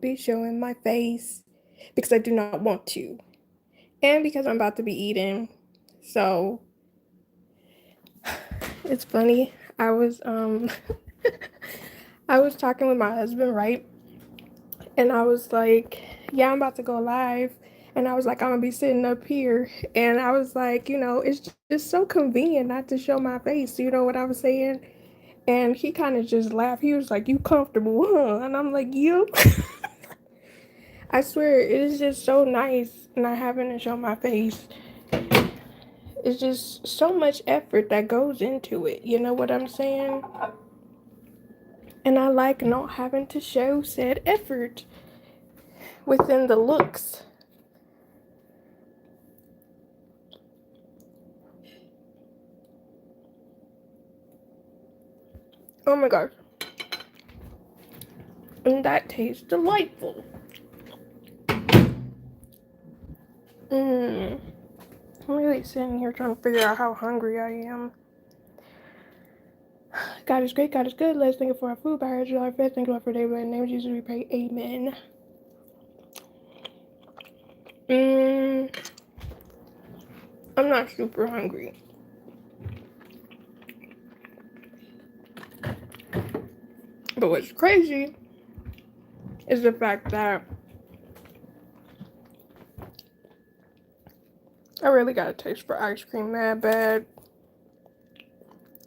be showing my face because I do not want to. And because I'm about to be eating. So it's funny. I was talking with my husband, right? And I was like, yeah, I'm about to go live. And I was like, I'm gonna be sitting up here. And I was like, it's just so convenient not to show my face. You know what I was saying? And he kind of just laughed. He was like, you comfortable, huh? And I'm like, yep. I swear, it is just so nice not having to show my face. It's just so much effort that goes into it. You know what I'm saying? And I like not having to show said effort within the looks. Oh my gosh. And that tastes delightful. I'm really sitting here trying to figure out how hungry I am. God is great, God is good. Let's thank you for our food. By our you, our faith. Thank you, Lord, for day. In the name of Jesus, we pray. Amen. I'm not super hungry. But what's crazy is the fact that I really got a taste for ice cream mad bad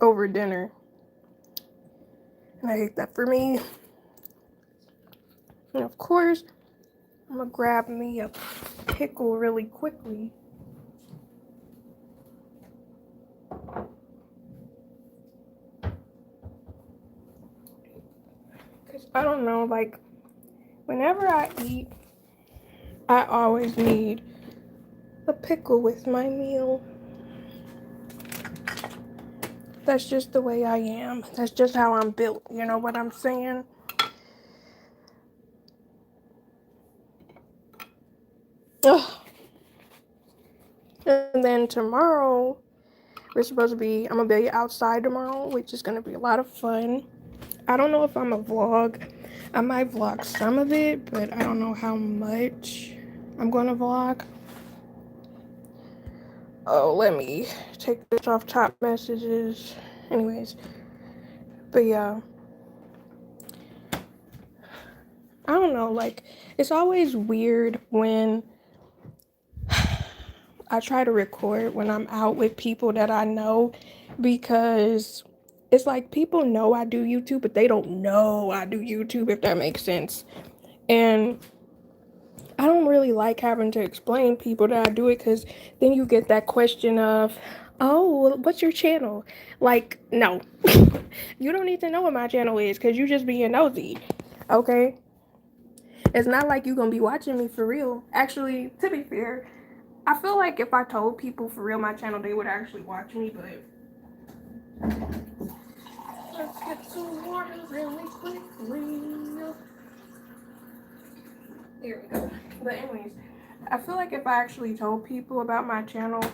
over dinner. And I hate that for me. And of course, I'm gonna grab me a pickle really quickly. Because I don't know, like, whenever I eat, I always need a pickle with my meal. That's just the way I am. That's just how I'm built. You know what I'm saying? Ugh. And then tomorrow, I'm gonna be outside tomorrow, which is gonna be a lot of fun. I don't know if I'm a vlog. I might vlog some of it, but I don't know how much I'm gonna vlog. Oh, let me take this off top messages. Anyways, but yeah. I don't know, like, it's always weird when I try to record when I'm out with people that I know because it's like people know I do YouTube, but they don't know I do YouTube, if that makes sense. And I don't really like having to explain people that I do it because then you get that question of, oh, what's your channel? Like, no. You don't need to know what my channel is because you just being nosy, okay? It's not like you're going to be watching me for real. Actually, to be fair, I feel like if I told people for real my channel, they would actually watch me, but let's get some water really quickly. Here we go. But anyways, I feel like if I actually told people about my channel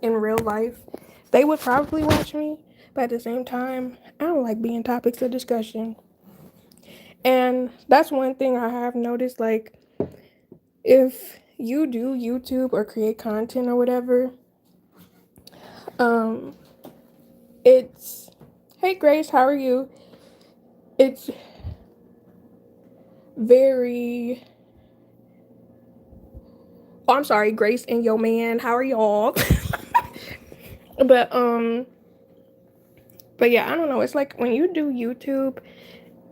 in real life, they would probably watch me. But at the same time, I don't like being topics of discussion. And that's one thing I have noticed, like, if you do YouTube or create content or whatever, um, it's, hey Grace, how are you? It's very, oh, I'm sorry, Grace and yo man, how are y'all? but, but yeah, I don't know. It's like when you do YouTube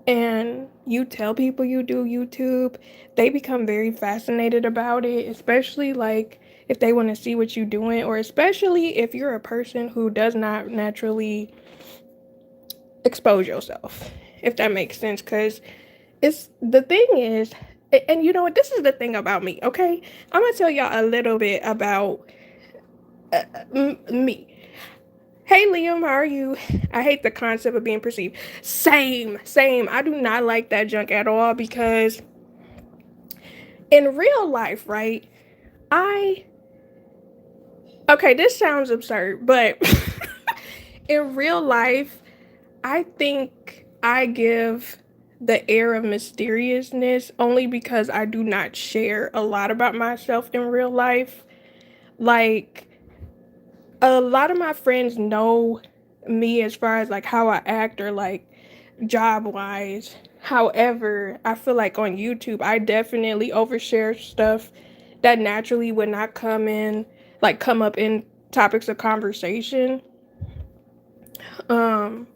and you tell people you do YouTube, they become very fascinated about it, especially like if they want to see what you're doing, or especially if you're a person who does not naturally expose yourself, if that makes sense. Because it's the thing is, and you know what, this is the thing about me, okay? I'm gonna tell y'all a little bit about me. Hey Liam, how are you? I hate the concept of being perceived. Same. I do not like that junk at all because in real life, right? Okay, this sounds absurd, but in real life, I think I give the air of mysteriousness only because I do not share a lot about myself in real life. Like, a lot of my friends know me as far as like how I act or like job wise. However, I feel like on YouTube, I definitely overshare stuff that naturally would not come up in topics of conversation. Um,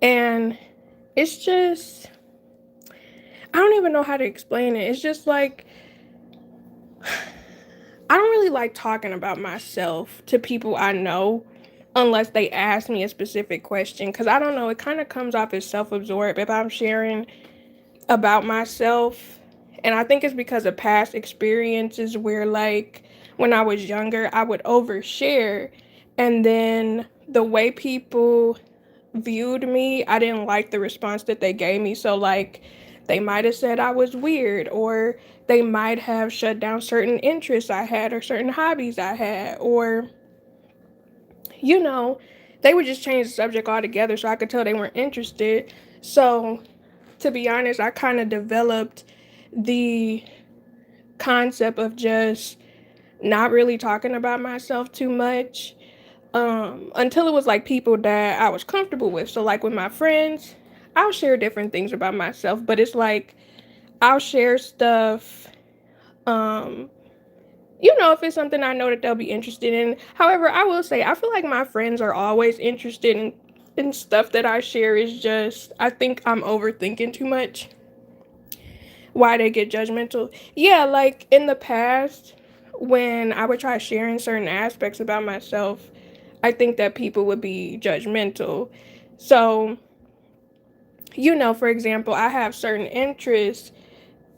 and it's just, I don't even know how to explain it. It's just like, I don't really like talking about myself to people I know unless they ask me a specific question. Because I don't know, it kind of comes off as self absorbed if I'm sharing about myself. And I think it's because of past experiences where, like, when I was younger, I would overshare. And then the way people viewed me, I didn't like the response that they gave me. So, like, they might have said I was weird, or they might have shut down certain interests I had, or certain hobbies I had, or, you know, they would just change the subject altogether so I could tell they weren't interested. So, to be honest, I kind of developed the concept of just not really talking about myself too much until it was like people that I was comfortable with. So, like with my friends, I'll share different things about myself, but it's like I'll share stuff, um, if it's something I know that they'll be interested in. However, I will say, I feel like my friends are always interested in stuff that I share. Is just, I think I'm overthinking too much. Why they get judgmental? Yeah, like in the past, when I would try sharing certain aspects about myself, I think that people would be judgmental. So, for example, I have certain interests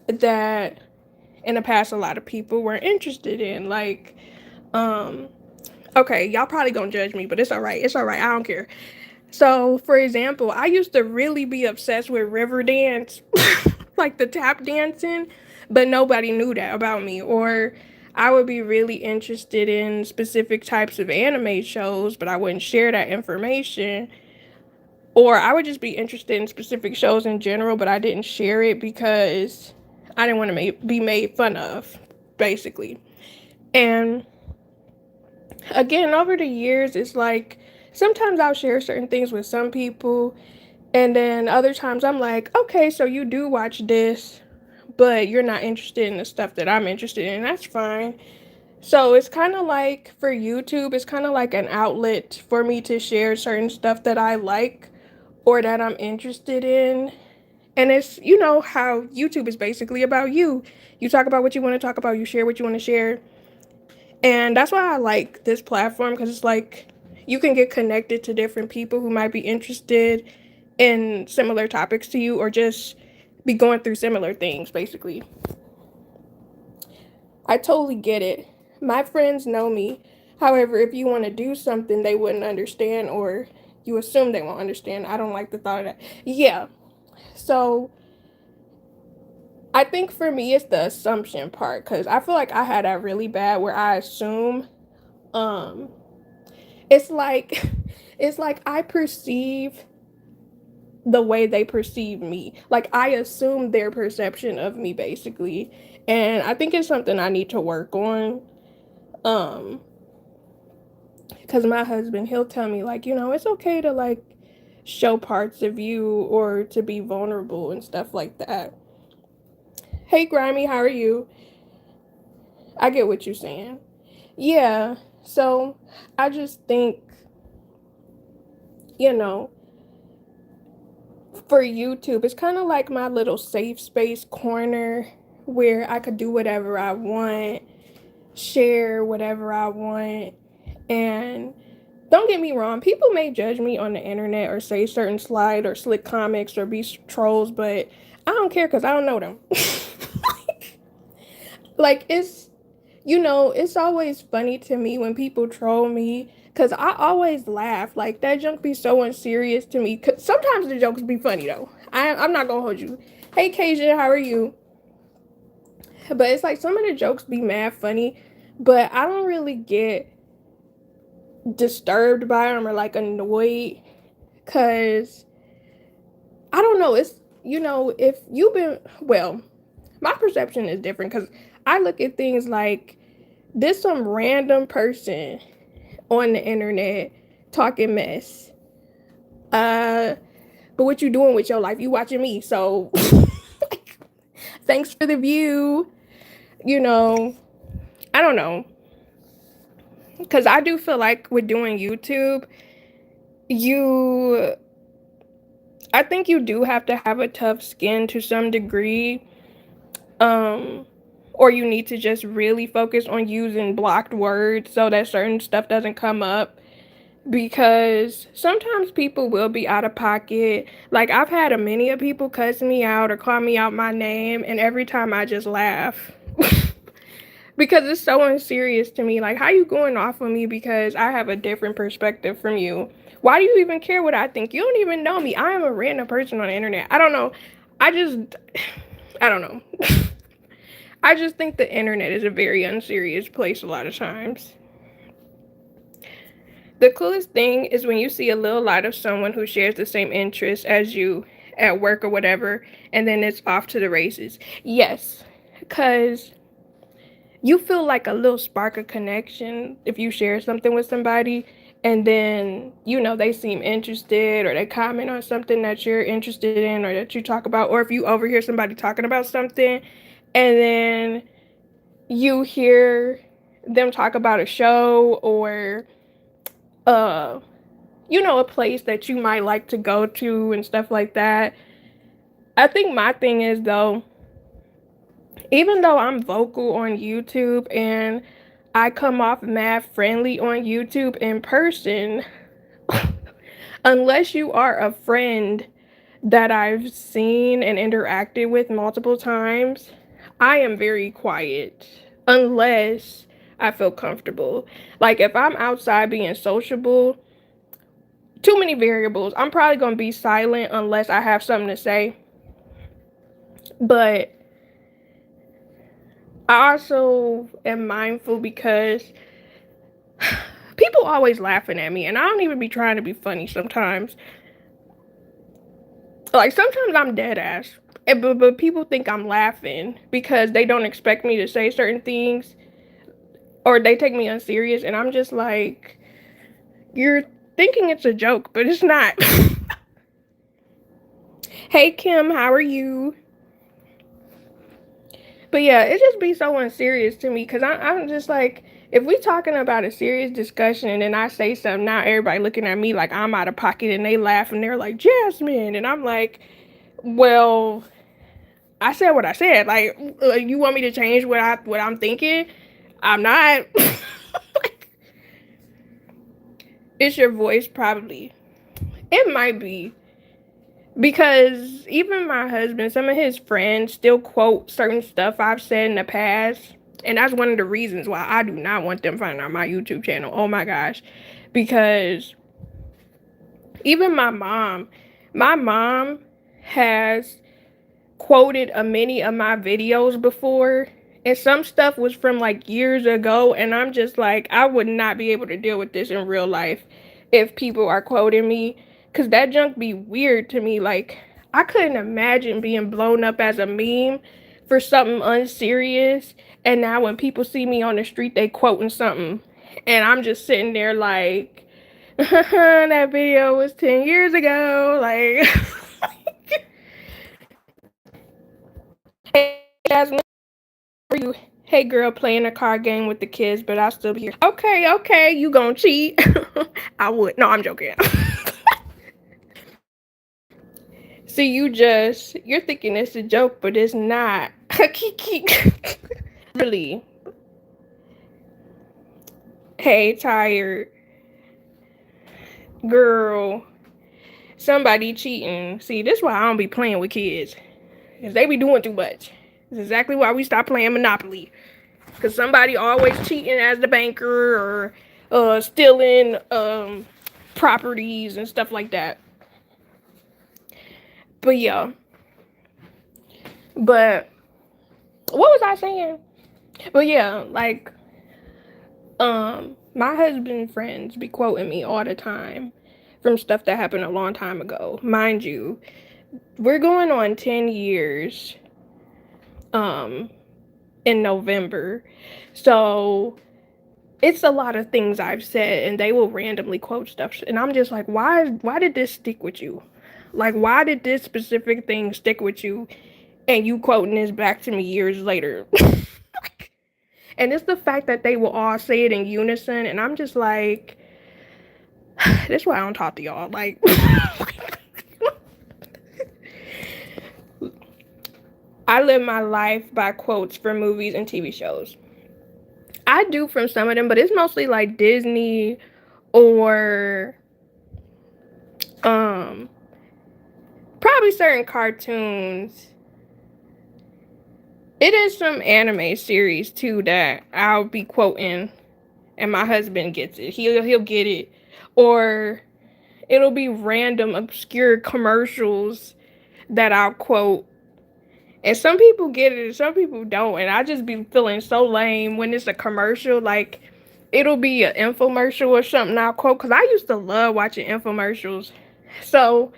that in the past a lot of people were interested in. Like, um, okay, y'all probably gonna judge me, but it's all right. It's all right. I don't care. So, for example, I used to really be obsessed with river dance, like the tap dancing, but nobody knew that about me. Or I would be really interested in specific types of anime shows, but I wouldn't share that information. Or I would just be interested in specific shows in general, but I didn't share it because I didn't want to be made fun of, basically. And again, over the years, it's like sometimes I'll share certain things with some people, and then other times I'm like, okay, so you do watch this, but you're not interested in the stuff that I'm interested in. That's fine. So it's kind of like for YouTube, it's kind of like an outlet for me to share certain stuff that I like or that I'm interested in. And it's, how YouTube is basically about you. You talk about what you want to talk about, you share what you want to share. And that's why I like this platform, because it's like you can get connected to different people who might be interested in similar topics to you or just be going through similar things, basically. I totally get it. My friends know me. However, if you want to do something they wouldn't understand or you assume they won't understand, I don't like the thought of that. Yeah. So I think for me, it's the assumption part because I feel like I had that really bad where I assume. Um, it's like, it's like I perceive the way they perceive me. Like I assume their perception of me, basically, and I think it's something I need to work on. Um, because my husband, he'll tell me like, it's okay to like show parts of you or to be vulnerable and stuff like that. Hey, Grimy, how are you? I get what you're saying. Yeah, so I just think, you know, for YouTube, it's kind of like my little safe space corner where I could do whatever I want, share whatever I want. And don't get me wrong, people may judge me on the internet or say certain slide or slick comics or be trolls, but I don't care because I don't know them. Like, it's always funny to me when people troll me because I always laugh. Like, that junk be so unserious to me. Cause sometimes the jokes be funny, though. I'm not gonna hold you. Hey, Kasia, how are you? But it's like some of the jokes be mad funny, but I don't really get disturbed by them or like annoyed because I don't know. if you've been, well, my perception is different because I look at things like this some random person on the internet talking mess. Uh, but what you doing with your life? You watching me, so thanks for the view. You know, I don't know, because I do feel like with doing YouTube, you, I think you do have to have a tough skin to some degree, um, or you need to just really focus on using blocked words so that certain stuff doesn't come up because sometimes people will be out of pocket. Like I've had a many of people cuss me out or call me out my name, and every time I just laugh because it's so unserious to me. Like, how you going off on me because I have a different perspective from you? Why do you even care what I think? You don't even know me. I am a random person on the internet. I don't know. I just, I don't know. I just think the internet is a very unserious place a lot of times. The coolest thing is when you see a little light of someone who shares the same interests as you at work or whatever, and then it's off to the races. Yes, because you feel like a little spark of connection if you share something with somebody, and then, they seem interested or they comment on something that you're interested in or that you talk about, or if you overhear somebody talking about something, and then you hear them talk about a show or uh a place that you might like to go to and stuff like that. I think my thing is though, even though I'm vocal on YouTube and I come off mad friendly on YouTube in person, unless you are a friend that I've seen and interacted with multiple times, I am very quiet unless I feel comfortable. Like if I'm outside being sociable, too many variables. I'm probably going to be silent unless I have something to say. But I also am mindful because people always laughing at me and I don't even be trying to be funny sometimes. Like sometimes I'm dead ass. But people think I'm laughing because they don't expect me to say certain things or they take me unserious and I'm just like, you're thinking it's a joke, but it's not. Hey Kim, how are you? But yeah, it just be so unserious to me because I'm just like, if we talking about a serious discussion and then I say something, now everybody looking at me like I'm out of pocket and they laugh and they're like, Jasmine. And I'm like, well, I said what I said. Like, you want me to change what I'm thinking? I'm not. It's your voice, probably. It might be. Because even my husband, some of his friends still quote certain stuff I've said in the past. And that's one of the reasons why I do not want them finding out my YouTube channel. Oh my gosh. Because even my mom has quoted a many of my videos before. And some stuff was from like years ago. And I'm just like, I would not be able to deal with this in real life if people are quoting me. Because that junk be weird to me. Like, I couldn't imagine being blown up as a meme for something unserious. And now when people see me on the street, they quoting something. And I'm just sitting there like, that video was 10 years ago. Like, hey, Jasmine, are you? Hey, girl, playing a card game with the kids, but I'll still be here. Okay, you gonna cheat? I would. No, I'm joking. See, you're thinking it's a joke, but it's not. Really. Hey, tired girl. Somebody cheating. See, this is why I don't be playing with kids. Because they be doing too much. It's exactly why we stopped playing Monopoly. Because somebody always cheating as the banker or stealing properties and stuff like that. But yeah. But what was I saying? But yeah, like my husband friends be quoting me all the time from stuff that happened a long time ago. Mind you, we're going on 10 years um in November. So it's a lot of things I've said and they will randomly quote stuff and I'm just like, why did this stick with you? Like why did this specific thing stick with you and you quoting this back to me years later? And it's the fact that they will all say it in unison and I'm just like, that's why I don't talk to y'all. Like I live my life by quotes from movies and TV shows. I do from some of them, but it's mostly like Disney or um probably certain cartoons. It is some anime series too that I'll be quoting and my husband gets it. He'll get it. Or it'll be random obscure commercials that I'll quote. And some people get it and some people don't. And I just be feeling so lame when it's a commercial. Like, it'll be an infomercial or something I'll quote. Because I used to love watching infomercials. So,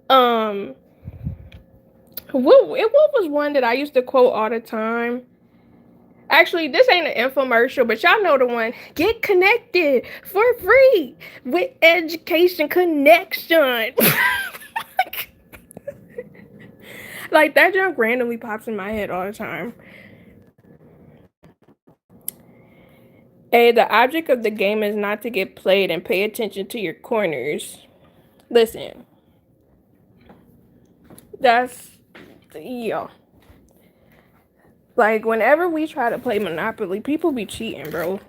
um, what was one that I used to quote all the time? Actually, this ain't an infomercial, but y'all know the one. Get connected for free with Education Connection. Like, that junk randomly pops in my head all the time. A, the object of the game is not to get played and pay attention to your corners. Listen, that's, yeah. Like, whenever we try to play Monopoly, people be cheating, bro.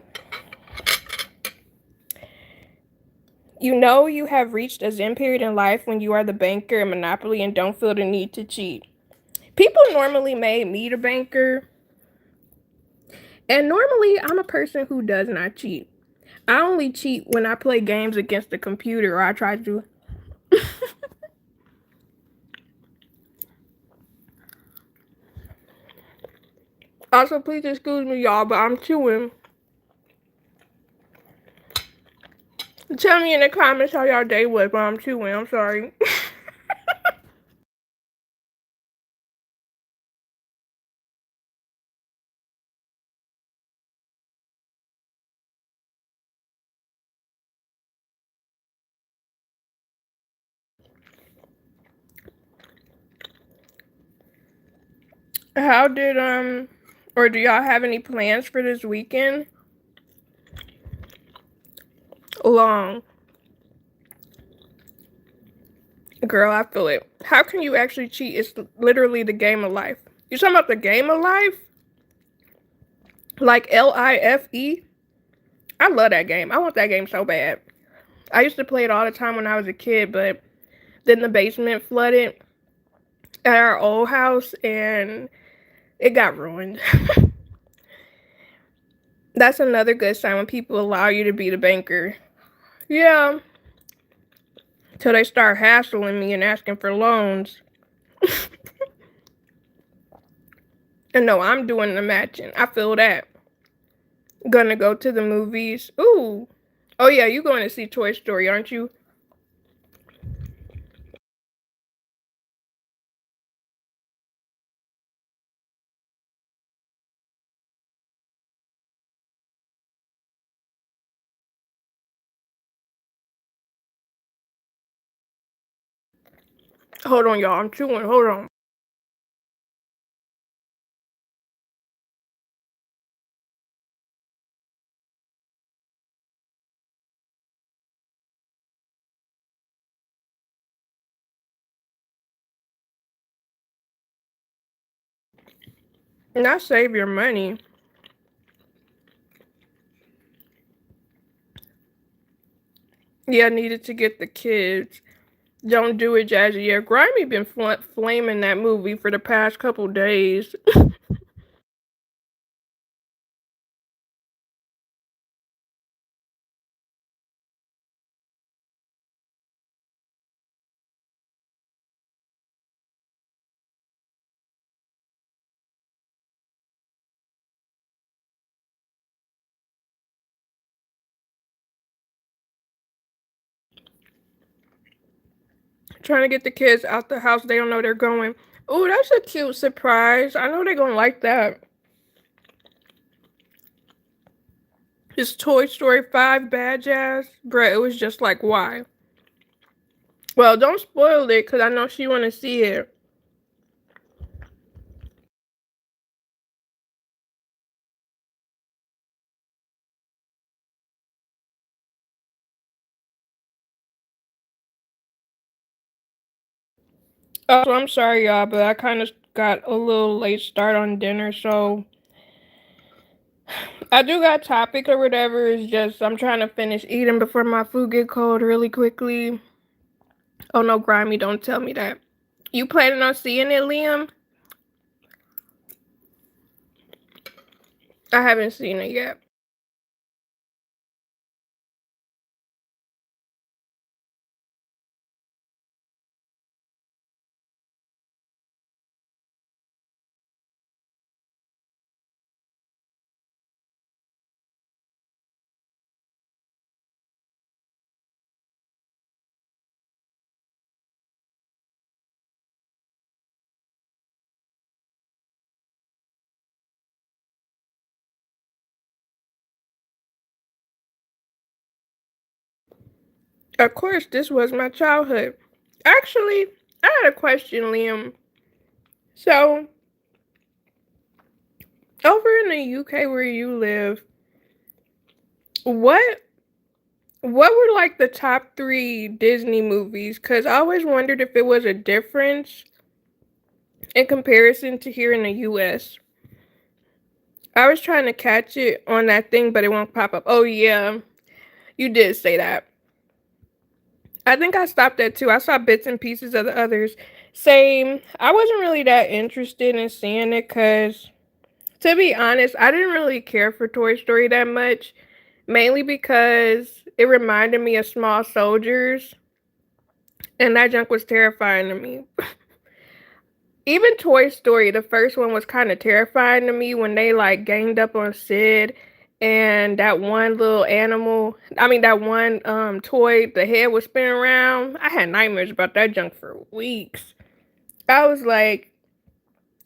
You know you have reached a Zen period in life when you are the banker in Monopoly and don't feel the need to cheat. People normally made me the banker, and normally I'm a person who does not cheat. I only cheat when I play games against the computer or I try to. Also, please excuse me, y'all, but I'm chewing. Tell me in the comments how y'all day was, but I'm chewing. I'm sorry. How did or do y'all have any plans for this weekend? Long. Girl, I feel it. How can you actually cheat? It's literally the game of life. You talking about the game of life? Like LIFE? I love that game. I want that game so bad. I used to play it all the time when I was a kid, but then the basement flooded at our old house and it got ruined. That's another good sign when people allow you to be the banker. Yeah, till they start hassling me and asking for loans. And no, I'm doing the matching. I feel that. Gonna go to the movies. Ooh. Oh yeah, you going to see Toy Story, aren't you? Hold on, y'all. I'm chewing. Hold on. Not save your money. Yeah, needed to get the kids. Don't do it, Jazzy. Yeah, Grimy been flaming that movie for the past couple days. Trying to get the kids out the house. They don't know they're going. Oh, that's a cute surprise. I know they're gonna like that. It's Toy Story 5 Bad Jazz. Bruh, it was just like, why? Well, don't spoil it, because I know she want to see it. So I'm sorry, y'all, but I kind of got a little late start on dinner, so I do got topic or whatever. It's just I'm trying to finish eating before my food get cold really quickly. Oh no, Grimy, don't tell me that. You planning on seeing it, Liam? I haven't seen it yet. Of course, this was my childhood. Actually, I had a question, Liam. So, over in the UK where you live, what were like the top three Disney movies? Because I always wondered if it was a difference in comparison to here in the US. I was trying to catch it on that thing, but it won't pop up. Oh, yeah, you did say that. I think I stopped at two. I saw bits and pieces of the others. Same. I wasn't really that interested in seeing it because, to be honest, I didn't really care for Toy Story that much. Mainly because it reminded me of Small Soldiers, and that junk was terrifying to me. Even Toy Story, the first one was kind of terrifying to me when they like ganged up on Sid and that one little animal, I mean that one toy, the head was spinning around. I had nightmares about that junk for weeks. I was like,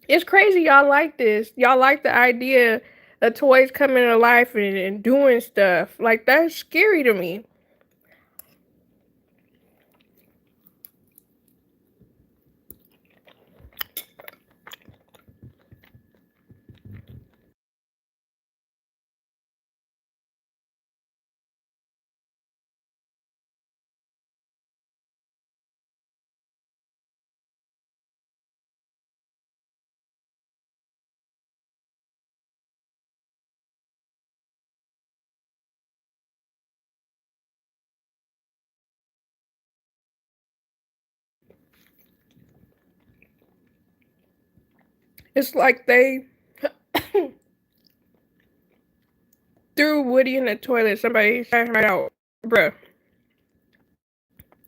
it's crazy y'all like this. Y'all like the idea of toys coming to life and doing stuff. Like that's scary to me. It's like they threw Woody in the toilet. Somebody sat him right out. Bruh.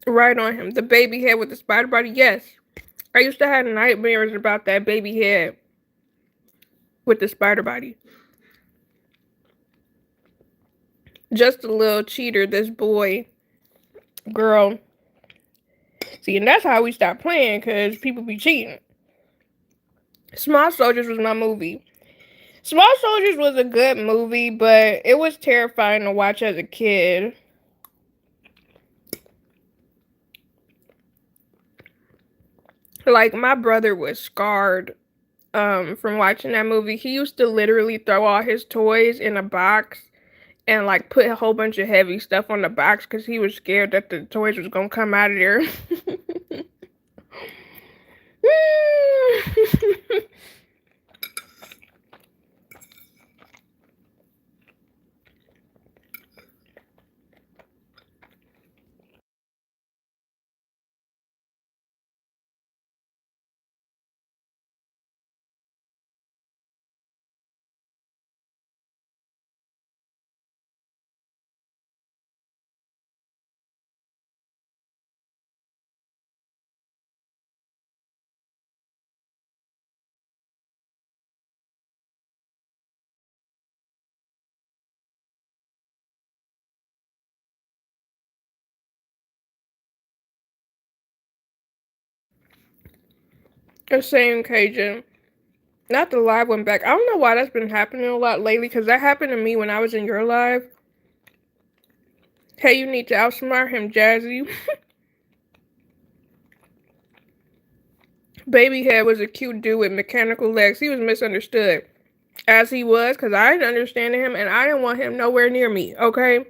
Right on him. The baby head with the spider body. Yes. I used to have nightmares about that baby head with the spider body. Just a little cheater, this boy, girl. See, and that's how we stopped playing because people be cheating. Small Soldiers was my movie. Small Soldiers was a good movie, but it was terrifying to watch as a kid. Like, my brother was scarred from watching that movie. He used to literally throw all his toys in a box and like put a whole bunch of heavy stuff on the box because he was scared that the toys was gonna come out of there. The same Cajun. Not the live one back. I don't know why that's been happening a lot lately, because that happened to me when I was in your live. Hey, you need to outsmart him, Jazzy. Babyhead was a cute dude with mechanical legs. He was misunderstood. As he was, because I didn't understand him, and I didn't want him nowhere near me, okay?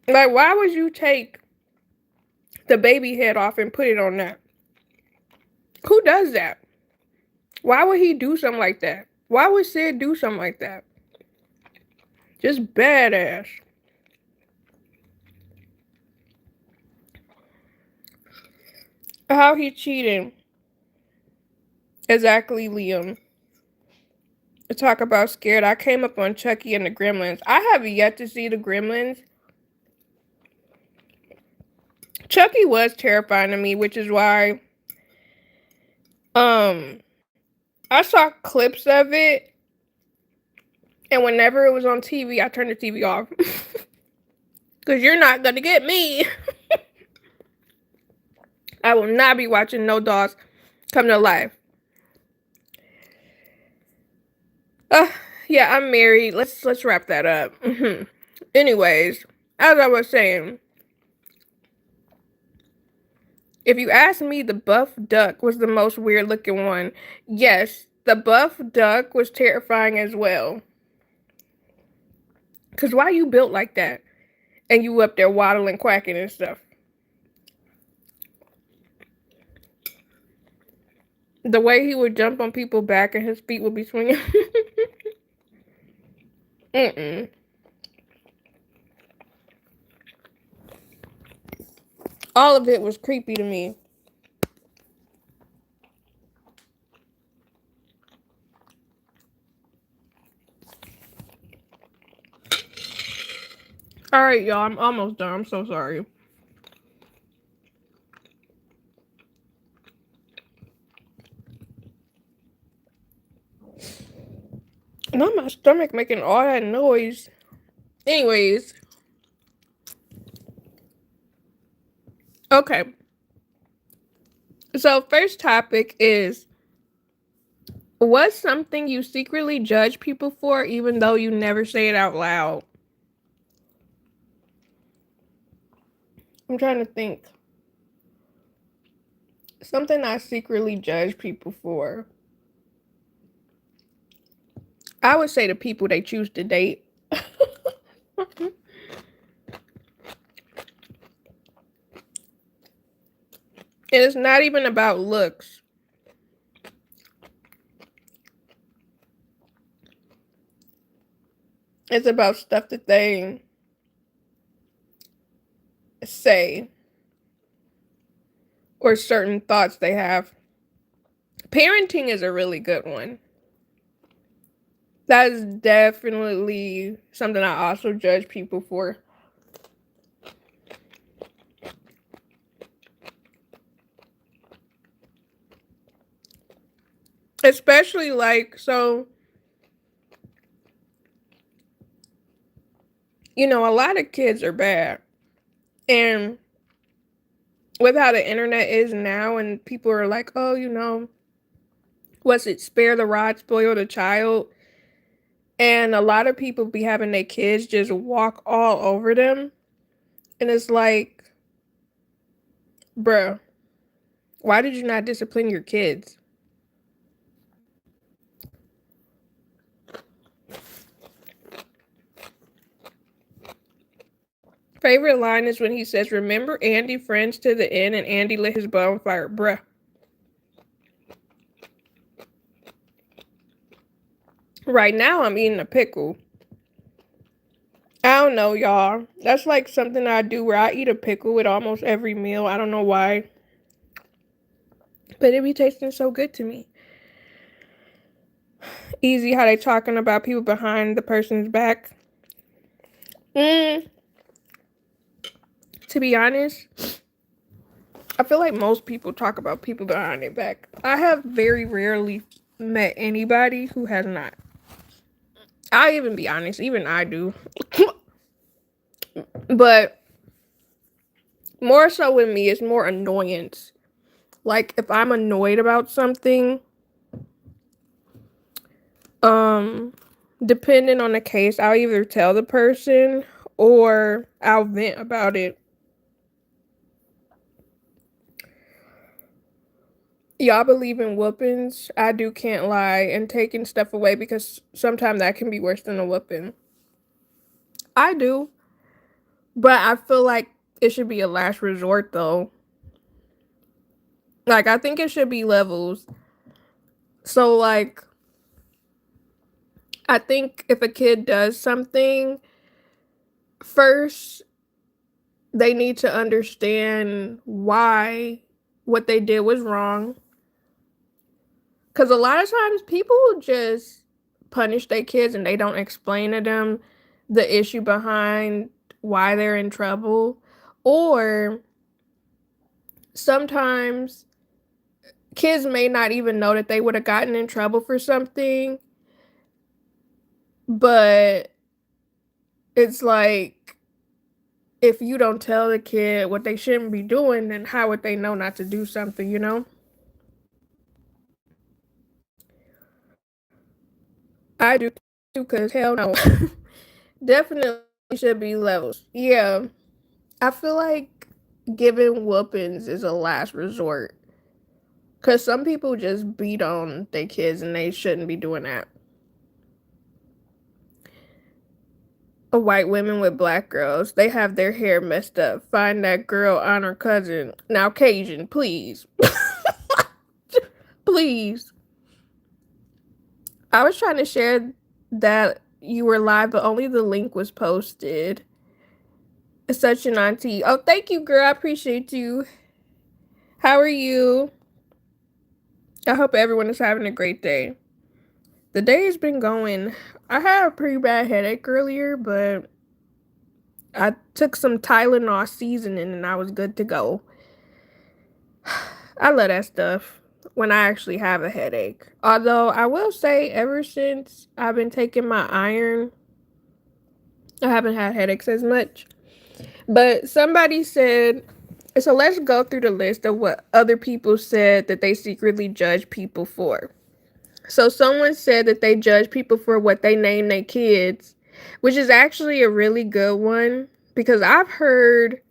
Like, why would you take the baby head off and put it on that? Who does that? Why would he do something like that? Why would Sid do something like that? Just badass. How he cheating? Exactly, Liam. Talk about scared. I came up on Chucky and the Gremlins. I have yet to see the Gremlins. Chucky was terrifying to me, which is why I saw clips of it, and whenever it was on TV, I turned the TV off. Because you're not gonna get me. I will not be watching no dolls come to life. Yeah, I'm married. Let's wrap that up. Anyways, as I was saying, if you ask me, the buff duck was the most weird looking one. Yes, the buff duck was terrifying as well. Cause why you built like that? And you up there waddling, quacking and stuff. The way he would jump on people's back and his feet would be swinging. All of it was creepy to me. Alright, y'all. I'm almost done. I'm so sorry. Not my stomach making all that noise. Anyways. Okay. So, first topic is, what's something you secretly judge people for even though you never say it out loud? I'm trying to think. Something I secretly judge people for. I would say the people they choose to date. And it's not even about looks. It's about stuff that they say or certain thoughts they have. Parenting is a really good one. That is definitely something I also judge people for. Especially like, so, you know, a lot of kids are bad. And with how the internet is now, and people are like, oh, you know, what's it, spare the rod, spoil the child. And a lot of people be having their kids just walk all over them. And it's like, bruh, why did you not discipline your kids? Favorite line is when he says, remember Andy, friends to the end, and Andy lit his butt on fire. Bruh. Right now, I'm eating a pickle. I don't know, y'all. That's like something I do where I eat a pickle with almost every meal. I don't know why. But it be tasting so good to me. Easy how they talking about people behind the person's back. To be honest, I feel like most people talk about people behind their back. I have very rarely met anybody who has not. I'll even be honest, even I do. But more so with me, it's more annoyance Like if I'm annoyed about something, um, depending on the case, I'll either tell the person or I'll vent about it. Y'all believe in whoopings? I do, can't lie, and taking stuff away because sometimes that can be worse than a whooping. I do, but I feel like it should be a last resort though. Like I think it should be levels. So like I think if a kid does something, first they need to understand why what they did was wrong. Cause a lot of times people just punish their kids and they don't explain to them the issue behind why they're in trouble. Or sometimes kids may not even know that they would have gotten in trouble for something, but it's like if you don't tell the kid what they shouldn't be doing, then how would they know not to do something, you know? I do too, because hell no. Definitely should be levels. Yeah. I feel like giving whoopings is a last resort. Because some people just beat on their kids and they shouldn't be doing that. White women with black girls, they have their hair messed up. Find that girl on her cousin. Now, Cajun, please. Please. I was trying to share that you were live, but only the link was posted. Such an auntie. Oh, thank you, girl. I appreciate you. How are you? I hope everyone is having a great day. The day has been going. I had a pretty bad headache earlier, but I took some Tylenol seasoning and I was good to go. I love that stuff when I actually have a headache. Although I will say, ever since I've been taking my iron, I haven't had headaches as much. But somebody said, so let's go through the list of what other people said that they secretly judge people for. So someone said that they judge people for what they name their kids, which is actually a really good one because I've heard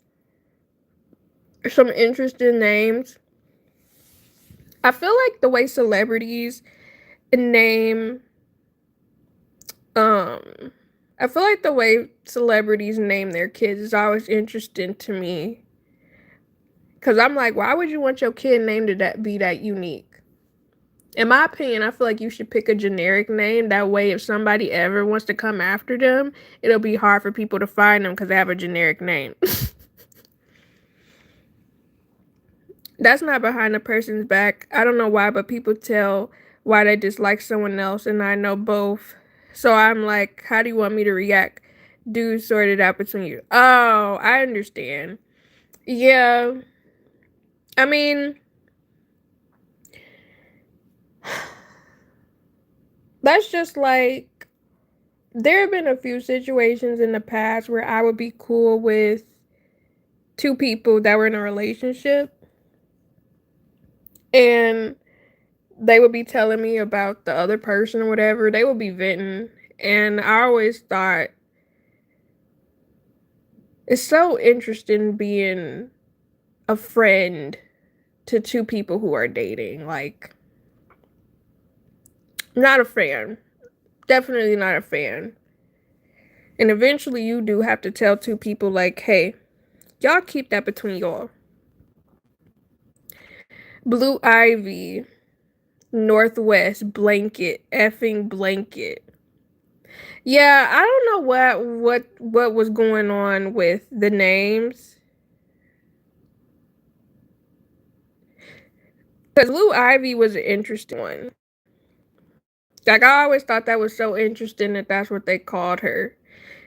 some interesting names. I feel like the way celebrities name um I feel like the way celebrities name their kids is always interesting to me. Cause I'm like, why would you want your kid name to that be that unique? In my opinion, I feel like you should pick a generic name. That way, if somebody ever wants to come after them, it'll be hard for people to find them because they have a generic name. That's not behind a person's back. I don't know why, but people tell why they dislike someone else, and I know both. So I'm like, how do you want me to react? Dude, sort it out between you. Oh, I understand. Yeah. I mean, that's just like, there have been a few situations in the past where I would be cool with two people that were in a relationship and they would be telling me about the other person or whatever. They would be venting. And I always thought it's so interesting being a friend to two people who are dating. Like, not a fan. Definitely not a fan. And eventually you do have to tell two people, like, hey, y'all keep that between y'all. Blue Ivy, Northwest, blanket, effing blanket. Yeah, I don't know what was going on with the names. Because Blue Ivy was an interesting one. Like, I always thought that was so interesting that that's what they called her.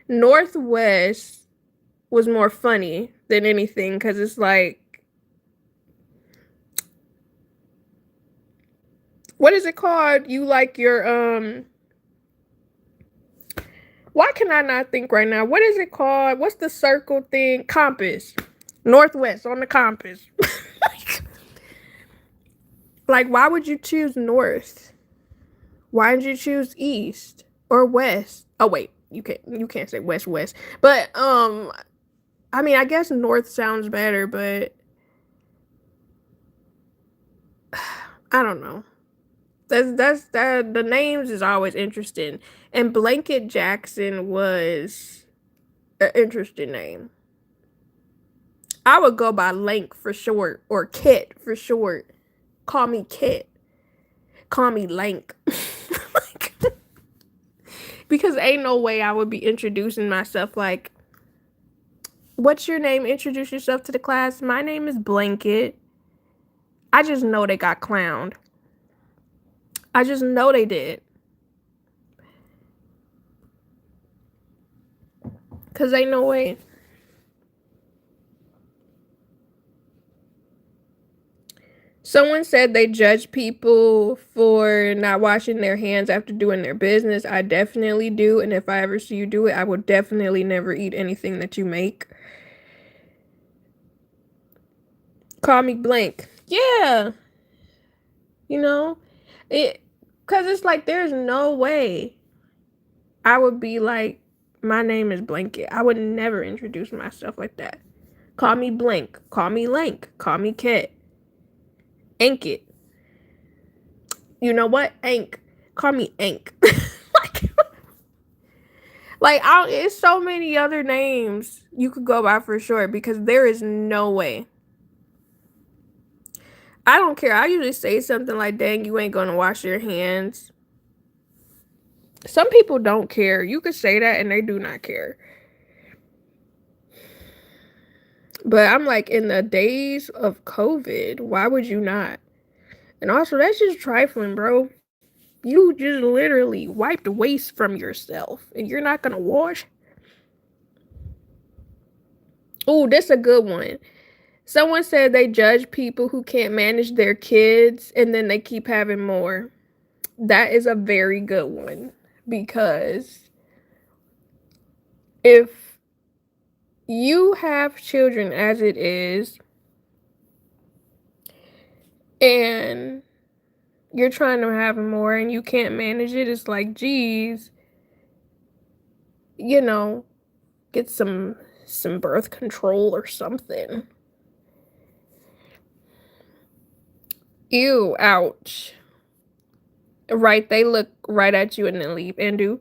Northwest was more funny than anything because it's like, what is it called? You like your, why can I not think right now? What is it called? What's the circle thing? Compass. Northwest on the compass. Like, why would you choose north? Why did you choose east or west? Oh wait, you can't say west. But I mean, I guess north sounds better, but I don't know. That the names is always interesting. And Blanket Jackson was an interesting name. I would go by Lank for short or Kit for short. Call me Kit. Call me Lank. Like, because ain't no way I would be introducing myself like, what's your name? Introduce yourself to the class. My name is Blanket. I just know they got clowned. I just know they did. Cause ain't no way. Someone said they judge people for not washing their hands after doing their business. I definitely do. And if I ever see you do it, I will definitely never eat anything that you make. Call me blank. Yeah. You know? It cause it's like there's no way I would be like, my name is Blanket. I would never introduce myself like that. Call me blank. Call me lank. Call me cat. Ank it. You know what? Ank. Call me Ank. like, it's so many other names you could go by for short because there is no way. I don't care. I usually say something like, dang, you ain't gonna wash your hands. Some people don't care. You could say that and they do not care. But I'm like, in the days of COVID, why would you not? And also, that's just trifling, bro. You just literally wiped waste from yourself and you're not gonna wash. Oh, this a good one. Someone said they judge people who can't manage their kids and then they keep having more. That is a very good one because if you have children as it is and you're trying to have more and you can't manage it, it's like, geez, you know, get some birth control or something. Ew, ouch. Right, they look right at you and then leave and do.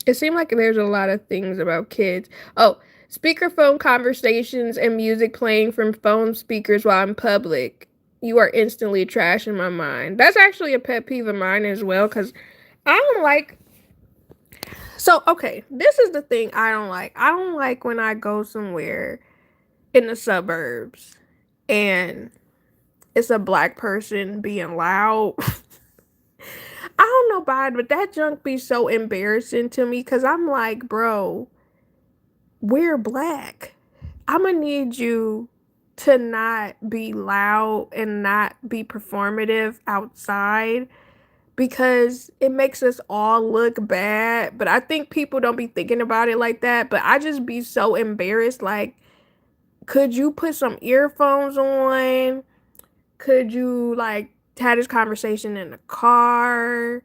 It seemed like there's a lot of things about kids. Oh, speakerphone conversations and music playing from phone speakers while in public. You are instantly trash in my mind. That's actually a pet peeve of mine as well, because I don't like. So, okay, this is the thing I don't like. I don't like when I go somewhere in the suburbs and it's a black person being loud. I don't know about it, but that junk be so embarrassing to me because I'm like, bro, we're black. I'm gonna need you to not be loud and not be performative outside because it makes us all look bad. But I think people don't be thinking about it like that. But I just be so embarrassed. Like, could you put some earphones on? Could you like have this conversation in the car?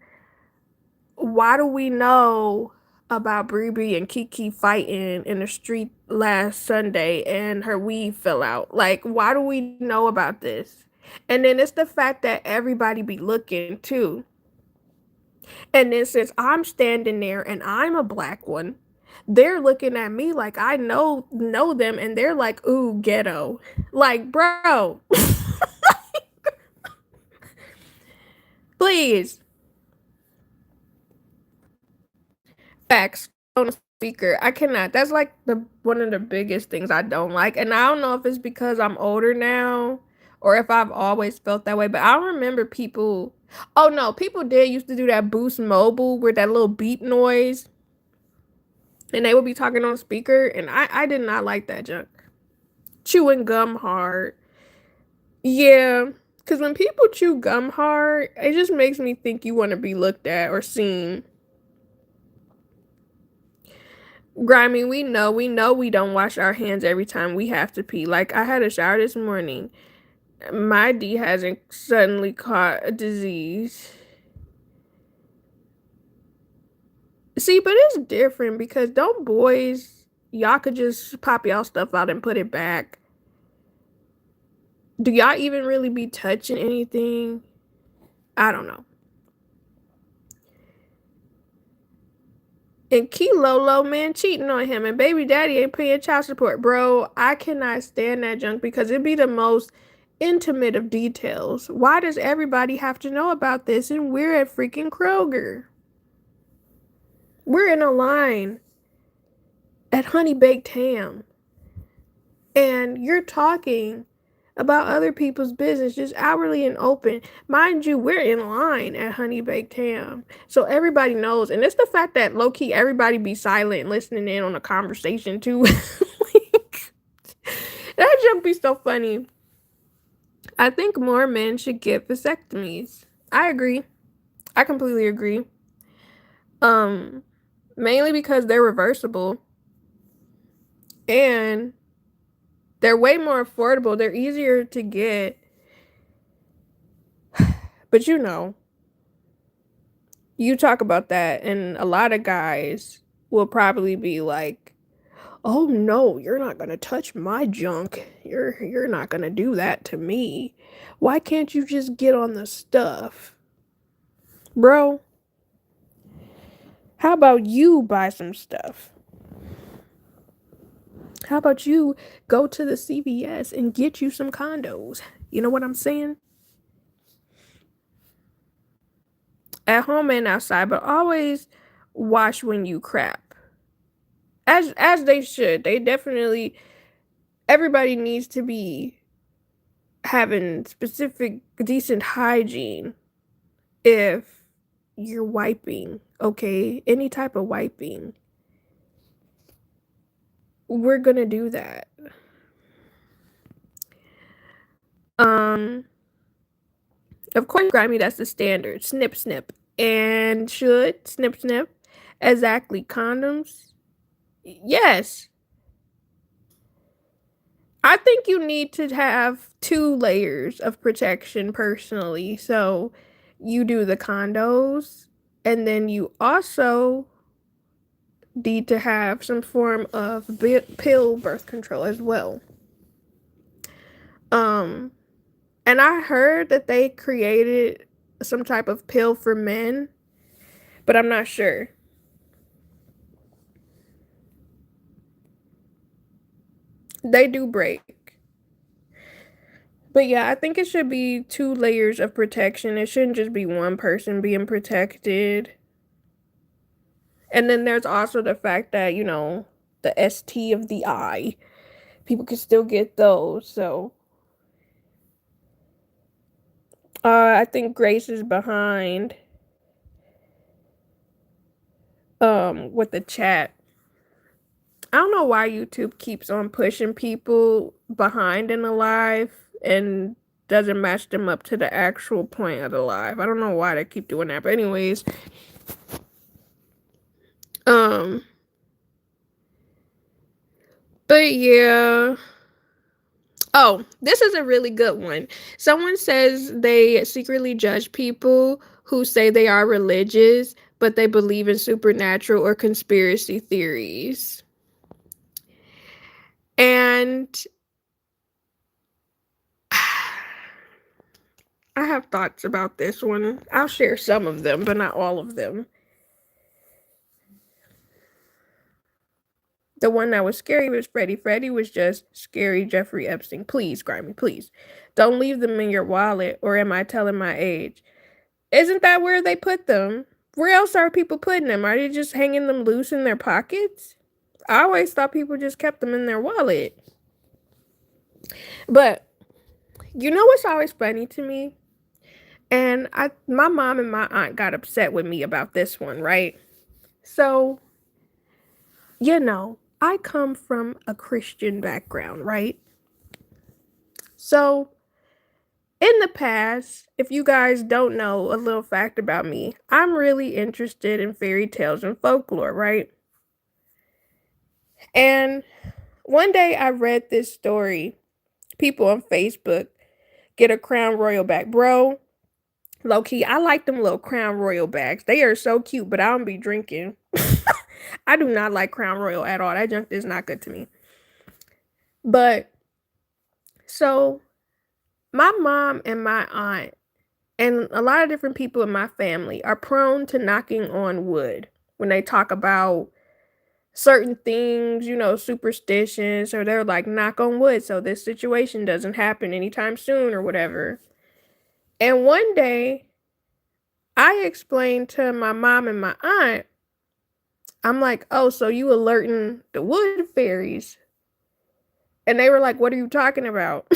Why do we know about Bree and Kiki fighting in the street last Sunday and her weave fell out? Like, why do we know about this? And then it's the fact that everybody be looking too. And then since I'm standing there and I'm a black one, they're looking at me like I know them and they're like, ooh, ghetto. Like, bro. Please. Facts on a speaker. I cannot. That's like the one of the biggest things I don't like. And I don't know if it's because I'm older now or if I've always felt that way, but I remember people. Oh no, people did used to do that Boost Mobile with that little beep noise and they would be talking on speaker and I did not like that junk. Chewing gum hard. Yeah, cuz when people chew gum hard, it just makes me think you want to be looked at or seen. Grimy, we know we don't wash our hands every time we have to pee. Like, I had a shower this morning. My D hasn't suddenly caught a disease. See, but it's different because don't boys, y'all could just pop y'all stuff out and put it back. Do y'all even really be touching anything? I don't know. And Key Lolo, man, cheating on him, and baby daddy ain't paying child support. Bro, I cannot stand that junk because it be the most intimate of details. Why does everybody have to know about this? And we're at freaking Kroger. We're in a line at Honey Baked Ham. And you're talking about other people's business just outwardly and open. Mind you, we're in line at Honey Baked Ham. So everybody knows. And it's the fact that low-key everybody be silent listening in on a conversation too. Like, that junk be so funny. I think more men should get vasectomies. I agree. I completely agree. Mainly because they're reversible and they're way more affordable. They're easier to get. But you talk about that, and a lot of guys will probably be like, "Oh no, you're not gonna touch my junk. You're not gonna do that to me. Why can't you just get on the stuff, bro? How about you buy some stuff? How about you go to the CVS and get you some condos? You know what I'm saying? At home and outside, but always wash when you crap. As they should. They definitely everybody needs to be having specific decent hygiene if you're wiping, okay? Any type of wiping. We're gonna do that. Um, of course, Grimy, that's the standard. Snip, snip. And should snip, snip. Exactly. Condoms. Yes. I think you need to have 2 layers of protection personally. So you do the condos, and then you also need to have some form of pill birth control as well. Um, and I heard that they created some type of pill for men, but I'm not sure. They do break. But yeah, I think it should be 2 layers of protection. It shouldn't just be one person being protected. And then there's also the fact that, the ST of the eye, people can still get those. So I think Grace is behind with the chat. I don't know why YouTube keeps on pushing people behind in the live and doesn't match them up to the actual point of the live. I don't know why they keep doing that. But anyways, but yeah. Oh, this is a really good one. Someone says they secretly judge people who say they are religious, but they believe in supernatural or conspiracy theories. And I have thoughts about this one. I'll share some of them, but not all of them. The one that was scary was Freddie. Freddie was just scary Jeffrey Epstein. Please, Grimy, please. Don't leave them in your wallet, or am I telling my age? Isn't that where they put them? Where else are people putting them? Are they just hanging them loose in their pockets? I always thought people just kept them in their wallet. But you know what's always funny to me? And my mom and my aunt got upset with me about this one, right? So, I come from a Christian background, right? So, in the past, if you guys don't know a little fact about me, I'm really interested in fairy tales and folklore, right? And one day I read this story. People on Facebook get a Crown Royal back. Bro, low key, I like them little Crown Royal bags. They are so cute, but I don't be drinking. I do not like Crown Royal at all. That junk is not good to me. But so my mom and my aunt and a lot of different people in my family are prone to knocking on wood when they talk about certain things, superstitions, or they're like, knock on wood so this situation doesn't happen anytime soon or whatever. And one day I explained to my mom and my aunt, I'm like, oh, so you alerting the wood fairies? And they were like, what are you talking about?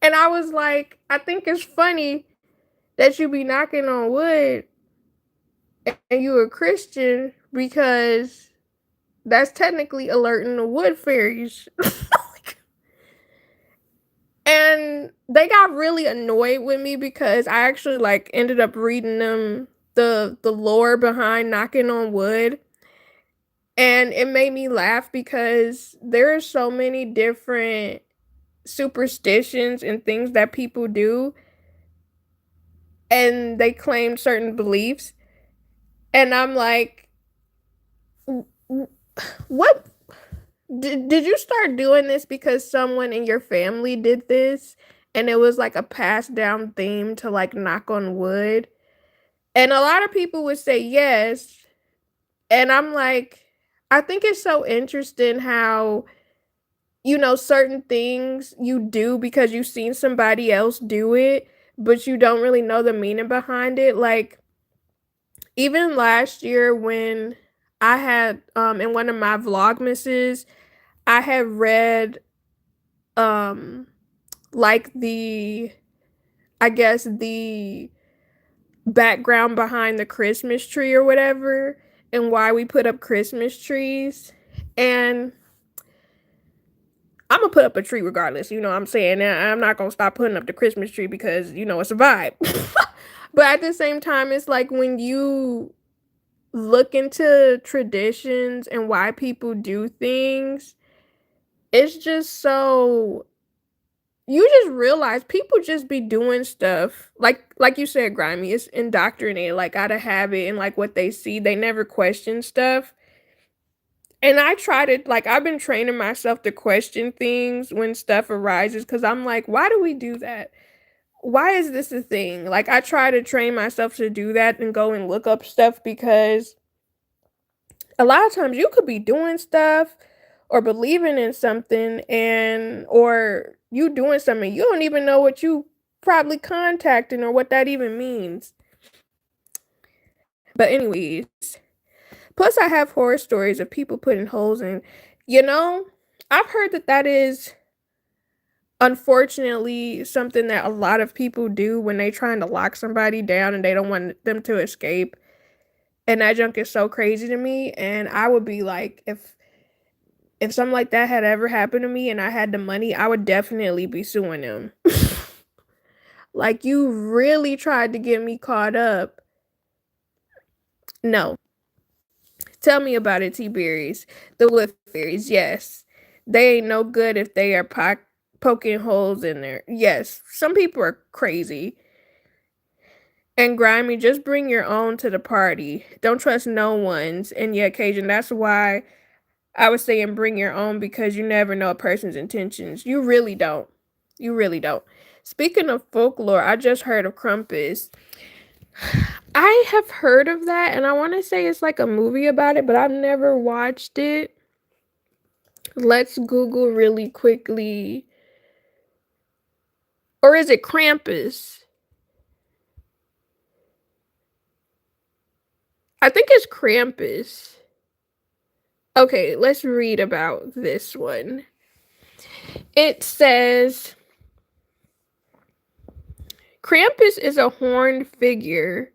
And I was like, I think it's funny that you be knocking on wood and you a Christian because that's technically alerting the wood fairies. And they got really annoyed with me because I actually like ended up reading them the lore behind knocking on wood. And it made me laugh because there are so many different superstitions and things that people do, and they claim certain beliefs. And I'm like, what? Did you start doing this because someone in your family did this and it was like a passed down theme to like knock on wood? And a lot of people would say yes. And I'm like, I think it's so interesting how, certain things you do because you've seen somebody else do it, but you don't really know the meaning behind it. Like, even last year when I had, in one of my vlogmases, I had read, um, like I guess the background behind the Christmas tree or whatever, and why we put up Christmas trees. And I'm gonna put up a tree regardless, you know what I'm saying? And I'm not gonna stop putting up the Christmas tree because, it's a vibe. But at the same time, it's like when you look into traditions and why people do things, it's just so you just realize people just be doing stuff like you said, grimy. It's indoctrinated, like out of habit and like what they see. They never question stuff. And I try to like I've been training myself to question things when stuff arises because I'm like, why do we do that? Why is this a thing? Like I try to train myself to do that and go and look up stuff because a lot of times you could be doing stuff or believing in something and or you doing something you don't even know what you probably contacting or what that even means. But anyways, plus I have horror stories of people putting holes in, you know, I've heard that that is unfortunately something that a lot of people do when they trying to lock somebody down and they don't want them to escape. And that junk is so crazy to me. And I would be like, if something like that had ever happened to me and I had the money, I would definitely be suing them. Like, you really tried to get me caught up. No. Tell me about it, T Berries. The wood fairies, yes. They ain't no good if they are poking holes in there. Yes, some people are crazy. And grimy, just bring your own to the party. Don't trust no one's in your occasion. That's why I was saying bring your own because you never know a person's intentions. You really don't. You really don't. Speaking of folklore, I just heard of Krampus. I have heard of that, and I want to say it's like a movie about it, but I've never watched it. Let's Google really quickly. Or is it Krampus? I think it's Krampus. Okay, let's read about this one. It says Krampus is a horned figure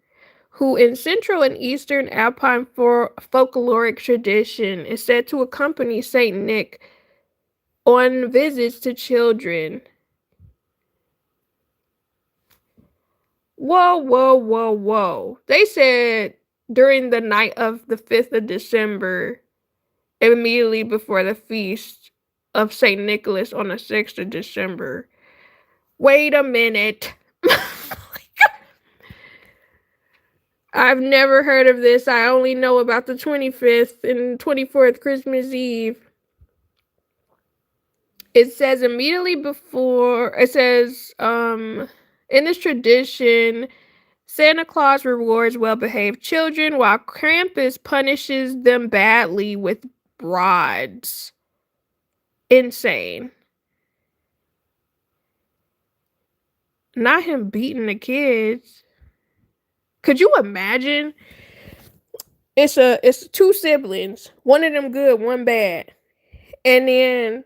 who, in Central and Eastern Alpine folkloric tradition, is said to accompany Saint Nick on visits to children. Whoa, whoa, whoa, whoa. They said during the night of the 5th of December, immediately before the feast of St. Nicholas on the 6th of December. Wait a minute. I've never heard of this. I only know about the 25th and 24th, Christmas Eve. It says immediately before, it says, in this tradition, Santa Claus rewards well-behaved children while Krampus punishes them badly with rods. Insane. Not him beating the kids. Could you imagine? It's two siblings. One of them good, one bad. And then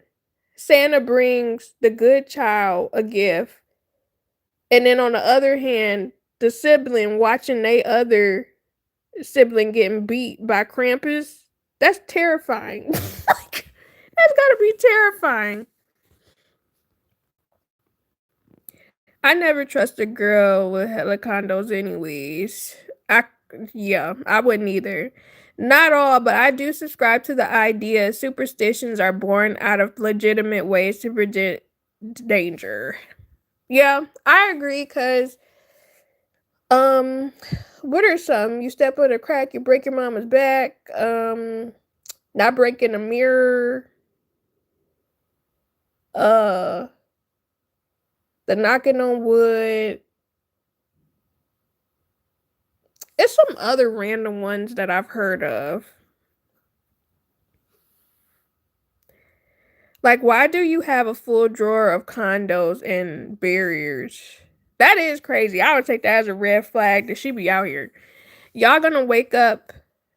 Santa brings the good child a gift. And then on the other hand, the sibling watching they other sibling getting beat by Krampus. That's terrifying. That's gotta be terrifying. I never trust a girl with hella condos anyways. I wouldn't either. Not all, but I do subscribe to the idea superstitions are born out of legitimate ways to prevent danger. Yeah, I agree, cause um what are some? You step on a crack, you break your mama's back, not breaking a mirror, uh the knocking on wood. It's some other random ones that I've heard of. Like, why do you have a full drawer of condos and barriers? That is crazy. I would take that as a red flag that she be out here. Y'all gonna wake up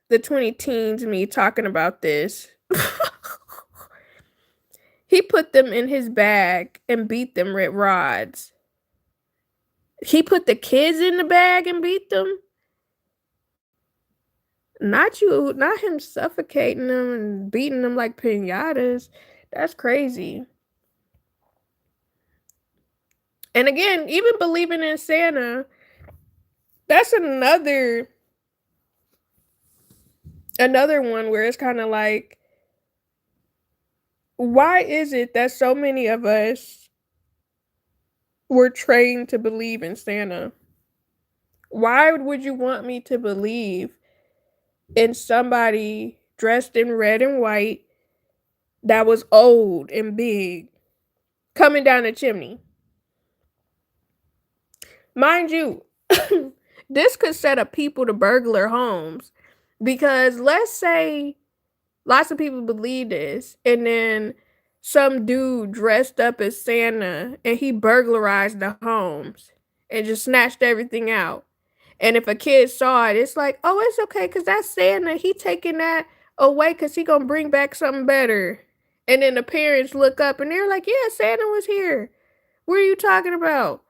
the 20 teens me talking about this. He put them in his bag and beat them with rods. He put the kids in the bag and beat them? Not him suffocating them and beating them like piñatas. That's crazy. And again, even believing in Santa, that's another one where it's kind of like, why is it that so many of us were trained to believe in Santa? Why would you want me to believe in somebody dressed in red and white that was old and big coming down the chimney? Mind you, this could set up people to burglar homes, because let's say lots of people believe this, and then some dude dressed up as Santa and he burglarized the homes and just snatched everything out. And if a kid saw it, it's like, oh, it's okay, because that's Santa. He taking that away because he gonna bring back something better. And then the parents look up and they're like, yeah, Santa was here. What are you talking about?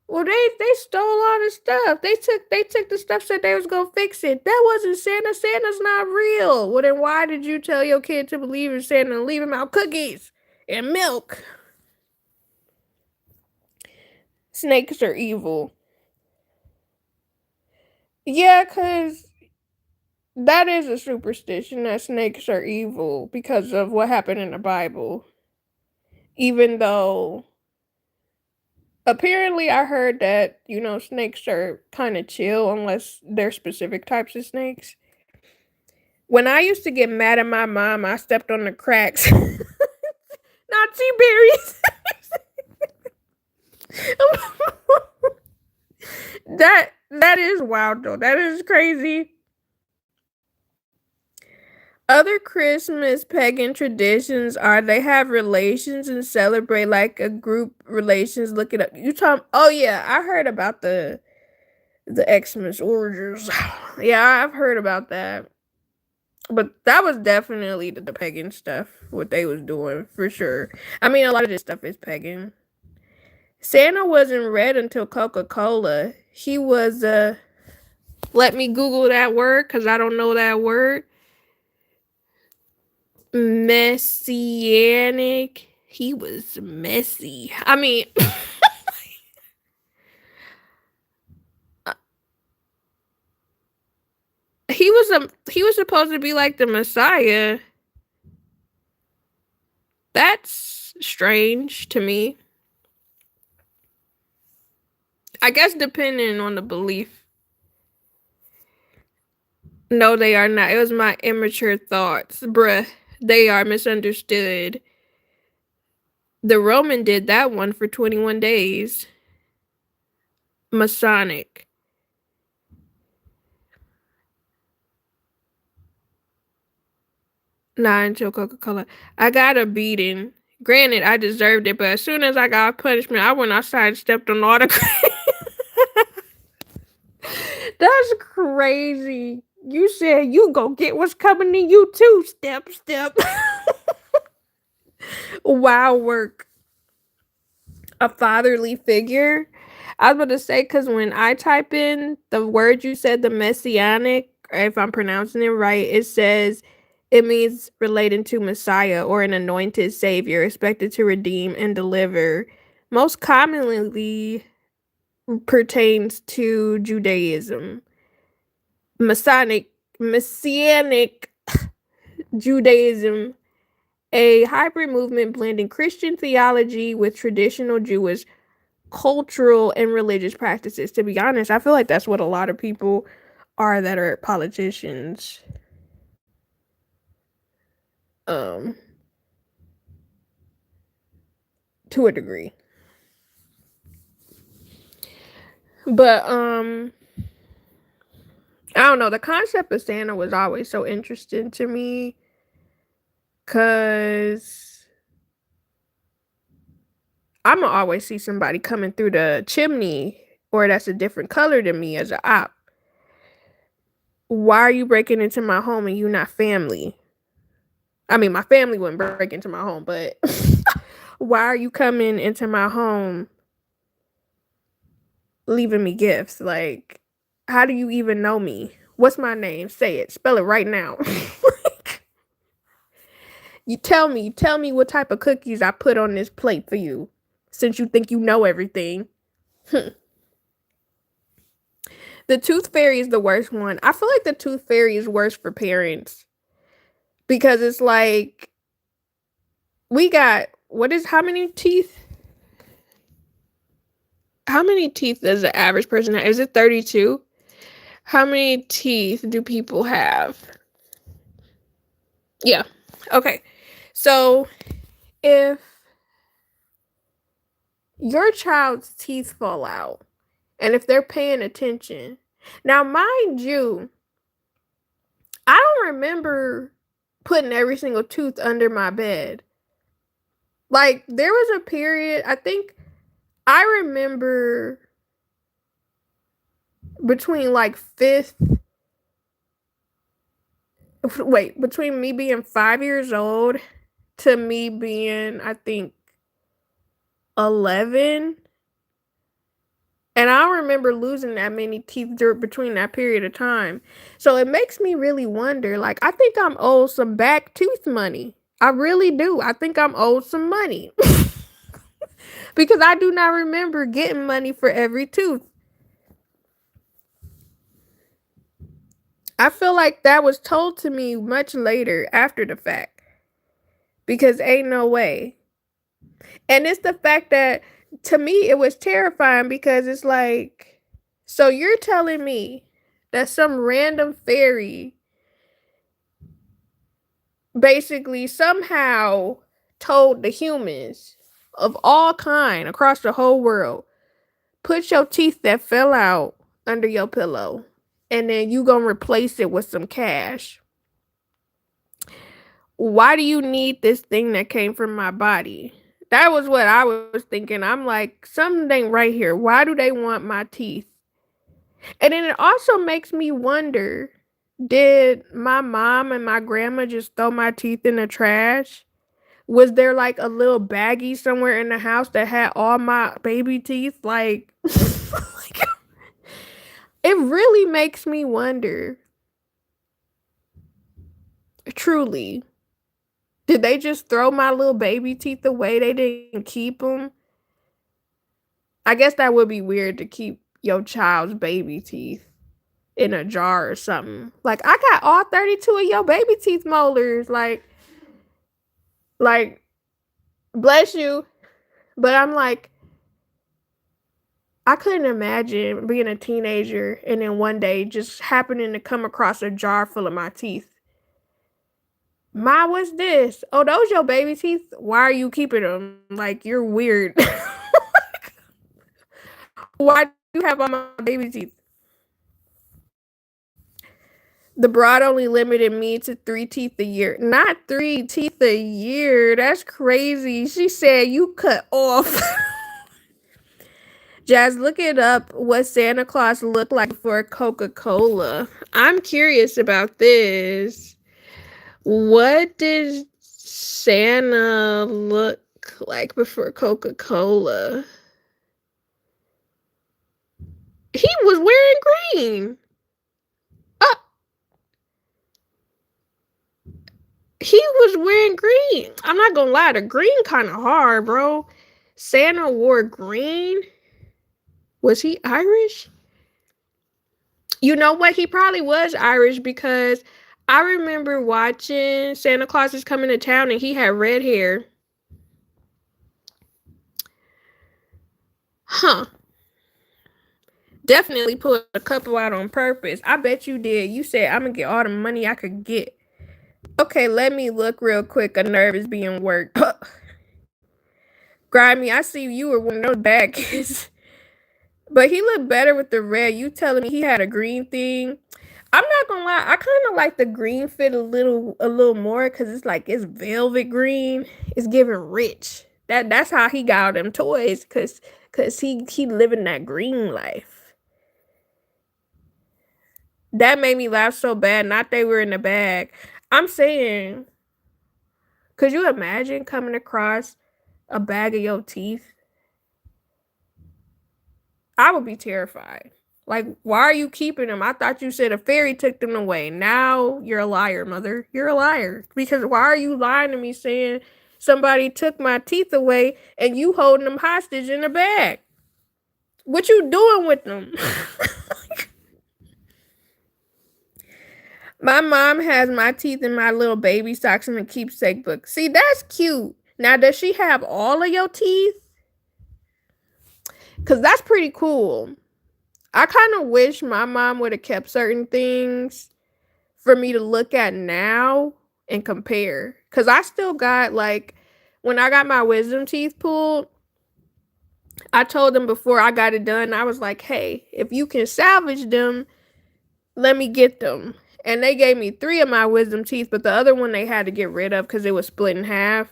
Well, they stole all the stuff. They took the stuff, said they was gonna fix it. That wasn't Santa. Santa's not real. Well, then why did you tell your kid to believe in Santa and leave him out cookies and milk? Snakes are evil. Yeah, cause that is a superstition that snakes are evil because of what happened in the Bible. Even though apparently I heard that, snakes are kind of chill unless they're specific types of snakes. When I used to get mad at my mom, I stepped on the cracks. Nazi berries. that is wild though. That is crazy. Other Christmas pagan traditions are they have relations and celebrate like a group relations. Look it up. You talk. Oh yeah, I heard about the Xmas orgies. Yeah, I've heard about that. But that was definitely the pagan stuff, what they was doing, for sure. I mean, a lot of this stuff is pagan. Santa wasn't red until Coca-Cola. He was, let me Google that word, because I don't know that word. Messianic. He was messy. I mean, he was supposed to be like the Messiah. That's strange to me. I guess depending on the belief. No, they are not. It was my immature thoughts. Bruh, they are misunderstood. The Roman did that one for 21 days. Masonic. Not until Coca-Cola. I got a beating. Granted, I deserved it, but as soon as I got punishment, I went outside and stepped on all the That's crazy. You said you go get what's coming to you too. Step, step. Wow, work. A fatherly figure. I was about to say, because when I type in the word you said, the messianic, if I'm pronouncing it right, it says it means relating to Messiah or an anointed savior expected to redeem and deliver. Most commonly pertains to Judaism. Messianic Judaism, a hybrid movement blending Christian theology with traditional Jewish cultural and religious practices. To be honest, I feel like that's what a lot of people are that are politicians. Um, to a degree. But I don't know, the concept of Santa was always so interesting to me cuz I'ma always see somebody coming through the chimney or that's a different color than me as a op. Why are you breaking into my home and you not family? I mean, my family wouldn't break into my home, but why are you coming into my home leaving me gifts? Like, how do you even know me? What's my name? Say it. Spell it right now. You tell me what type of cookies I put on this plate for you, since you think you know everything. The tooth fairy is the worst one. I feel like the tooth fairy is worse for parents because it's like we got what is how many teeth? How many teeth does the average person have? Is it 32? How many teeth do people have? Yeah. Okay. So if your child's teeth fall out and if they're paying attention, now mind you, I don't remember putting every single tooth under my bed. Like there was a period, I think I remember between like fifth, wait, between me being 5 years old to me being, I think, 11. And I don't remember losing that many teeth between that period of time. So it makes me really wonder, like, I think I'm owed some back tooth money. I really do. I think I'm owed some money. Because I do not remember getting money for every tooth. I feel like that was told to me much later after the fact. Because ain't no way. And it's the fact that to me it was terrifying because it's like, so you're telling me that some random fairy basically somehow told the humans of all kind across the whole world, put your teeth that fell out under your pillow and then you gonna replace it with some cash. Why do you need this thing that came from my body? That was what I was thinking. I'm like, something ain't right here. Why do they want my teeth? And then it also makes me wonder, did my mom and my grandma just throw my teeth in the trash? Was there like a little baggie somewhere in the house that had all my baby teeth? Like, it really makes me wonder. Truly, did they just throw my little baby teeth away? They didn't keep them? I guess that would be weird to keep your child's baby teeth in a jar or something. Like, I got all 32 of your baby teeth molars. Like Bless you. But I'm like, I couldn't imagine being a teenager and then one day just happening to come across a jar full of my teeth. Ma, what's this? Oh, those your baby teeth? Why are you keeping them? Like, you're weird. Why do you have all my baby teeth? The broad only limited me to 3 teeth a year. Not 3 teeth a year. That's crazy. She said you cut off. Jazz, look it up what Santa Claus looked like for Coca-Cola. I'm curious about this. What did Santa look like before Coca-Cola? He was wearing green. Uh, he was wearing green. I'm not gonna lie, the green kind of hard, bro. Santa wore green. Was he Irish? You know what? He probably was Irish because I remember watching Santa Claus is Coming to Town and he had red hair. Huh. Definitely put a couple out on purpose. I bet you did. You said, I'm going to get all the money I could get. Okay, let me look real quick. A nerve is being worked. Grimy, I see you were one of those bad kids. But he looked better with the red. You telling me he had a green thing? I'm not gonna lie, I kind of like the green fit a little more because it's like it's velvet green. It's giving rich. That's how he got all them toys because he living that green life. That made me laugh so bad. Not they were in the bag. I'm saying, could you imagine coming across a bag of your teeth? I would be terrified. Like, why are you keeping them? I thought you said a fairy took them away. Now you're a liar, mother. You're a liar. Because why are you lying to me saying somebody took my teeth away and you holding them hostage in a bag? What you doing with them? My mom has my teeth in my little baby socks in the keepsake book. See, that's cute. Now, does she have all of your teeth? Because that's pretty cool. I kind of wish my mom would have kept certain things for me to look at now and compare. Because I still got, like, when I got my wisdom teeth pulled, I told them before I got it done, I was like, hey, if you can salvage them, let me get them. And they gave me 3 of my wisdom teeth, but the other one they had to get rid of because it was split in half.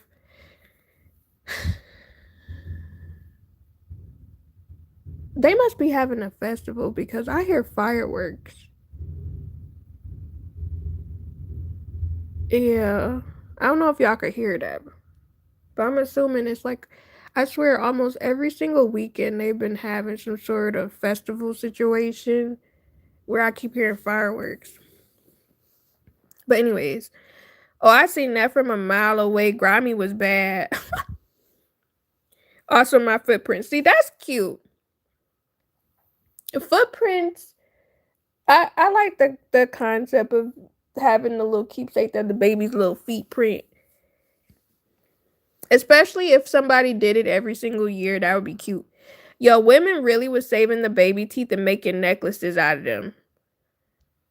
They must be having a festival because I hear fireworks. Yeah. I don't know if y'all could hear that, but I'm assuming it's like, I swear almost every single weekend they've been having some sort of festival situation where I keep hearing fireworks. But anyways, oh, I seen that from a mile away. Grimy was bad. Also, my footprints. See, that's cute. Footprints. I like the concept of having the little keepsake that the baby's little feet print. Especially if somebody did it every single year, that would be cute. Yo, women really was saving the baby teeth and making necklaces out of them.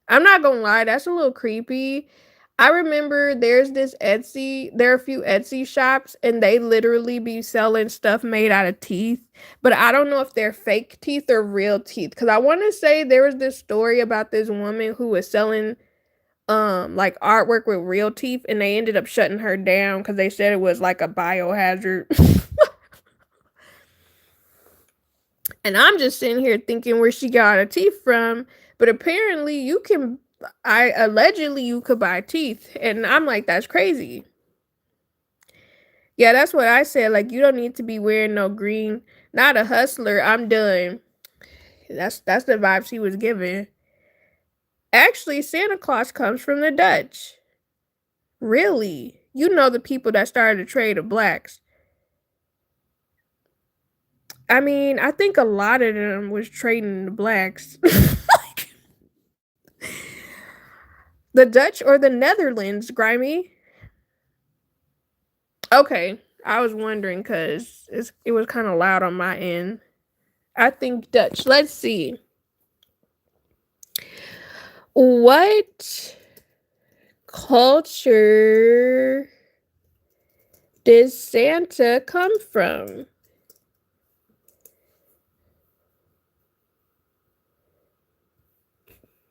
I'm not gonna lie, that's a little creepy. I remember there are a few Etsy shops and they literally be selling stuff made out of teeth, but I don't know if they're fake teeth or real teeth. Cause I want to say there was this story about this woman who was selling like artwork with real teeth and they ended up shutting her down because they said it was like a biohazard. And I'm just sitting here thinking where she got her teeth from. But apparently I allegedly you could buy teeth. And I'm like, that's crazy. Yeah, that's what I said. Like, you don't need to be wearing no green. Not a hustler. I'm done. That's the vibes he was giving. Actually, Santa Claus comes from the Dutch. Really? You know the people that started the trade of blacks. I mean, I think a lot of them was trading the blacks. The Dutch or the Netherlands, Grimy? Okay. I was wondering because it was kind of loud on my end. I think Dutch. Let's see. What culture did Santa come from?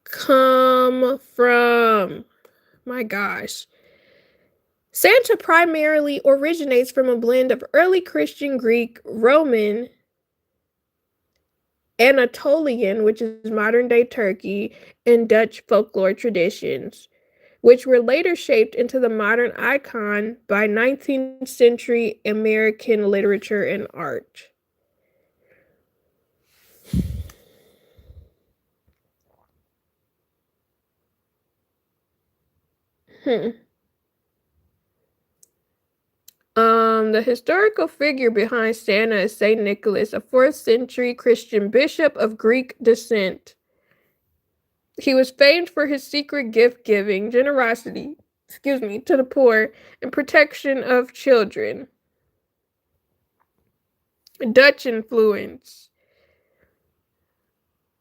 Come from. My gosh. Santa primarily originates from a blend of early Christian Greek, Roman, Anatolian, which is modern day Turkey, and Dutch folklore traditions, which were later shaped into the modern icon by 19th century American literature and art. Hmm. The historical figure behind Santa is Saint Nicholas, a 4th century Christian bishop of Greek descent. He was famed for his secret gift giving, generosity, to the poor, and protection of children. Dutch influence.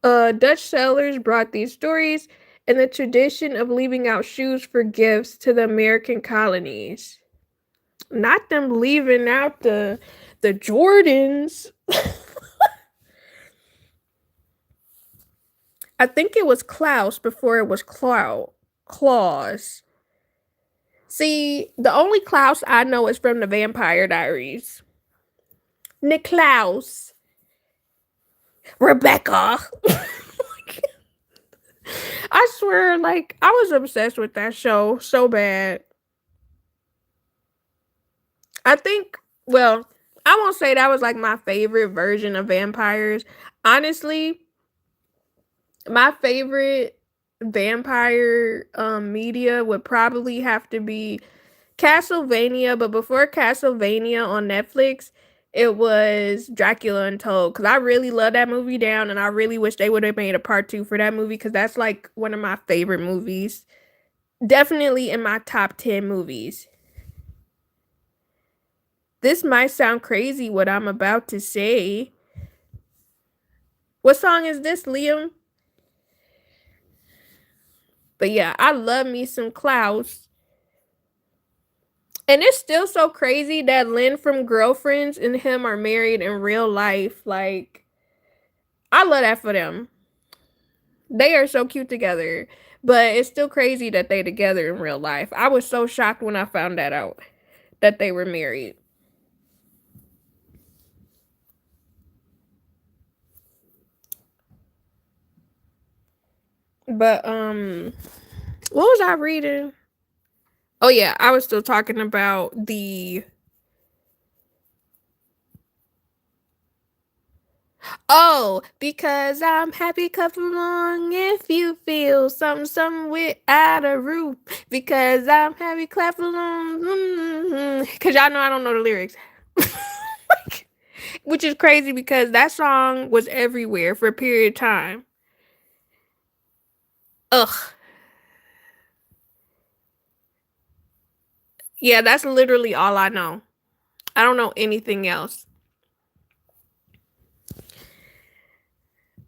Dutch settlers brought these stories and the tradition of leaving out shoes for gifts to the American colonies. Not them leaving out the Jordans. I think it was Klaus before it was Claus. See, the only Klaus I know is from the Vampire Diaries. Niklaus. Rebecca. I swear, like, I was obsessed with that show so bad. I think, well, I won't say that was like my favorite version of vampires. Honestly, my favorite vampire media would probably have to be Castlevania, but before Castlevania on Netflix, it was Dracula Untold because I really love that movie down, and I really wish they would have made a part two for that movie because that's like one of my favorite movies. Definitely in my top 10 movies. This might sound crazy what I'm about to say. What song is this, Liam? But yeah, I love me some Klaus. And it's still so crazy that Lynn from Girlfriends and him are married in real life. Like, I love that for them. They are so cute together. But it's still crazy that they together in real life. I was so shocked when I found that out that they were married. But what was I reading? Oh yeah, I was still talking about the oh, because I'm happy, clap along if you feel something, something without a roof. Because I'm happy, clap along. Because y'all know I don't know the lyrics. Which is crazy because that song was everywhere for a period of time. Ugh. Yeah, that's literally all I know. I don't know anything else.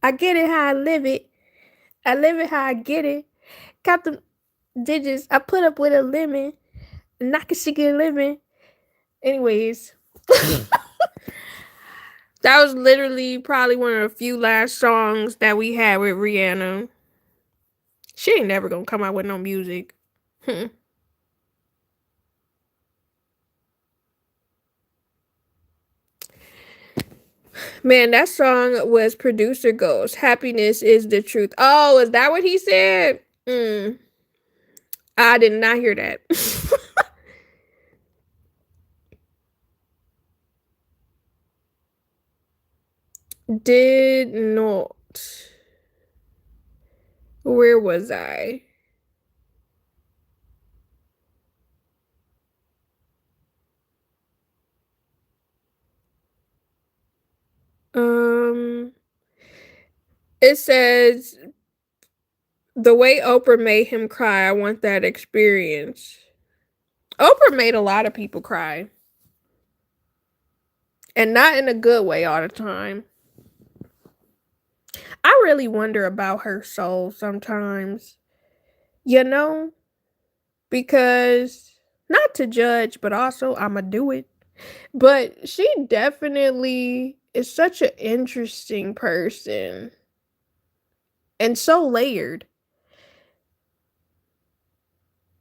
I get it how I live it. I live it how I get it. Got the digits. I put up with a limit. Knock a shit get living. Anyways, that was literally probably one of the few last songs that we had with Rihanna. She ain't never gonna come out with no music. Hmm. Man, that song was Producer Ghost. Happiness is the truth. Oh, is that what he said? I did not hear that. Did not. Where was I? Um, it says the way Oprah made him cry. I want that experience. Oprah made a lot of people cry. and not in a good way all the time. I really wonder about her soul sometimes, you know, because not to judge, but also I'ma do it. But she definitely is such an interesting person and so layered.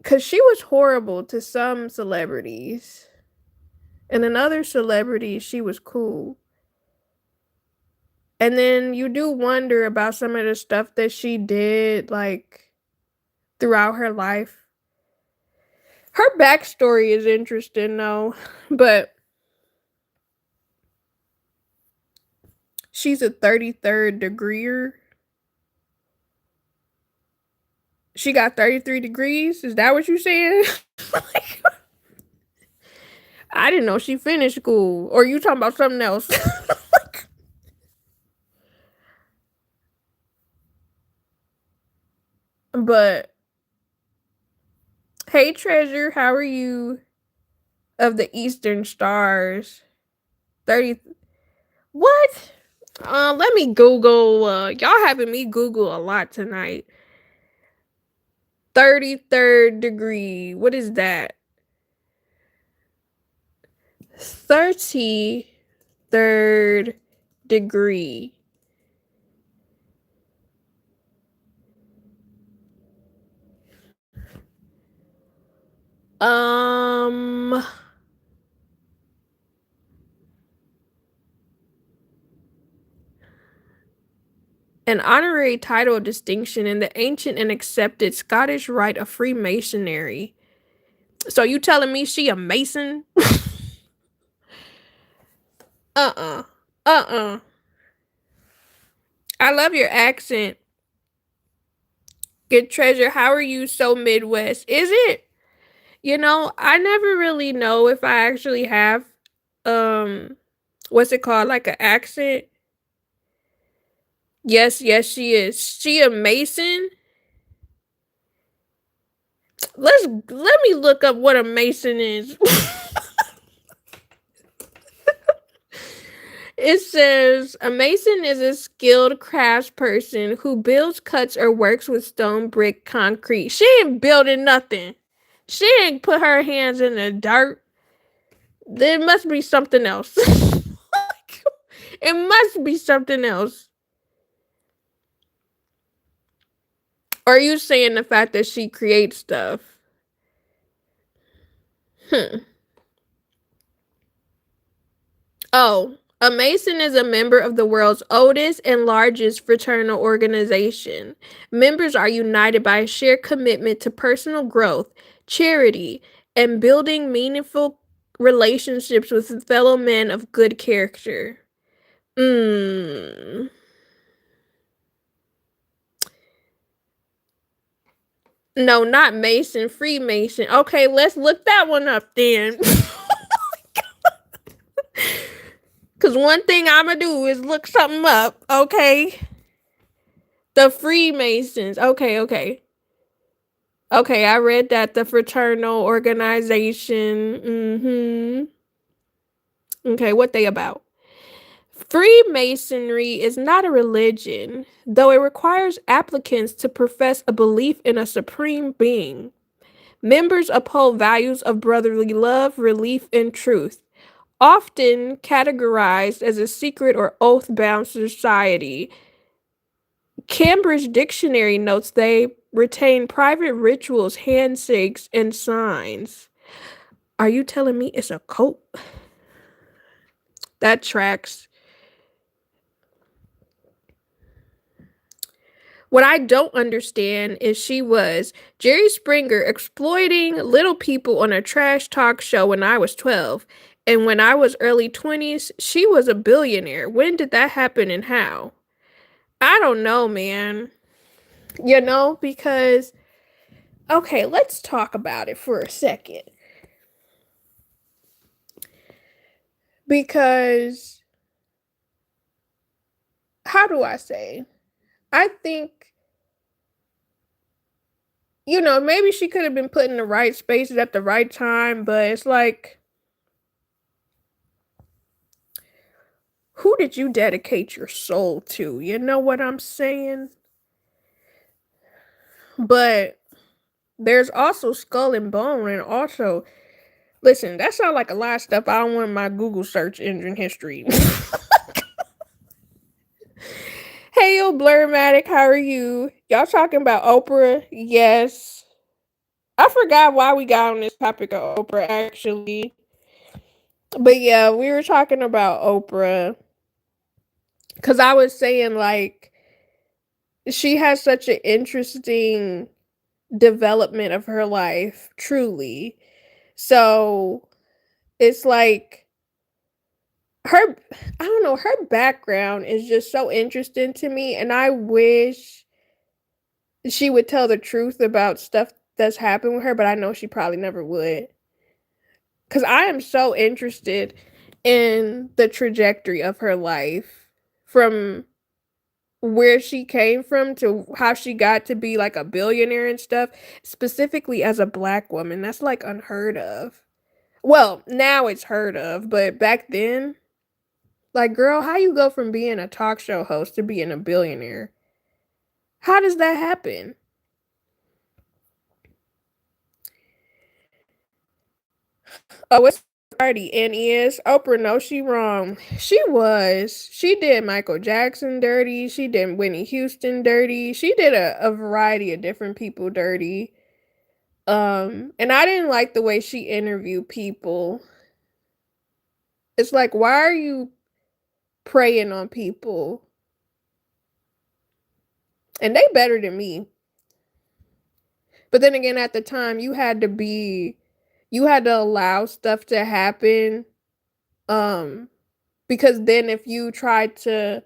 Cause she was horrible to some celebrities. And in other celebrities, she was cool. And then you do wonder about some of the stuff that she did, like throughout her life. Her backstory is interesting, though, but she's a 33rd degreeer. She got 33 degrees? Is that what you saying? Like, I didn't know she finished school. Or you talking about something else? But hey, Treasure, how are you? Of the Eastern Stars. 30. What? Let me Google. Y'all having me Google a lot tonight. 33rd degree. What is that? 33rd degree. Um, an honorary title of distinction in the ancient and accepted Scottish rite of Freemasonry. So you telling me she a Mason? uh-uh. Uh-uh. I love your accent. Good Treasure, how are you so Midwest? Is it? You know, I never really know if I actually have um what's it called? Like an accent. Yes, yes, she is. She a Mason? Let me look up what a Mason is. It says a mason is a skilled craftsperson who builds, cuts, or works with stone, brick, concrete. She ain't building nothing. She ain't put her hands in the dirt. There must be something else. It must be something else. Or are you saying the fact that she creates stuff? Hmm. Oh, a Mason is a member of the world's oldest and largest fraternal organization. Members are united by a shared commitment to personal growth, charity, and building meaningful relationships with fellow men of good character. Mm. No, not Mason, Freemason. Okay, let's look that one up then. Because one thing I'm going to do is look something up, okay? The Freemasons. Okay, okay. Okay, I read that. The fraternal organization. Okay, what they about? Freemasonry is not a religion, though it requires applicants to profess a belief in a supreme being. Members uphold values of brotherly love, relief, and truth, often categorized as a secret or oath-bound society. Cambridge Dictionary notes they retain private rituals, handshakes, and signs. Are you telling me it's a cult? That tracks. What I don't understand is she was Jerry Springer exploiting little people on a trash talk show when I was 12. And when I was early 20s, she was a billionaire. When did that happen and how? I don't know, man. You know, because, okay, let's talk about it for a second. Because, how do I say? I think, you know, maybe she could have been put in the right spaces at the right time, but it's like, Who did you dedicate your soul to? You know what I'm saying? But there's also Skull and Bone, and also, listen, that sounds like a lot of stuff I don't want in my Google search engine history. Hey, yo, Blurmatic, how are you? Y'all talking about Oprah? Yes. I forgot why we got on this topic of Oprah, actually. But yeah, we were talking about Oprah. Because I was saying, like, she has such an interesting development of her life, truly. So it's like her, I don't know, her background is just so interesting to me. And I wish she would tell the truth about stuff that's happened with her, but I know she probably never would. Because I am so interested in the trajectory of her life from where she came from to how she got to be like a billionaire and stuff, specifically as a black woman. That's like unheard of. Well, now it's heard of, but back then, like, girl, how you go from being a talk show host to being a billionaire? How does that happen? Oh, it's already NES. Oprah, no, she wrong. She was. She did Michael Jackson dirty. She did Whitney Houston dirty. She did a variety of different people dirty. And I didn't like the way she interviewed people. It's like, why are you preying on people? And they better than me. But then again, at the time, you had to allow stuff to happen. Um, because then if you try to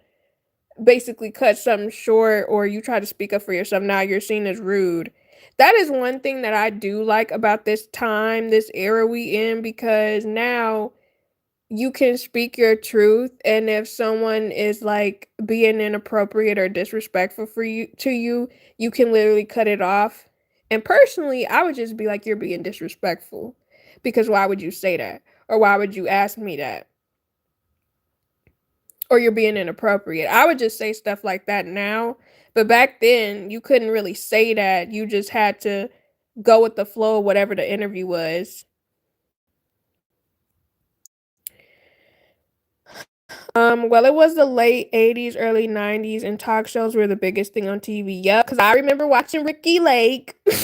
basically cut something short or you try to speak up for yourself, now you're seen as rude. That is one thing that I do like about this time, this era we in, because now you can speak your truth, and if someone is like being inappropriate or disrespectful for you, you can literally cut it off. And personally, I would just be like, you're being disrespectful, because why would you say that, or why would you ask me that, or you're being inappropriate? I would just say stuff like that now, but back then you couldn't really say that. You just had to go with the flow of whatever the interview was. Well, it was the late 80s, early 90s, and talk shows were the biggest thing on TV. Yep, because I remember watching Ricky Lake. They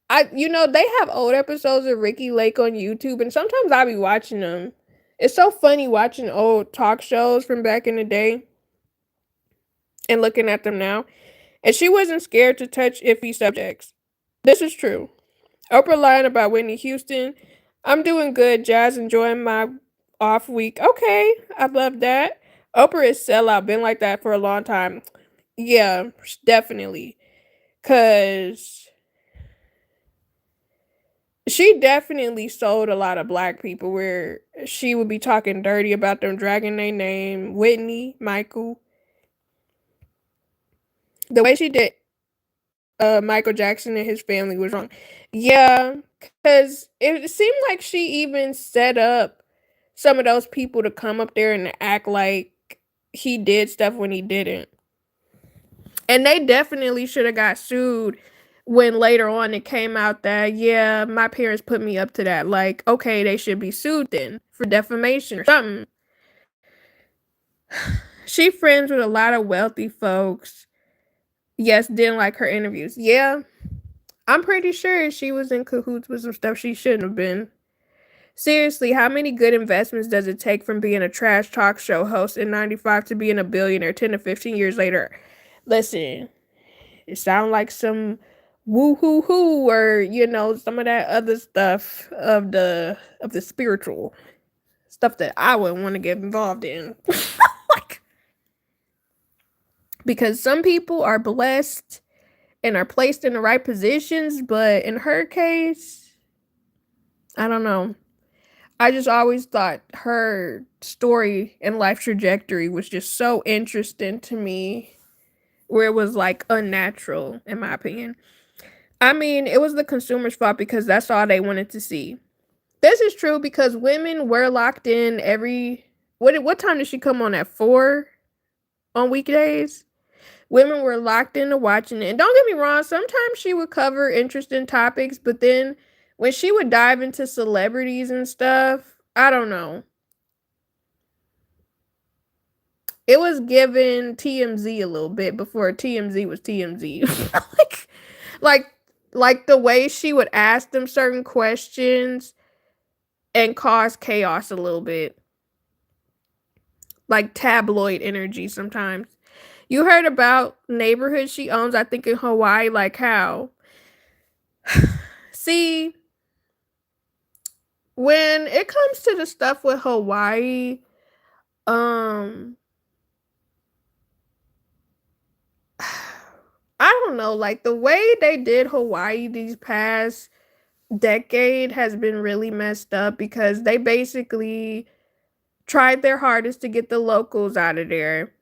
have old episodes of Ricky Lake on YouTube, and sometimes I be watching them. It's so funny watching old talk shows from back in the day and looking at them now. And she wasn't scared to touch iffy subjects. This is true. Oprah lying about Whitney Houston. I'm doing good, Jazz. Enjoying my off week. Okay, I love that. Oprah is sellout. Been like that for a long time. Yeah, definitely. Cause she definitely sold a lot of black people where she would be talking dirty about them, dragging their name. Whitney, Michael. The way she did Michael Jackson and his family was wrong. Yeah, because it seemed like she even set up some of those people to come up there and act like he did stuff when he didn't. And they definitely should have got sued when later on it came out that, yeah, my parents put me up to that. Like, okay, they should be sued then for defamation or something. She friends with a lot of wealthy folks. Yes, didn't like her interviews. Yeah, I'm pretty sure she was in cahoots with some stuff she shouldn't have been. Seriously, how many good investments does it take from being a trash talk show host in 95 to being a billionaire 10 to 15 years later? Listen, it sounds like some woo hoo hoo, or some of that other stuff of the spiritual stuff that I wouldn't want to get involved in. Like, because some people are blessed and are placed in the right positions, but in her case, I don't know. I just always thought her story and life trajectory was just so interesting to me, where it was like unnatural, in my opinion. I mean, it was the consumer's fault because that's all they wanted to see. This is true because women were locked in What time did she come on, at 4 on weekdays? Women were locked into watching it. And don't get me wrong, sometimes she would cover interesting topics, but then when she would dive into celebrities and stuff, I don't know. It was given TMZ a little bit before TMZ was TMZ. like, like, like the way she would ask them certain questions and cause chaos a little bit, like tabloid energy sometimes. You heard about neighborhoods she owns, I think in Hawaii, like how. See, when it comes to the stuff with Hawaii, um I don't know, like the way they did Hawaii these past decade has been really messed up because they basically tried their hardest to get the locals out of there.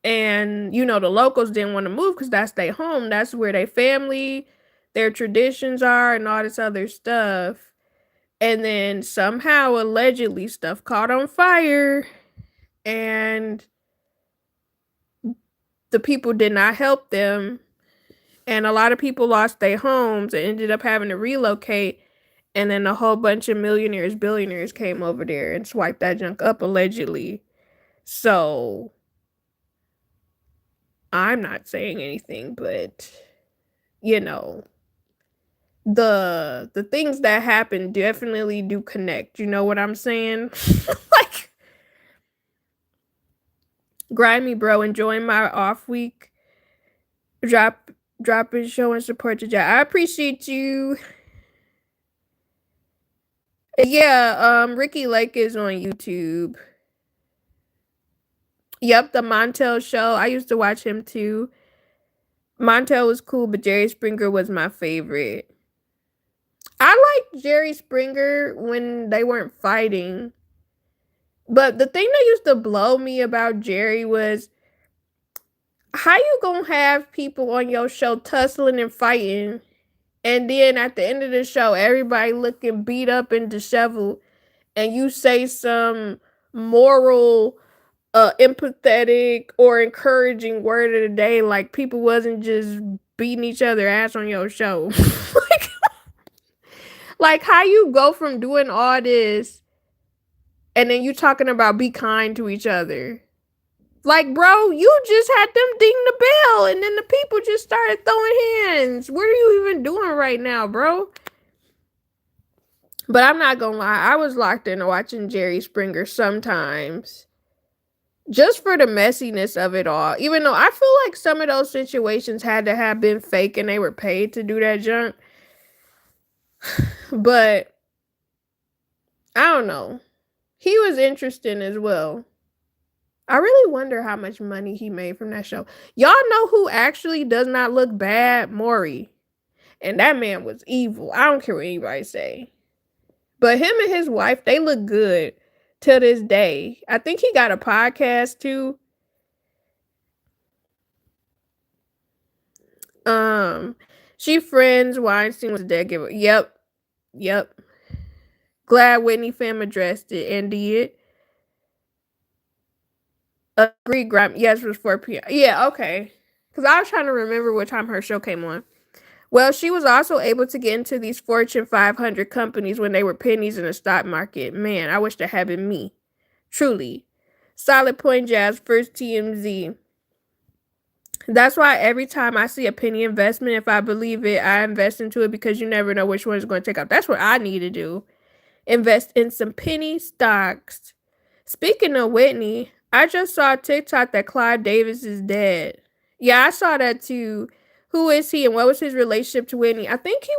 And the locals didn't want to move because that's their home. That's where their family, their traditions are, and all this other stuff. And then somehow, allegedly, stuff caught on fire, and the people did not help them. And a lot of people lost their homes and ended up having to relocate. And then a whole bunch of millionaires, billionaires came over there and swiped that junk up, allegedly. So I'm not saying anything, but you know, the things that happen definitely do connect. You know what I'm saying? Like, grimy bro, enjoying my off week. Drop dropping, showing support to Jack. I appreciate you. Yeah, Ricky Lake is on YouTube. Yep, the Montel show. I used to watch him too. Montel was cool, but Jerry Springer was my favorite. I liked Jerry Springer when they weren't fighting. But the thing that used to blow me about Jerry was, how you gonna have people on your show tussling and fighting, and then at the end of the show, everybody looking beat up and disheveled, and you say some moral, empathetic or encouraging word of the day, like people wasn't just beating each other ass on your show. like, like how you go from doing all this and then you talking about be kind to each other. Like, bro, you just had them ding the bell and then the people just started throwing hands. What are you even doing right now, bro? But I'm not gonna lie, I was locked into watching Jerry Springer sometimes. Just for the messiness of it all. Even though I feel like some of those situations had to have been fake and they were paid to do that junk. But I don't know. He was interesting as well. I really wonder how much money he made from that show. Y'all know who actually does not look bad? Maury. And that man was evil. I don't care what anybody say. But him and his wife, they look good till this day. I think he got a podcast too. She friends Weinstein was a dead giver. Yep. Glad Whitney fam addressed it and did. Agree, Grime. Yes, it was 4 p.m. Yeah, okay. Because I was trying to remember what time her show came on. Well, she was also able to get into these Fortune 500 companies when they were pennies in the stock market. Man, I wish that had been me. Truly. Solid point, Jazz. First TMZ. That's why every time I see a penny investment, if I believe it, I invest into it because you never know which one is going to take off. That's what I need to do. Invest in some penny stocks. Speaking of Whitney, I just saw a TikTok that Clive Davis is dead. Yeah, I saw that too. Who is he and what was his relationship to Whitney? I think he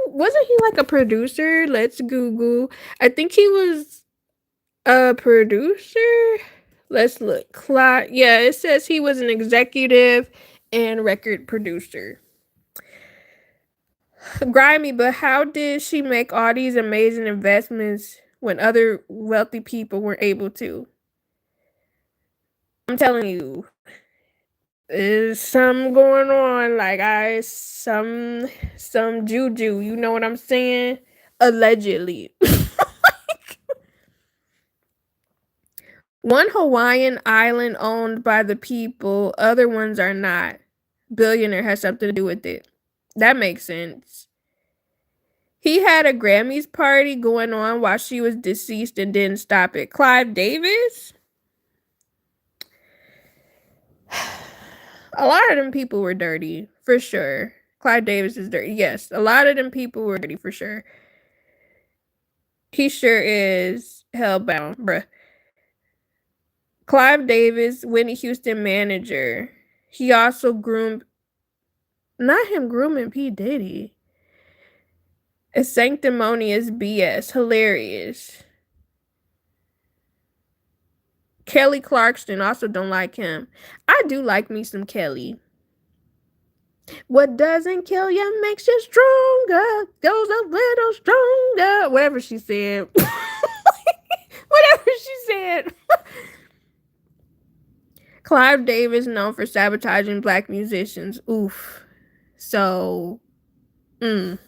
like a producer. Let's Google. I think he was a producer. Let's look. Clive. Yeah, it says he was an executive and record producer. Grimy, but how did she make all these amazing investments when other wealthy people weren't able to? I'm telling you, there's something going on. Like some juju. You know what I'm saying? Allegedly. One Hawaiian island owned by the people, other ones are not. Billionaire has something to do with it. That makes sense. He had a Grammys party going on while she was deceased and didn't stop it. Clive Davis? A lot of them people were dirty, for sure. Clive Davis is dirty. Yes, a lot of them people were dirty, for sure. He sure is hellbound, bruh. Clive Davis, Whitney Houston manager. He also groomed, not him grooming P. Diddy. A sanctimonious BS. Hilarious. Kelly Clarkson, also don't like him. I do like me some Kelly. What doesn't kill you makes you stronger. Goes a little stronger. Whatever she said. Whatever she said. Clive Davis known for sabotaging black musicians. Oof. So, that's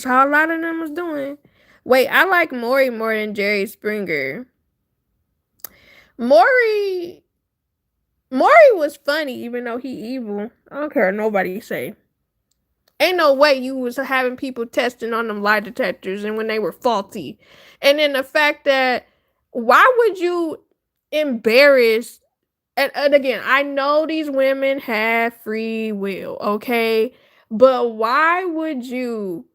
how a lot of them was doing. Wait, I like Maury more than Jerry Springer. Maury was funny, even though he evil. I don't care what nobody say. Ain't no way you was having people testing on them lie detectors and when they were faulty. And then the fact that why would you embarrass and again, I know these women have free will, okay? But why would you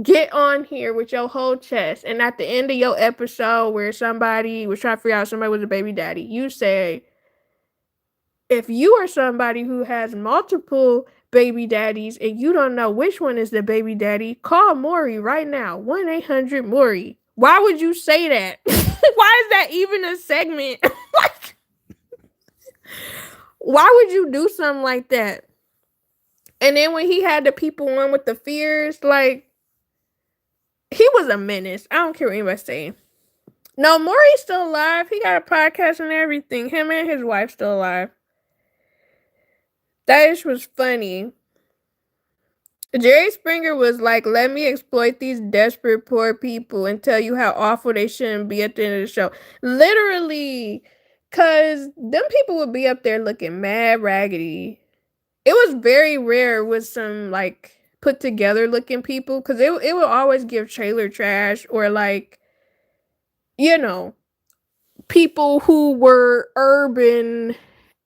get on here with your whole chest and at the end of your episode where somebody was trying to figure out somebody was a baby daddy, you say, if you are somebody who has multiple baby daddies and you don't know which one is the baby daddy, call Maury right now. 1-800-Maury. Why would you say that? Why is that even a segment? Like, why would you do something like that? And then when he had the people on with the fears, like, he was a menace. I don't care what anybody saying. No, Maury's still alive. He got a podcast and everything. Him and his wife still alive. That ish was funny. Jerry Springer was like, let me exploit these desperate poor people and tell you how awful they shouldn't be at the end of the show. Literally, because them people would be up there looking mad raggedy. It was very rare with some, like, put together looking people because it would always give trailer trash or, like, you know, people who were urban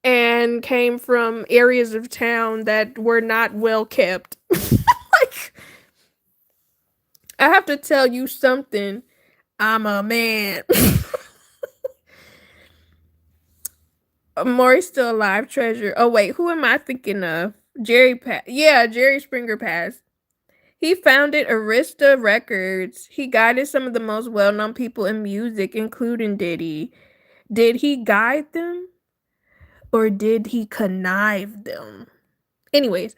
and came from areas of town that were not well kept. Like, I have to tell you something. I'm a man. Maury's still alive, treasure. Oh, wait, who am I thinking of? Jerry Springer passed. He founded Arista Records. He guided some of the most well-known people in music, including Diddy. Did he guide them? Or did he connive them? Anyways,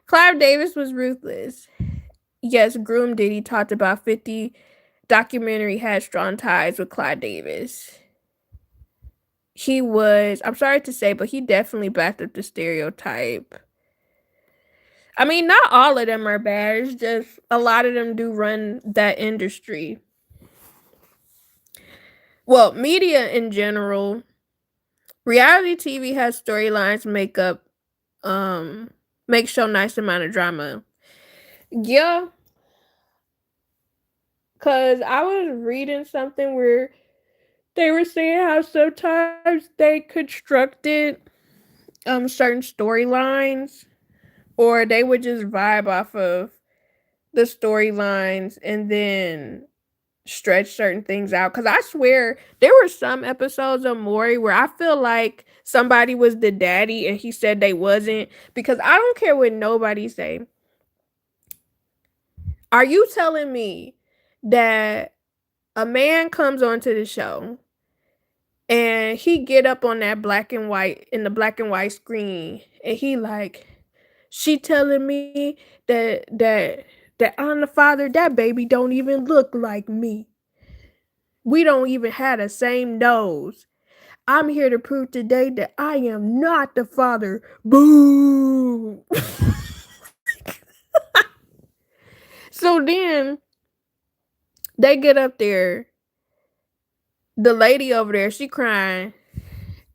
Clive Davis was ruthless. Yes, Groom Diddy talked about 50 documentary had strong ties with Clive Davis. He was, I'm sorry to say, but he definitely backed up the stereotype. I mean, not all of them are bad. It's just a lot of them do run that industry. Well, media in general, reality TV has storylines make show nice amount of drama. Yeah, cause I was reading something where they were saying how sometimes they constructed certain storylines, or they would just vibe off of the storylines and then stretch certain things out. Cause I swear there were some episodes of Maury where I feel like somebody was the daddy and he said they wasn't. Because I don't care what nobody say. Are you telling me that a man comes onto the show and he get up on that black and white in the black and white screen and he like, she telling me that I'm the father, that baby don't even look like me. We don't even have the same nose. I'm here to prove today that I am not the father. Boo. So then they get up there. The lady over there, she crying.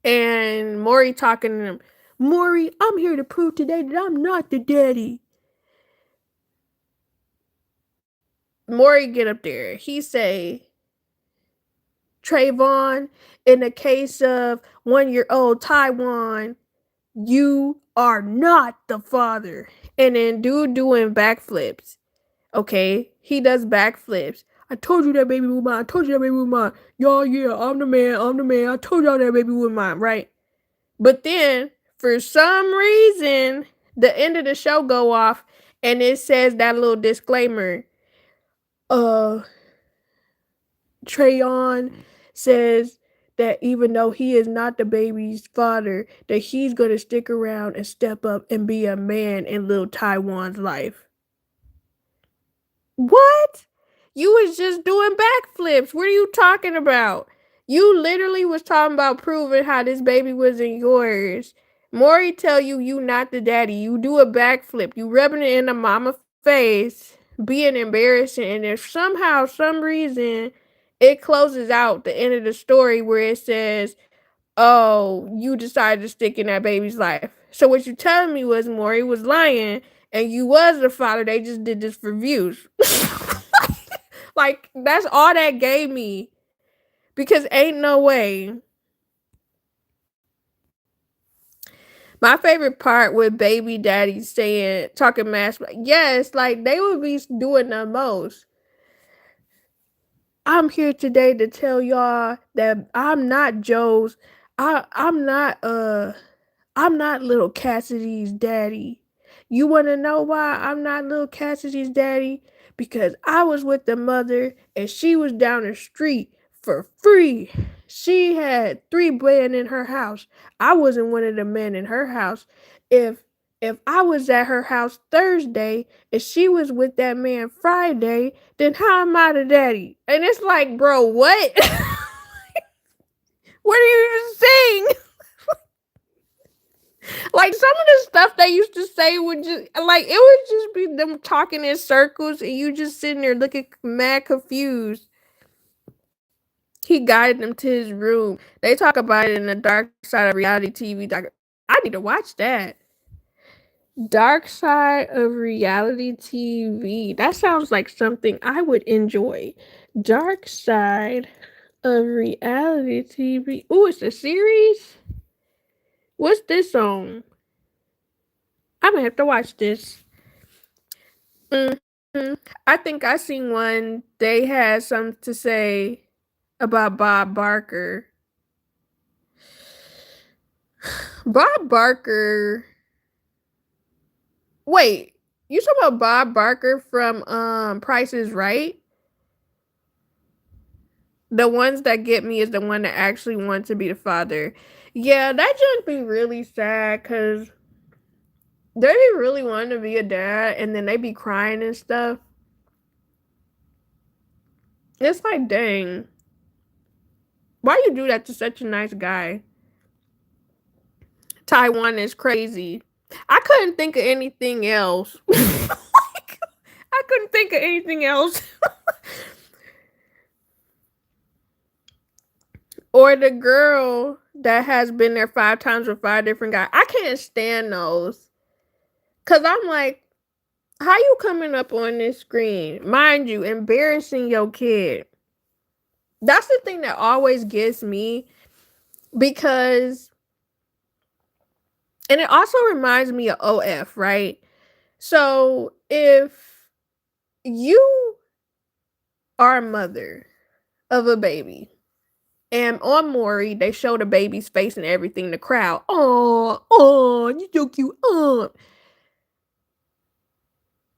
And Maury talking to him. Maury, I'm here to prove today that I'm not the daddy. Maury get up there. He say, Trayvon, in the case of 1-year-old Taiwan, you are not the father. And then dude doing backflips. Okay, he does backflips. I told you that baby was mine. I told you that baby was mine. Y'all, yeah, I'm the man. I'm the man. I told y'all that baby was mine, right? But then, for some reason, the end of the show go off, and it says that little disclaimer. Trayon says that even though he is not the baby's father, that he's gonna stick around and step up and be a man in little Taiwan's life. What? You was just doing backflips. What are you talking about? You literally was talking about proving how this baby wasn't yours. Maury tell you you not the daddy. You do a backflip. You rubbing it in the mama face, being embarrassing. And if somehow, some reason, it closes out the end of the story where it says, oh, you decided to stick in that baby's life. So what you telling me was Maury was lying and you was the father. They just did this for views. Like, that's all that gave me. Because ain't no way. My favorite part with baby daddy saying, talking mass, yes, like they would be doing the most. I'm here today to tell y'all that I'm not Joe's. I'm not little Cassidy's daddy. You want to know why I'm not little Cassidy's daddy? Because I was with the mother and she was down the street for free. She had 3 men in her house. I wasn't one of the men in her house. If I was at her house Thursday and she was with that man Friday, then how am I the daddy? And it's like, bro, what? What are you even saying? Like, some of the stuff they used to say would just, like, it would just be them talking in circles and you just sitting there looking mad confused. He guided them to his room. They talk about it in the Dark Side of Reality TV. I need to watch that. Dark Side of Reality TV. That sounds like something I would enjoy. Dark Side of Reality TV. Ooh, it's a series? What's this on? I'm gonna have to watch this. Mm-hmm. I think I seen one. They had something to say about Bob Barker. Bob Barker. Wait, you talking about Bob Barker from Price is Right? The ones that get me is the one that actually wants to be the father. Yeah, that just be really sad because they be really wanting to be a dad and then they be crying and stuff. It's like, dang. Why you do that to such a nice guy? Taiwan is crazy. I couldn't think of anything else. Like, I couldn't think of anything else. Or the girl that has been there 5 times with 5 different guys. I can't stand those. Cause I'm like, how you coming up on this screen? Mind you, embarrassing your kid. That's the thing that always gets me. Because, and it also reminds me of OF, right? So if you are a mother of a baby, and on Maury, they show the baby's face and everything, the crowd, oh, you so cute,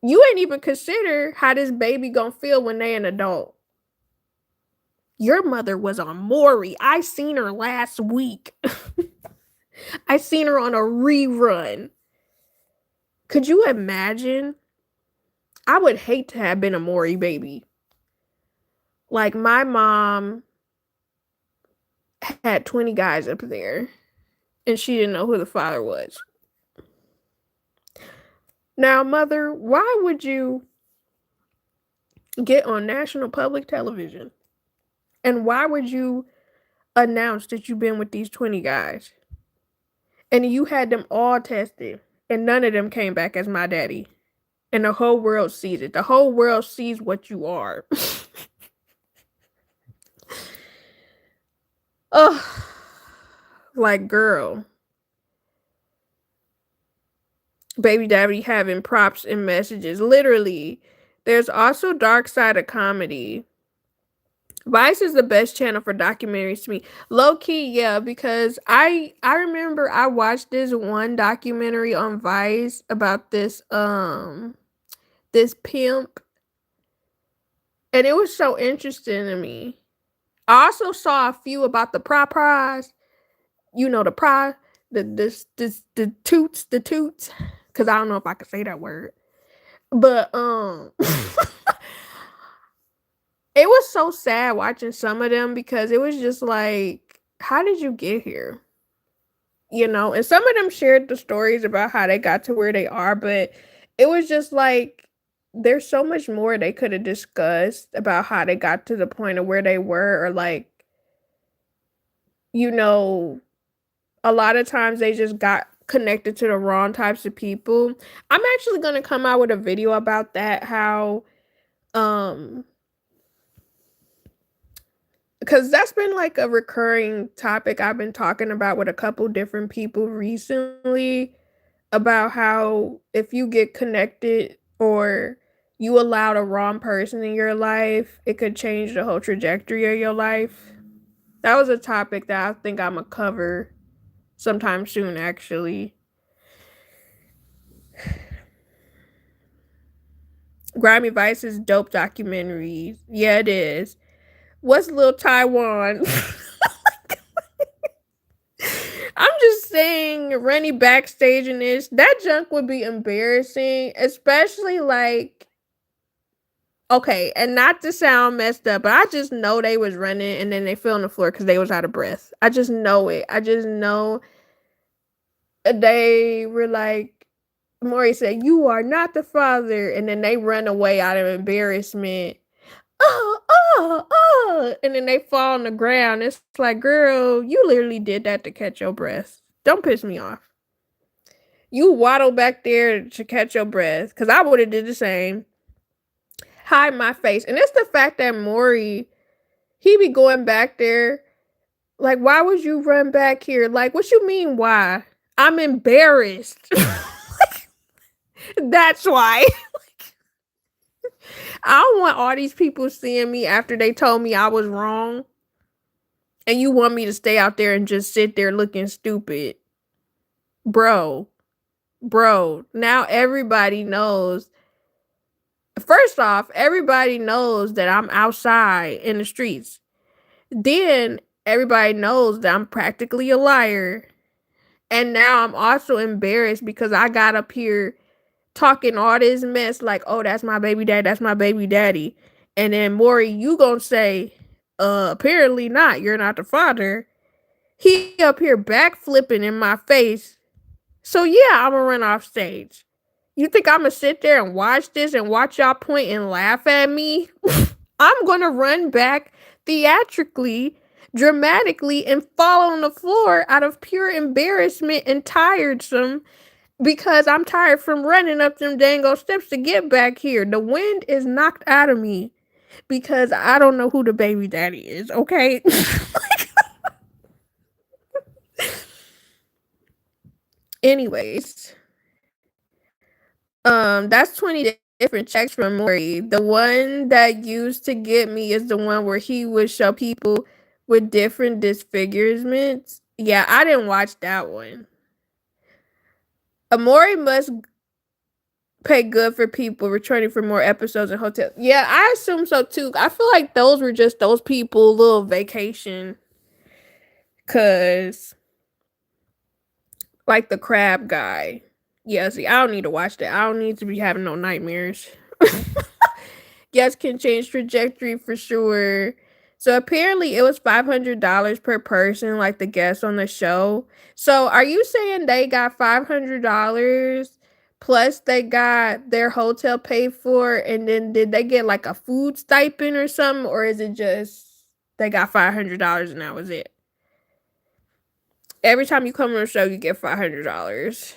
you ain't even consider how this baby gonna feel when they an adult. Your mother was on Maury. I seen her last week. I seen her on a rerun. Could you imagine? I would hate to have been a Maury baby. Like, my mom had 20 guys up there, and she didn't know who the father was. Now, mother, why would you get on national public television? And why would you announce that you've been with these 20 guys and you had them all tested and none of them came back as my daddy. And the whole world sees it. The whole world sees what you are. Ugh. Like, girl. Baby daddy having props and messages. Literally. There's also Dark Side of Comedy. Vice is the best channel for documentaries to me. Low key, yeah, because I remember I watched this one documentary on Vice about this pimp, and it was so interesting to me. I also saw a few about the prize. You know, the prize, the toots, because I don't know if I could say that word, but it was so sad watching some of them because it was just like, how did you get here? You know, and some of them shared the stories about how they got to where they are, but it was just like there's so much more they could have discussed about how they got to the point of where they were, or like, you know, a lot of times they just got connected to the wrong types of people. I'm actually going to come out with a video about that, how um because that's been like a recurring topic I've been talking about with a couple different people recently, about how if you get connected or you allow the wrong person in your life, it could change the whole trajectory of your life. That was a topic that I think I'm gonna cover sometime soon, actually. Grimy Vice's dope documentaries. Yeah, it is. What's Lil Taiwan? I'm just saying, Rennie backstage in this, that junk would be embarrassing, especially like, okay, and not to sound messed up, but I just know they was running and then they fell on the floor because they was out of breath. I just know it. I just know they were like, Maury said, "You are not the father," and then they run away out of embarrassment. Oh, oh, oh, and then they fall on the ground. It's like, girl, you literally did that to catch your breath. Don't piss me off. You waddle back there to catch your breath, because I would have did the same. Hide my face. And it's the fact that Maury, he be going back there. Like, why would you run back here? Like, what you mean, why? I'm embarrassed. That's why. I don't want all these people seeing me after they told me I was wrong. And you want me to stay out there and just sit there looking stupid. Bro, now everybody knows. First off, everybody knows that I'm outside in the streets. Then everybody knows that I'm practically a liar. And now I'm also embarrassed because I got up here talking all this mess like, oh, that's my baby daddy, that's my baby daddy. And then Maury, you gonna say, apparently not, you're not the father. He up here backflipping in my face. So yeah, I'm gonna run off stage. You think I'm gonna sit there and watch this and watch y'all point and laugh at me? I'm gonna run back theatrically, dramatically, and fall on the floor out of pure embarrassment and tiresome, because I'm tired from running up them dango steps to get back here. The wind is knocked out of me because I don't know who the baby daddy is, okay? Anyways, that's 20 different checks from Maury. The one that used to get me is the one where he would show people with different disfigurements. Yeah, I didn't watch that one. Amori must pay good for people returning for more episodes in hotel. Yeah, I assume so too. I feel like those were just those people little vacation. Cause like the crab guy. Yeah, see, I don't need to watch that. I don't need to be having no nightmares. Yes, can change trajectory for sure. So apparently it was $500 per person, like the guests on the show. So are you saying they got $500 plus they got their hotel paid for, and then did they get like a food stipend or something, or is it just they got $500 and that was it? Every time you come on the show, you get $500.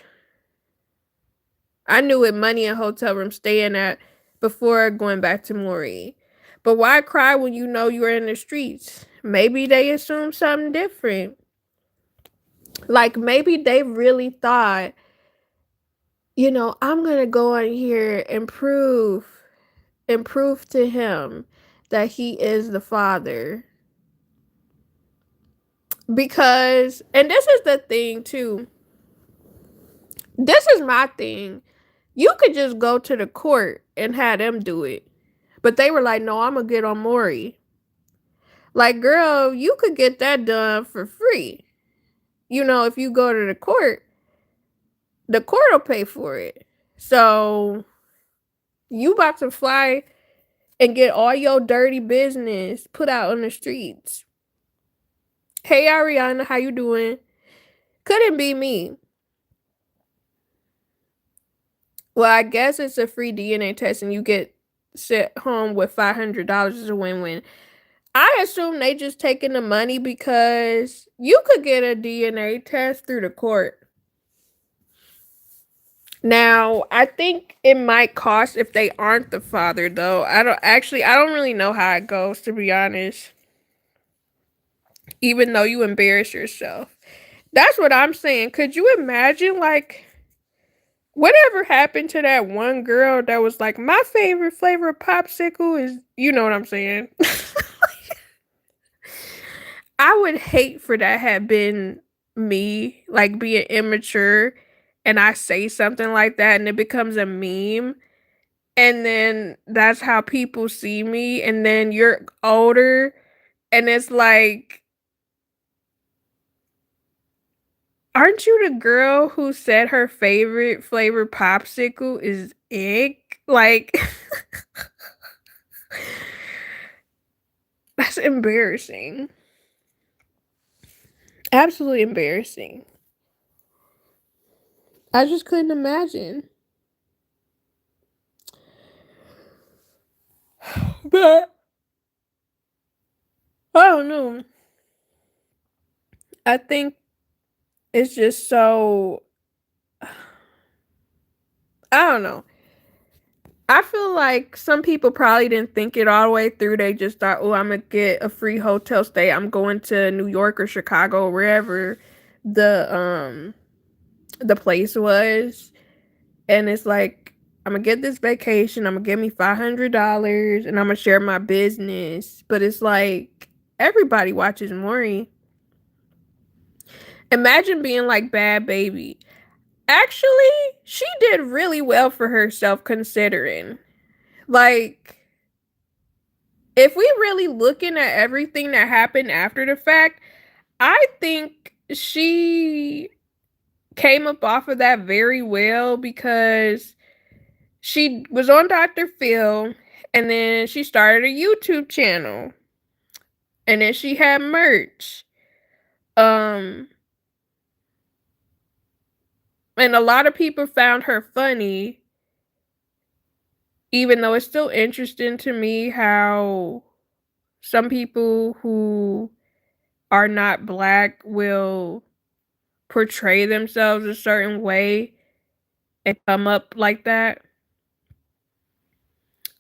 I knew it money and hotel room staying at before going back to Maury. But why cry when you know you're in the streets? Maybe they assume something different. Like maybe they really thought, I'm gonna go on here and prove to him that he is the father. Because, and this is the thing too. This is my thing. You could just go to the court and have them do it. But they were like, no, I'm going to get on Maury. Like, girl, you could get that done for free. If you go to the court will pay for it. So, you about to fly and get all your dirty business put out on the streets. Hey, Ariana, how you doing? Couldn't be me. Well, I guess it's a free DNA test and you get sent home with $500 is a win-win. I assume they just taking the money because you could get a DNA test through the court. Now, I think it might cost if they aren't the father, though. I don't really know how it goes, to be honest. Even though you embarrass yourself. That's what I'm saying. Could you imagine, like, whatever happened to that one girl that was like, my favorite flavor of popsicle is, you know what I'm saying? I would hate for that had been me, like being immature, and I say something like that and it becomes a meme. And then that's how people see me. And then you're older and it's like, aren't you the girl who said her favorite flavor popsicle is egg? Like, that's embarrassing. Absolutely embarrassing. I just couldn't imagine. But I don't know. I think it's just so, I don't know. I feel like some people probably didn't think it all the way through. They just thought, oh, I'm gonna get a free hotel stay. I'm going to New York or Chicago, wherever the the place was. And it's like, I'm gonna get this vacation, I'm gonna give me $500 and I'm gonna share my business. But it's like everybody watches Maury. Imagine being like Bad Baby. Actually, she did really well for herself considering. Like, if we really looking at everything that happened after the fact, I think she came up off of that very well because she was on Dr. Phil and then she started a YouTube channel and then she had merch. And a lot of people found her funny, even though it's still interesting to me how some people who are not black will portray themselves a certain way and come up like that.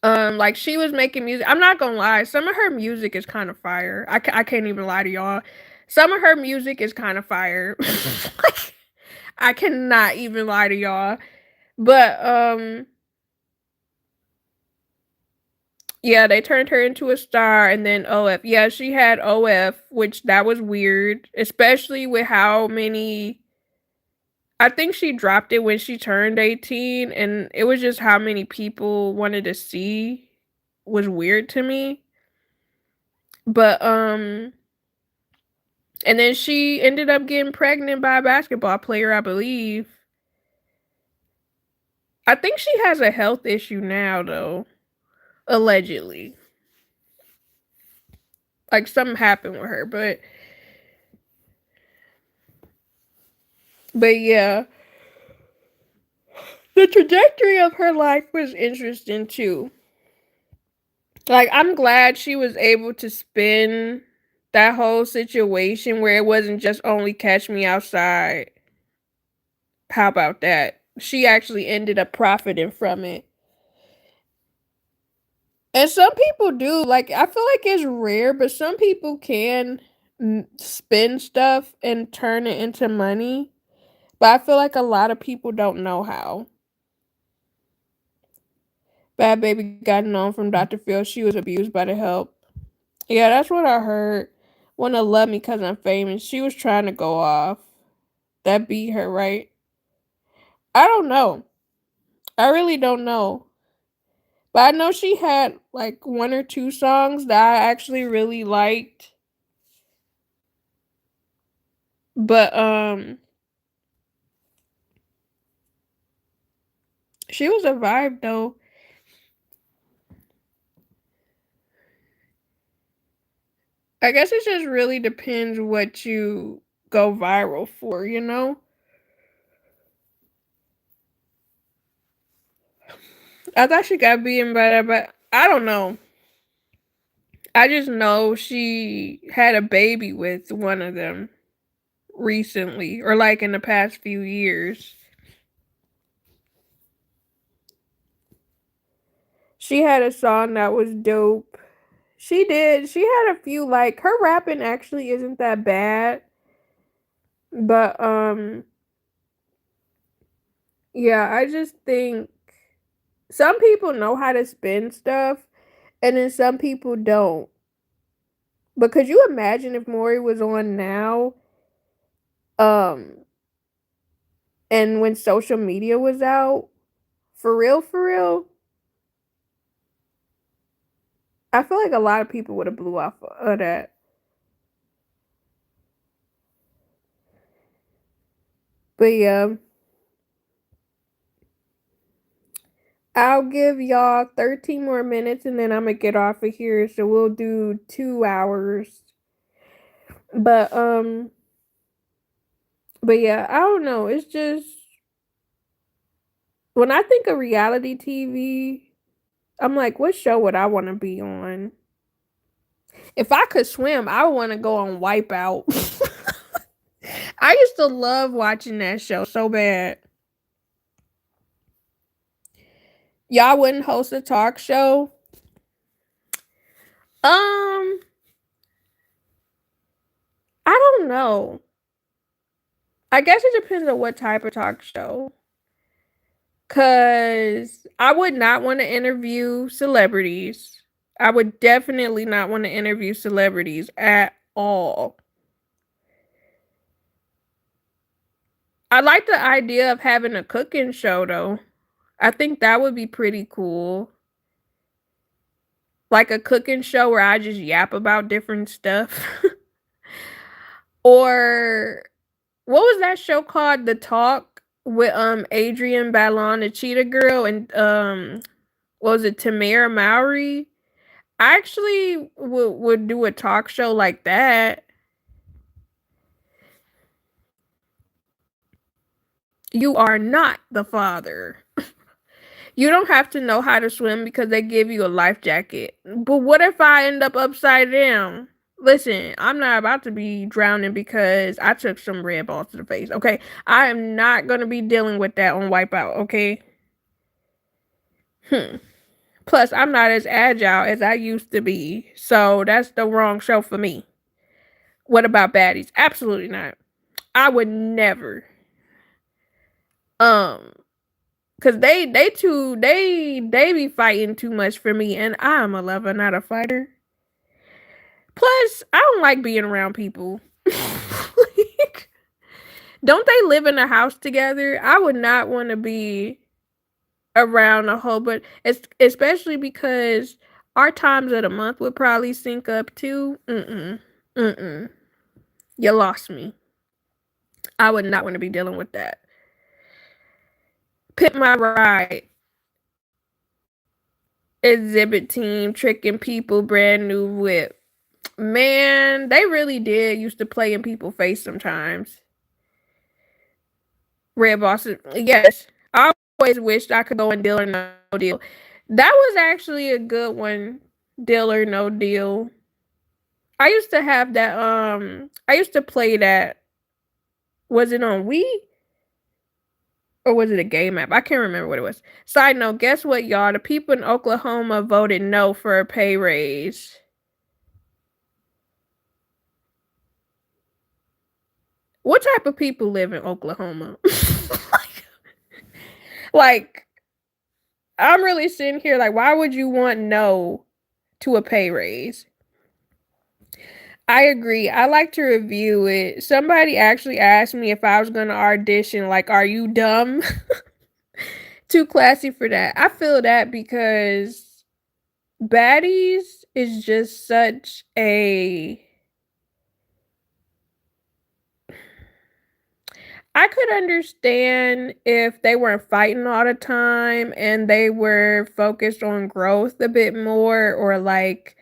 Like she was making music. I'm not gonna lie, some of her music is kind of fire. I can't even lie to y'all. Some of her music is kind of fire. Like, I cannot even lie to y'all. But yeah, they turned her into a star and then OF. Yeah, she had OF, which that was weird, especially with how many, I think she dropped it when she turned 18 and it was just how many people wanted to see was weird to me. But and then she ended up getting pregnant by a basketball player, I believe. I think she has a health issue now though, allegedly. Like something happened with her, but yeah. The trajectory of her life was interesting too. Like I'm glad she was able to spin That whole situation where it wasn't just only Catch Me Outside. How about that? She actually ended up profiting from it. And some people do. Like, I feel like it's rare, but some people can spend stuff and turn it into money. But I feel like a lot of people don't know how. Bad Baby got known from Dr. Phil. She was abused by the help. Yeah, that's what I heard. Wanna love me cause I'm famous. She was trying to go off. That beat her, right? I don't know. I really don't know. But I know she had like one or two songs that I actually really liked. But she was a vibe though. I guess it just really depends what you go viral for, you know? I thought she got beaten by that, but I don't know. I just know she had a baby with one of them recently, or like in the past few years. She had a song that was dope. She did. She had a few, like, her rapping actually isn't that bad. But yeah, I just think some people know how to spin stuff and then some people don't. But could you imagine if Maury was on now, um, and when social media was out? For real, for real? I feel like a lot of people would have blew off of that. But yeah, I'll give y'all 13 more minutes and then I'm gonna get off of here. So we'll do 2 hours. But yeah, I don't know. It's just when I think of reality TV, I'm like, what show would I want to be on? If I could swim, I would want to go on Wipeout. I used to love watching that show so bad. Y'all wouldn't host a talk show? Um, I don't know. I guess it depends on what type of talk show. Cause I would not want to interview celebrities. I would definitely not want to interview celebrities at all. I like the idea of having a cooking show though. I think that would be pretty cool. Like a cooking show where I just yap about different stuff. Or what was that show called? The Talk with Adrian Ballon, the Cheetah Girl, and what was it, Tamara Mowry? I actually would do a talk show like that. You are not the father. You don't have to know how to swim because they give you a life jacket. But what if I end up upside down? Listen, I'm not about to be drowning because I took some red balls to the face. Okay, I am not gonna be dealing with that on Wipeout. Okay. Plus, I'm not as agile as I used to be, so that's the wrong show for me. What about baddies? Absolutely not. I would never. Um, cause they be fighting too much for me, and I'm a lover, not a fighter. Plus, I don't like being around people. Like, don't they live in a house together? I would not want to be around a whole, but it's especially because our times of the month would probably sync up too. Mm. You lost me. I would not want to be dealing with that. Pit My Ride, Exhibit Team, Tricking People, Brand New Whip. Man, they really did used to play in people's face sometimes. Red Bosses, yes. I always wished I could go in Deal or No Deal. That was actually a good one. Deal or No Deal. I used to have that. I used to play that. Was it on Wii or was it a game app? I can't remember what it was. Side note: guess what, y'all? The people in Oklahoma voted no for a pay raise. What type of people live in Oklahoma? Like, I'm really sitting here like, why would you want no to a pay raise? I agree. I like to review it. Somebody actually asked me if I was going to audition. Like, are you dumb? Too classy for that. I feel that because Baddies is just such a. I could understand if they weren't fighting all the time and they were focused on growth a bit more, or like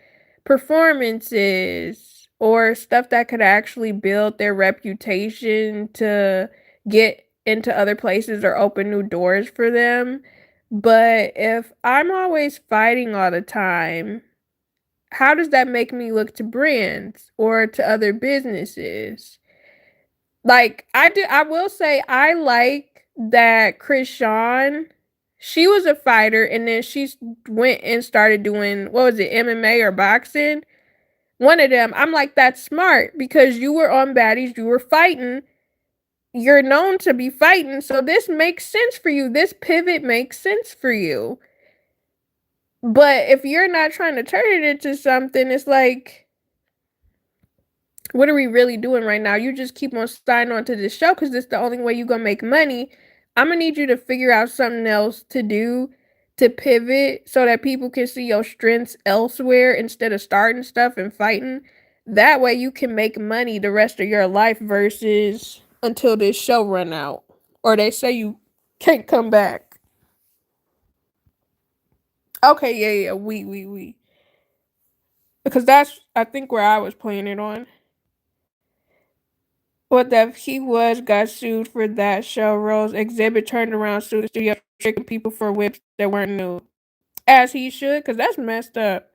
performances or stuff that could actually build their reputation to get into other places or open new doors for them. But if I'm always fighting all the time, how does that make me look to brands or to other businesses? Like, I will say I like that Krishan, she was a fighter and then she went and started doing, what was it, MMA or boxing? One of them. I'm like, that's smart because you were on Baddies, you were fighting. You're known to be fighting, so this makes sense for you. This pivot makes sense for you. But if you're not trying to turn it into something, it's like, what are we really doing right now? You just keep on signing on to this show because it's the only way you're gonna make money. I'm gonna need you to figure out something else to do to pivot so that people can see your strengths elsewhere instead of starting stuff and fighting. That way you can make money the rest of your life versus until this show run out. Or they say you can't come back. Okay, yeah, yeah, we. Because that's I think where I was playing it on. What that he was got sued for that show. Rose exhibit turned around sued the studio tricking people for whips that weren't new. As he should, because that's messed up.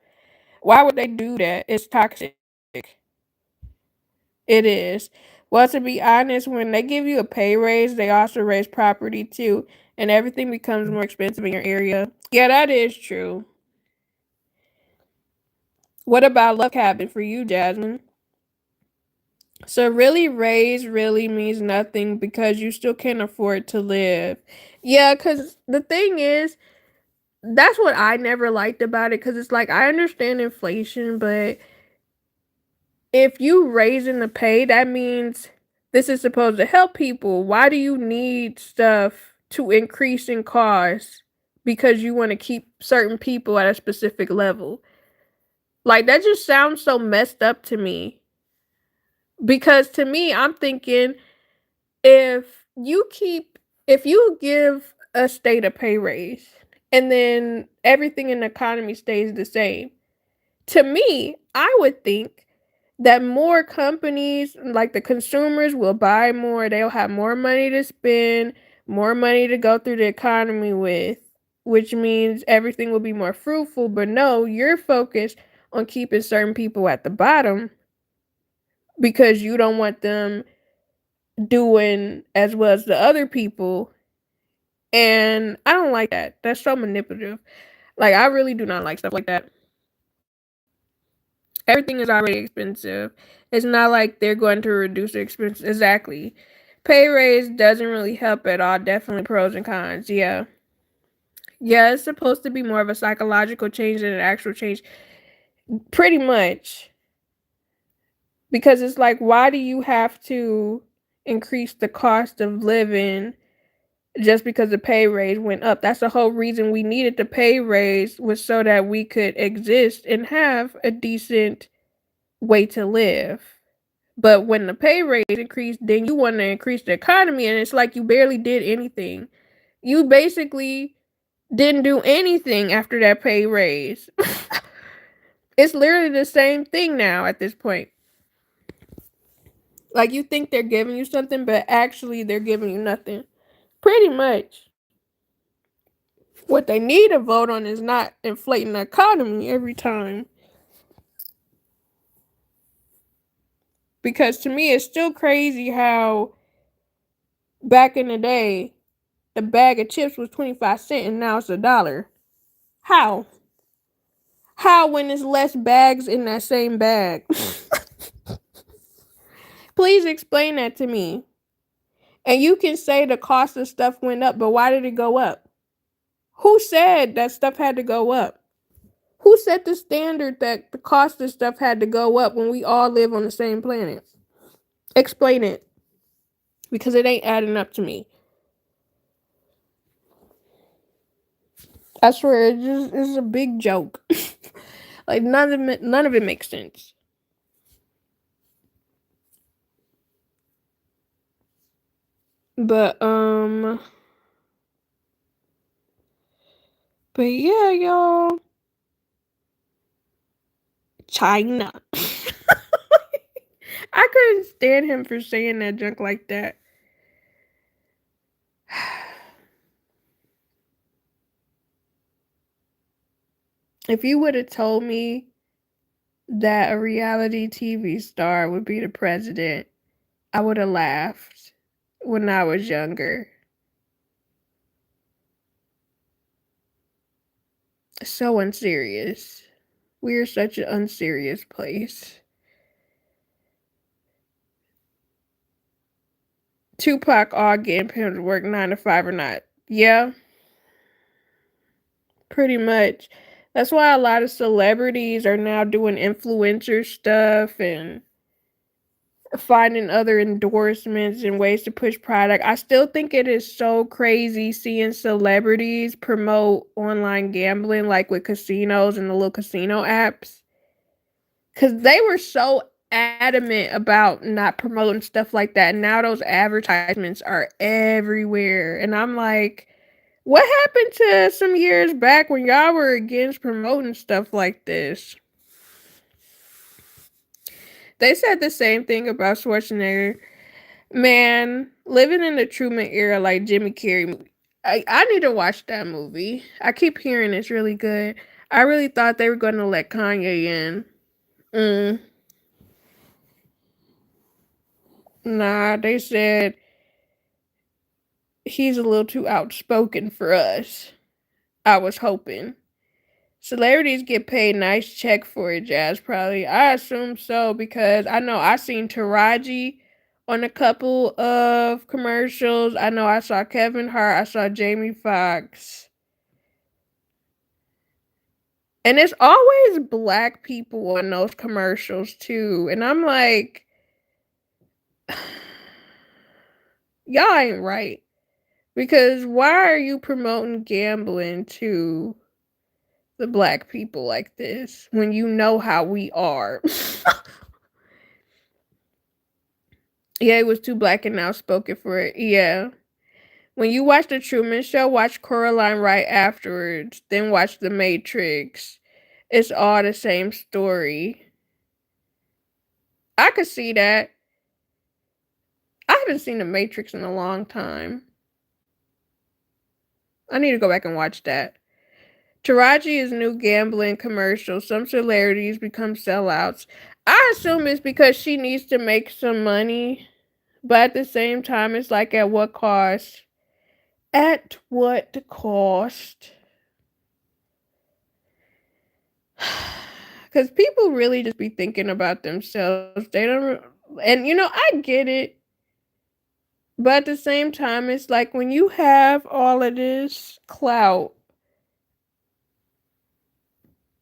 Why would they do that? It's toxic. It is. Well, to be honest, when they give you a pay raise, they also raise property too, and everything becomes more expensive in your area. Yeah, that is true. What about Love Cabin for you, Jasmine? So really raise really means nothing because you still can't afford to live. Yeah, cuz the thing is that's what I never liked about it cuz it's like I understand inflation, but if you raising the pay, that means this is supposed to help people. Why do you need stuff to increase in cost because you want to keep certain people at a specific level? Like that just sounds so messed up to me. Because to me, I'm thinking if if you give a state a pay raise and then everything in the economy stays the same, to me, I would think that more companies, like the consumers, will buy more. They'll have more money to spend, more money to go through the economy with, which means everything will be more fruitful. But no, you're focused on keeping certain people at the bottom because you don't want them doing as well as the other people. And I don't like that. That's so manipulative. Like, I really do not like stuff like that. Everything is already expensive. It's not like they're going to reduce the expense. Exactly. Pay raise doesn't really help at all. Definitely pros and cons. Yeah. Yeah, it's supposed to be more of a psychological change than an actual change. Pretty much. Because it's like, why do you have to increase the cost of living just because the pay raise went up? That's the whole reason we needed the pay raise, was so that we could exist and have a decent way to live. But when the pay raise increased, then you want to increase the economy, and it's like you barely did anything. You basically didn't do anything after that pay raise. It's literally the same thing now at this point. Like you think they're giving you something, but actually they're giving you nothing. Pretty much. What they need to vote on is not inflating the economy every time. Because to me, it's still crazy how back in the day, the bag of chips was 25 cents and now it's $1. How? How when there's less bags in that same bag? Please explain that to me. And you can say the cost of stuff went up, but why did it go up? Who said that stuff had to go up? Who set the standard that the cost of stuff had to go up when we all live on the same planet? Explain it. Because it ain't adding up to me. I swear, it's a big joke. Like none of it makes sense. But but yeah, y'all. China. I couldn't stand him for saying that junk like that. If you would have told me that a reality TV star would be the president, I would have laughed when I was younger. So unserious. We're such an unserious place. Tupac all getting paid to work 9 to 5 or not. Yeah, pretty much. That's why a lot of celebrities are now doing influencer stuff and finding other endorsements and ways to push product. I still think it is so crazy seeing celebrities promote online gambling, like with casinos and the little casino apps. Because they were so adamant about not promoting stuff like that. And now those advertisements are everywhere. And I'm like, what happened to some years back when y'all were against promoting stuff like this? They said the same thing about Schwarzenegger. Man, living in the Truman era like Jimmy Carrey movie. I need to watch that movie. I keep hearing it's really good. I really thought they were going to let Kanye in. Mm. Nah, they said he's a little too outspoken for us. I was hoping. Celebrities get paid nice check for it, Jazz, probably. I assume so because I know I seen Taraji on a couple of commercials. I know I saw Kevin Hart, I saw Jamie Foxx. And it's always black people on those commercials too. And I'm like, y'all ain't right. Because why are you promoting gambling to the black people like this when you know how we are? Yeah, it was too black and outspoken for it. Yeah. When you watch The Truman Show, watch Coraline right afterwards, then watch The Matrix. It's all the same story. I could see that. I haven't seen The Matrix in a long time. I need to go back and watch that. Taraji's new gambling commercial. Some celebrities become sellouts. I assume it's because she needs to make some money, but at the same time, it's like at what cost? At what cost? Because people really just be thinking about themselves. They don't, and I get it. But at the same time, it's like when you have all of this clout,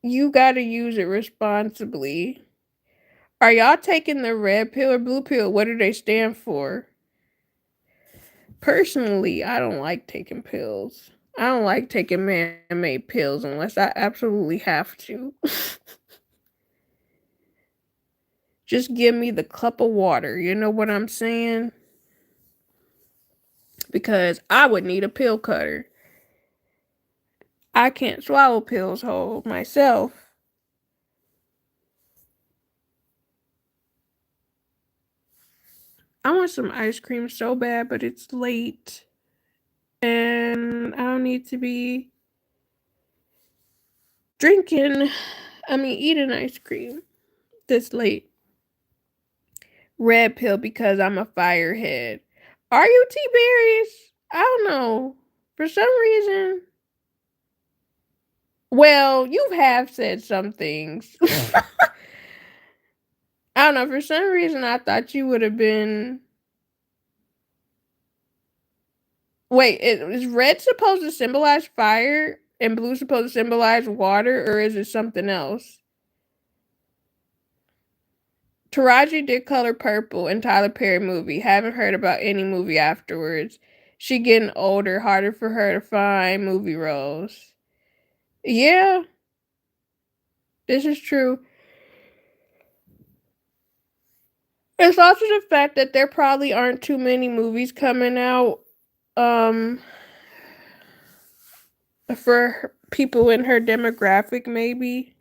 you got to use it responsibly. Are y'all taking the red pill or blue pill? What do they stand for? Personally, I don't like taking pills. I don't like taking man-made pills unless I absolutely have to. Just give me the cup of water. You know what I'm saying? Because I would need a pill cutter. I can't swallow pills whole myself. I want some ice cream so bad, but it's late. And I don't need to be eating ice cream this late. Red pill because I'm a firehead. Are you T Berries? I don't know. For some reason. Well, you have said some things. I don't know. For some reason, I thought you would have been. Wait, is red supposed to symbolize fire and blue supposed to symbolize water, or is it something else? Taraji did color purple in Tyler Perry movie. Haven't heard about any movie afterwards. She getting older, harder for her to find movie roles. Yeah, this is true. It's also the fact that there probably aren't too many movies coming out um for people in her demographic maybe.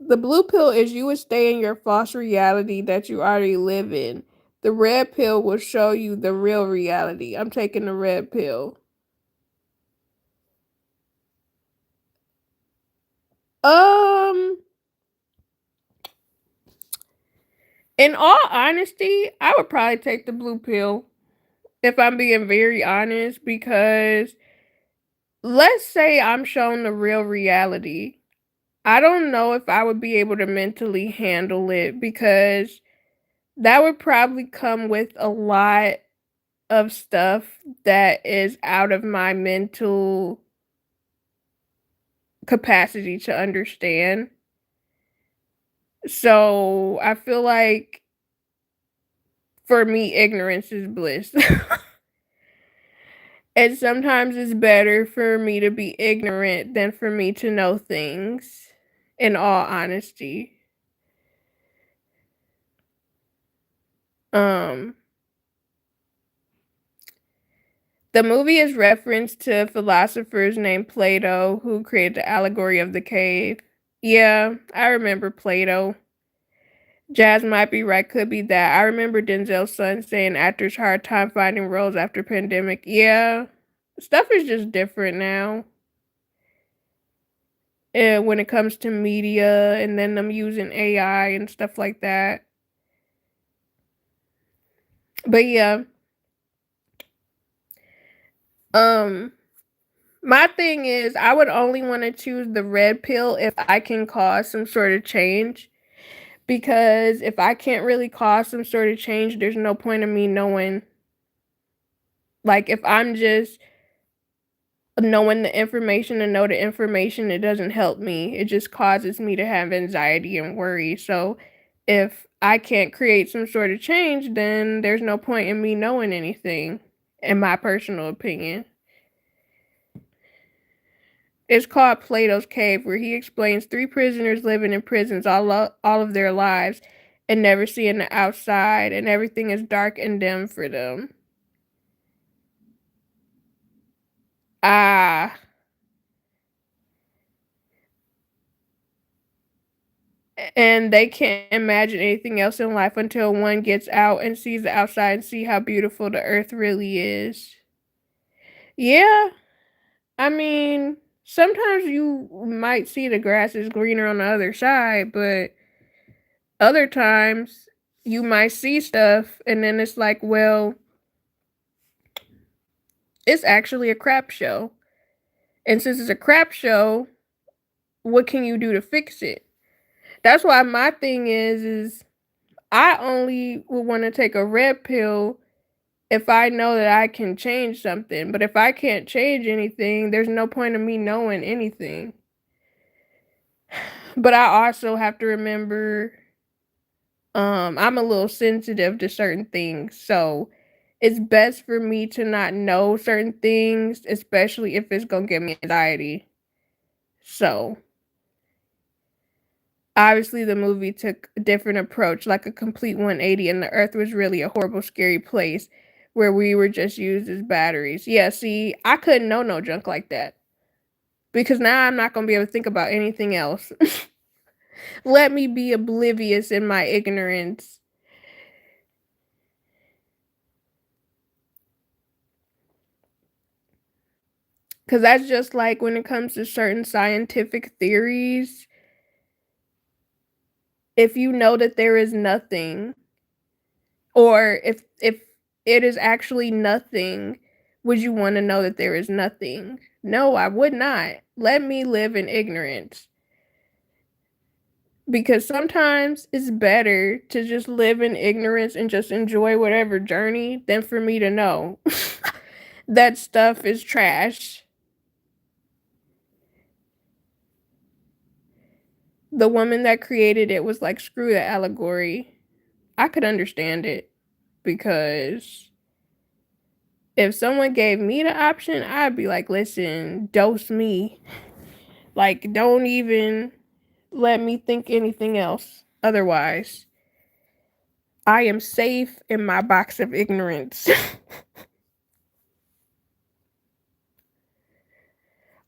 The blue pill is you would stay in your false reality that you already live in. The red pill will show you the real reality. I'm taking the red pill. Um, in all honesty, I would probably take the blue pill if I'm being very honest because let's say I'm shown the real reality. I don't know if I would be able to mentally handle it because that would probably come with a lot of stuff that is out of my mental capacity to understand. So I feel like for me, ignorance is bliss. And sometimes it's better for me to be ignorant than for me to know things, in all honesty. Um, the movie is referenced to philosophers named Plato who created the allegory of the cave. Yeah, I remember Plato. Jazz might be right, could be that. I remember Denzel's son saying actors hard time finding roles after pandemic. Yeah, stuff is just different now. And when it comes to media and then them using AI and stuff like that. But yeah, um, my thing is I would only want to choose the red pill if I can cause some sort of change. Because if I can't really cause some sort of change, there's no point in me knowing. Like if I'm just knowing the information and know the information, it doesn't help me. It just causes me to have anxiety and worry. So if I can't create some sort of change, then there's no point in me knowing anything, in my personal opinion. It's called Plato's Cave, where he explains three prisoners living in prisons all of their lives and never seeing the outside, and everything is dark and dim for them. Ah, and they can't imagine anything else in life until one gets out and sees the outside and see how beautiful the earth really is. Yeah, I mean, sometimes you might see the grass is greener on the other side, but other times you might see stuff and then it's like, well, it's actually a crap show. And since it's a crap show, what can you do to fix it? That's why my thing is I only would want to take a red pill if I know that I can change something. But if I can't change anything, there's no point in me knowing anything. But I also have to remember I'm a little sensitive to certain things. So it's best for me to not know certain things, especially if it's going to give me anxiety. So obviously the movie took a different approach, like a complete 180, and the earth was really a horrible, scary place where we were just used as batteries. Yeah, see, I couldn't know no junk like that. Because now I'm not gonna be able to think about anything else. Let me be oblivious in my ignorance. Because that's just like when it comes to certain scientific theories, if you know that there is nothing, or if it is actually nothing, would you want to know that there is nothing? No, I would not. Let me live in ignorance. Because sometimes it's better to just live in ignorance and just enjoy whatever journey than for me to know that stuff is trash. The woman that created it was like, screw the allegory. I could understand it because if someone gave me the option, I'd be like, listen, dose me. Like, don't even let me think anything else. Otherwise, I am safe in my box of ignorance.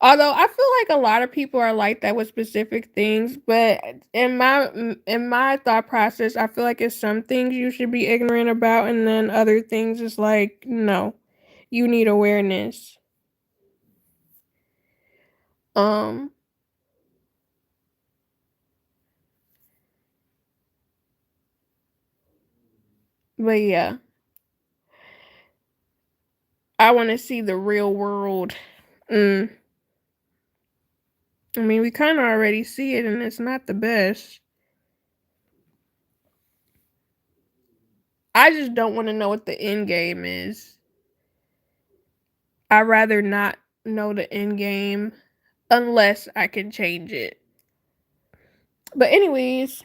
Although I feel like a lot of people are like that with specific things, but in my thought process, I feel like it's some things you should be ignorant about, and then other things is like, no, you need awareness. Um, but yeah, I want to see the real world. Mm. I mean, we kind of already see it, and it's not the best. I just don't want to know what the end game is. I'd rather not know the end game unless I can change it. But anyways,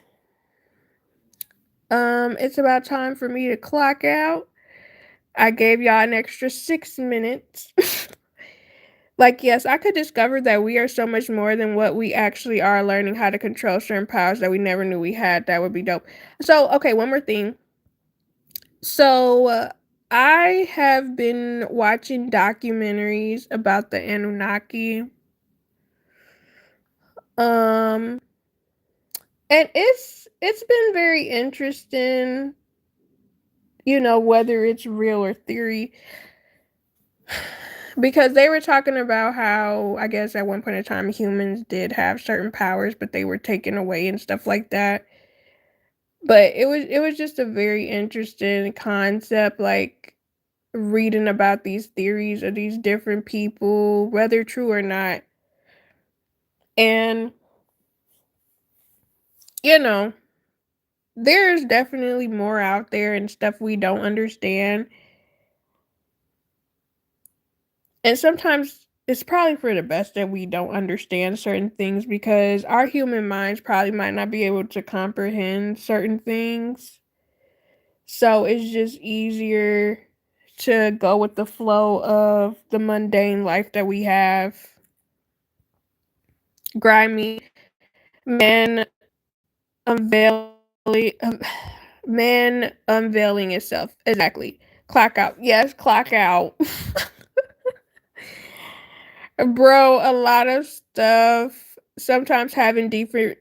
it's about time for me to clock out. I gave y'all an extra 6 minutes. Like, yes, I could discover that we are so much more than what we actually are, learning how to control certain powers that we never knew we had. That would be dope. So, okay, one more thing. So, I have been watching documentaries about the Anunnaki. Um, and it's been very interesting, whether it's real or theory. Because they were talking about how, I guess at one point in time, humans did have certain powers, but they were taken away and stuff like that. But it was just a very interesting concept, like reading about these theories of these different people, whether true or not. And you know, there's definitely more out there and stuff we don't understand. And sometimes it's probably for the best that we don't understand certain things because our human minds probably might not be able to comprehend certain things. So it's just easier to go with the flow of the mundane life that we have. Grimy man unveiling, um, man unveiling itself. Exactly. Clock out. Yes, clock out. Bro, a lot of stuff sometimes having deeper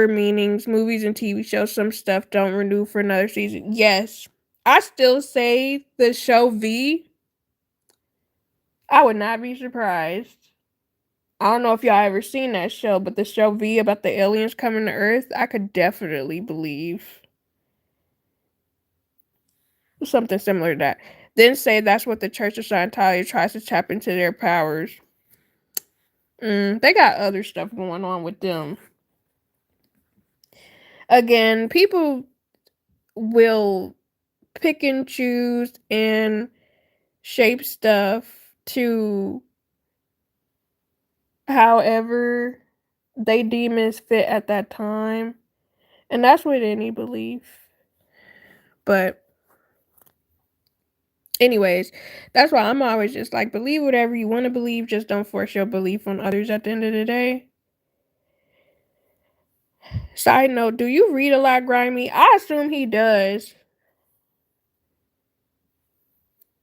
meanings. Movies and TV shows, some stuff don't renew for another season. Yes. I still say the show V, I would not be surprised. I don't know if y'all ever seen that show, but the show V about the aliens coming to Earth, I could definitely believe something similar to that. Then say that's what the Church of Scientology tries to tap into their powers. They got other stuff going on with them. Again, people will pick and choose and shape stuff to however they deem is fit at that time. And that's with any belief. But anyways, that's why I'm always just like, believe whatever you want to believe, just don't force your belief on others at the end of the day. Side note, do you read a lot, Grimy? I assume he does.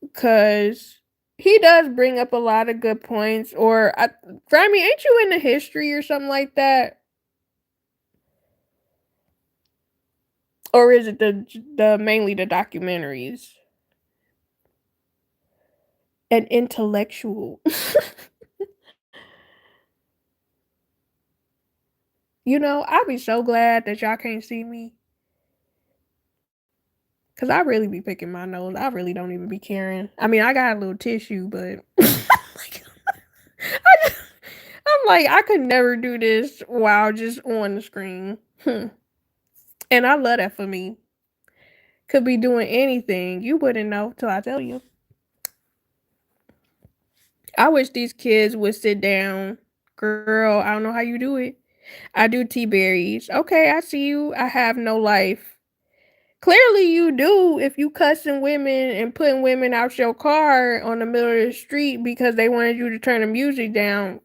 Because he does bring up a lot of good points. Grimy, ain't you into history or something like that? Or is it the mainly the documentaries? An intellectual. I'd be so glad that y'all can't see me. Cause I really be picking my nose. I really don't even be caring. I mean, I got a little tissue, but like, I just, I'm like, I could never do this while just on the screen. And I love that for me. Could be doing anything. You wouldn't know till I tell you. I wish these kids would sit down. Girl, I don't know how you do it. I do tea berries. Okay, I see you. I have no life. Clearly you do if you cussing women and putting women out your car on the middle of the street because they wanted you to turn the music down.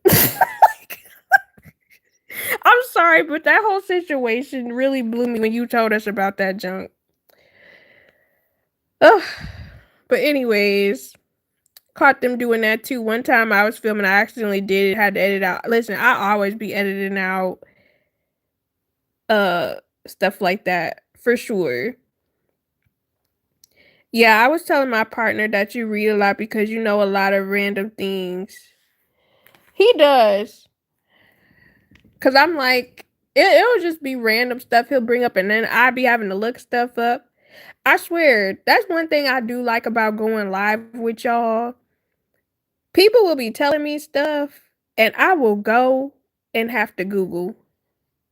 I'm sorry, but that whole situation really blew me when you told us about that junk. Ugh. But anyways, caught them doing that too. One time I was filming, I accidentally did it, had to edit out. Listen, I always be editing out uh stuff like that for sure. Yeah, I was telling my partner that you read a lot because you know a lot of random things. He does. Cause I'm like, it'll just be random stuff he'll bring up and then I'd be having to look stuff up. I swear, that's one thing I do like about going live with y'all. People will be telling me stuff and I will go and have to Google.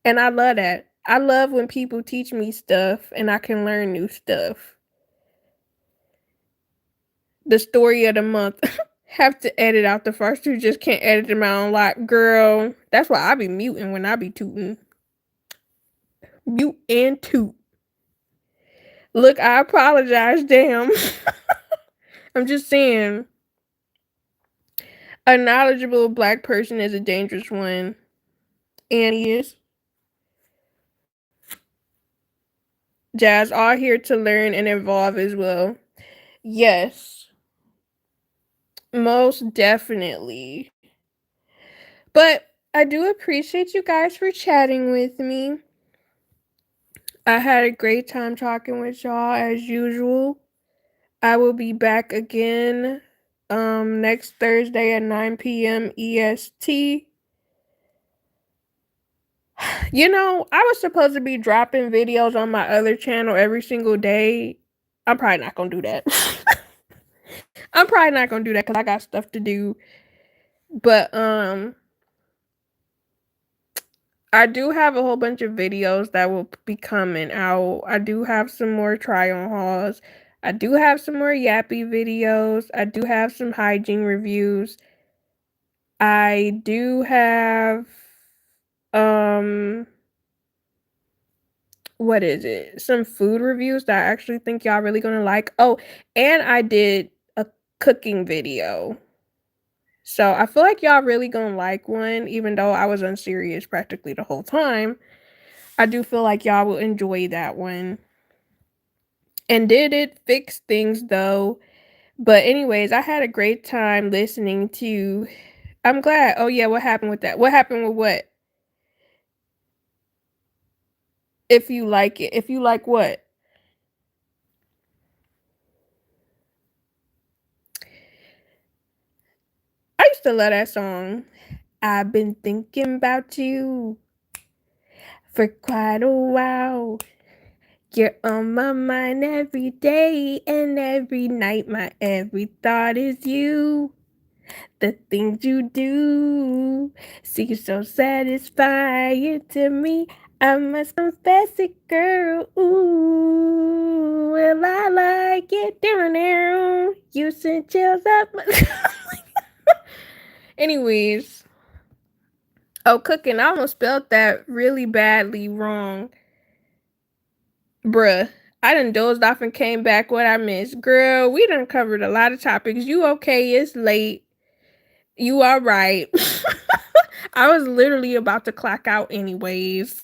And I love that. I love when people teach me stuff and I can learn new stuff. The story of the month. Have to edit out the first two, just can't edit them out on lot. Girl, that's why I be muting when I be tooting. Mute and toot. Look, I apologize, damn. I'm just saying. A knowledgeable black person is a dangerous one. And he is. Jazz, all here to learn and evolve as well. Yes, most definitely. But I do appreciate you guys for chatting with me. I had a great time talking with y'all as usual. I will be back again next Thursday at 9 p.m. EST. I was supposed to be dropping videos on my other channel every single day. I'm probably not gonna do that. I'm probably not gonna do that because I got stuff to do. But I do have a whole bunch of videos that will be coming out. I do have some more try-on hauls. I do have some more yappy videos. I do have some hygiene reviews. I do have um what is it? Some food reviews that I actually think y'all really gonna like. Oh, and I did a cooking video. So I feel like y'all really gonna like one, even though I was unserious practically the whole time. I do feel like y'all will enjoy that one. And did it fix things though? But anyways, I had a great time listening to. I'm glad. Oh yeah, what happened with that? What happened with what? If you like it. If you like what? I used to love that song. I've been thinking about you for quite a while. You're on my mind every day and every night. My every thought is you. The things you do seem so satisfying to me. I must confess it, girl. Ooh, well, I like it. Down. You sent chills up my. Anyways, oh, cooking. I almost spelled that really badly wrong. Bruh, I done dozed off and came back. What I missed? Girl, we done covered a lot of topics. You okay? It's late. You are right. I was literally about to clock out anyways.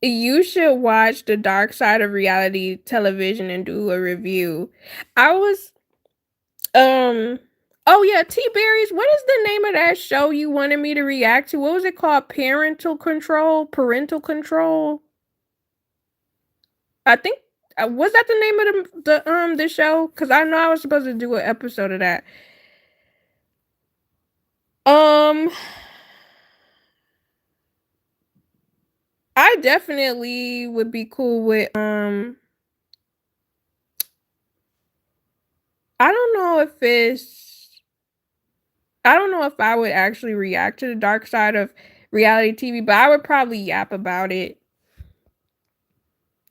You should watch The Dark Side of Reality Television and do a review. I was um oh yeah, T Berries, what is the name of that show you wanted me to react to? What was it called? Parental Control? Parental Control? I think was that the name of the show? Cuz I know I was supposed to do an episode of that. Um I definitely would be cool with I don't know if it's I don't know if I would actually react to the dark side of reality TV, but I would probably yap about it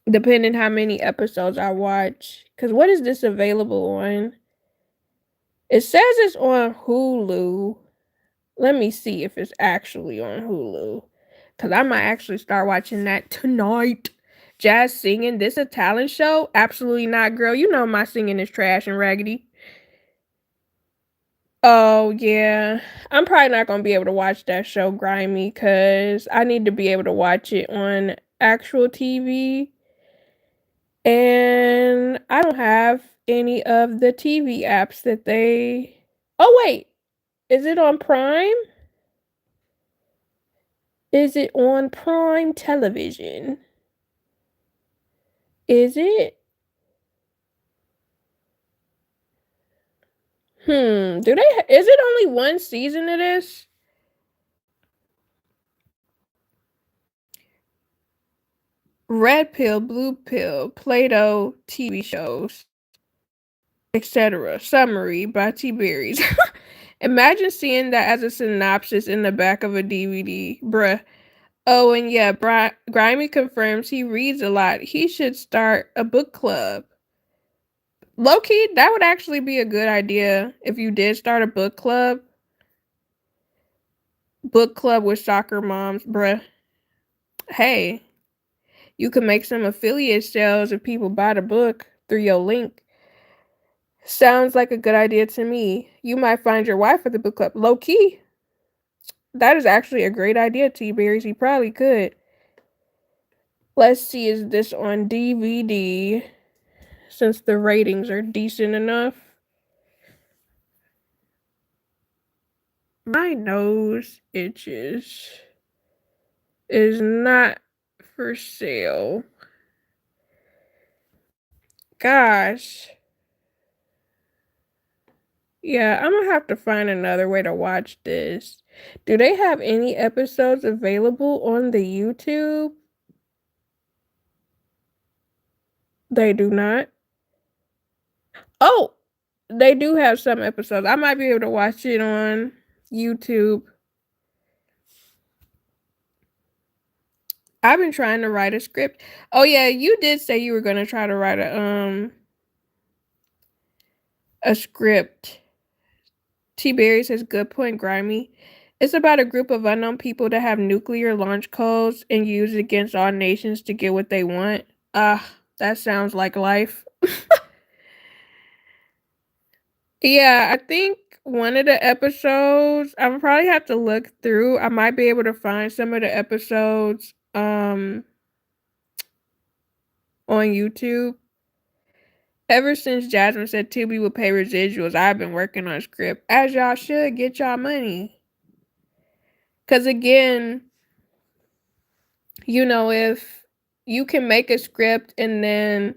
depending how many episodes I watch. Cause what is this available on? It says it's on Hulu. Let me see if it's actually on Hulu. Cause I might actually start watching that tonight. Jazz singing. This a talent show? Absolutely not, girl. You know my singing is trash and raggedy. Oh yeah. I'm probably not gonna be able to watch that show, Grimy, because I need to be able to watch it on actual TV. And I don't have any of the TV apps that they. Oh wait, is it on Prime? Is it on Prime Television? Is it? Do they? Is it only one season of this? Red Pill, Blue Pill, Play-Doh TV shows, etc. Summary by T Berries. Imagine seeing that as a synopsis in the back of a DVD, bruh. Oh, and yeah, Grimy confirms he reads a lot. He should start a book club. Low key, that would actually be a good idea if you did start a book club. Book club with soccer moms, bruh. Hey, you can make some affiliate sales if people buy the book through your link. Sounds like a good idea to me. You might find your wife at the book club. Low key, that is actually a great idea, T Berries. You probably could. Let's see, is this on DVD? Since the ratings are decent enough. My nose itches. Is not for sale. Gosh. Yeah, I'm gonna have to find another way to watch this. Do they have any episodes available on the YouTube? They do not. Oh, they do have some episodes. I might be able to watch it on YouTube. I've been trying to write a script. Oh yeah, you did say you were gonna try to write a script. T Berry says good point, Grimy. It's about a group of unknown people that have nuclear launch codes and use it against all nations to get what they want. That sounds like life. Yeah, I think one of the episodes, I'll probably have to look through. I might be able to find some of the episodes on YouTube. Ever since Jasmine said Tubi would pay residuals, I've been working on a script. As y'all should, get y'all money. Cause again, if you can make a script and then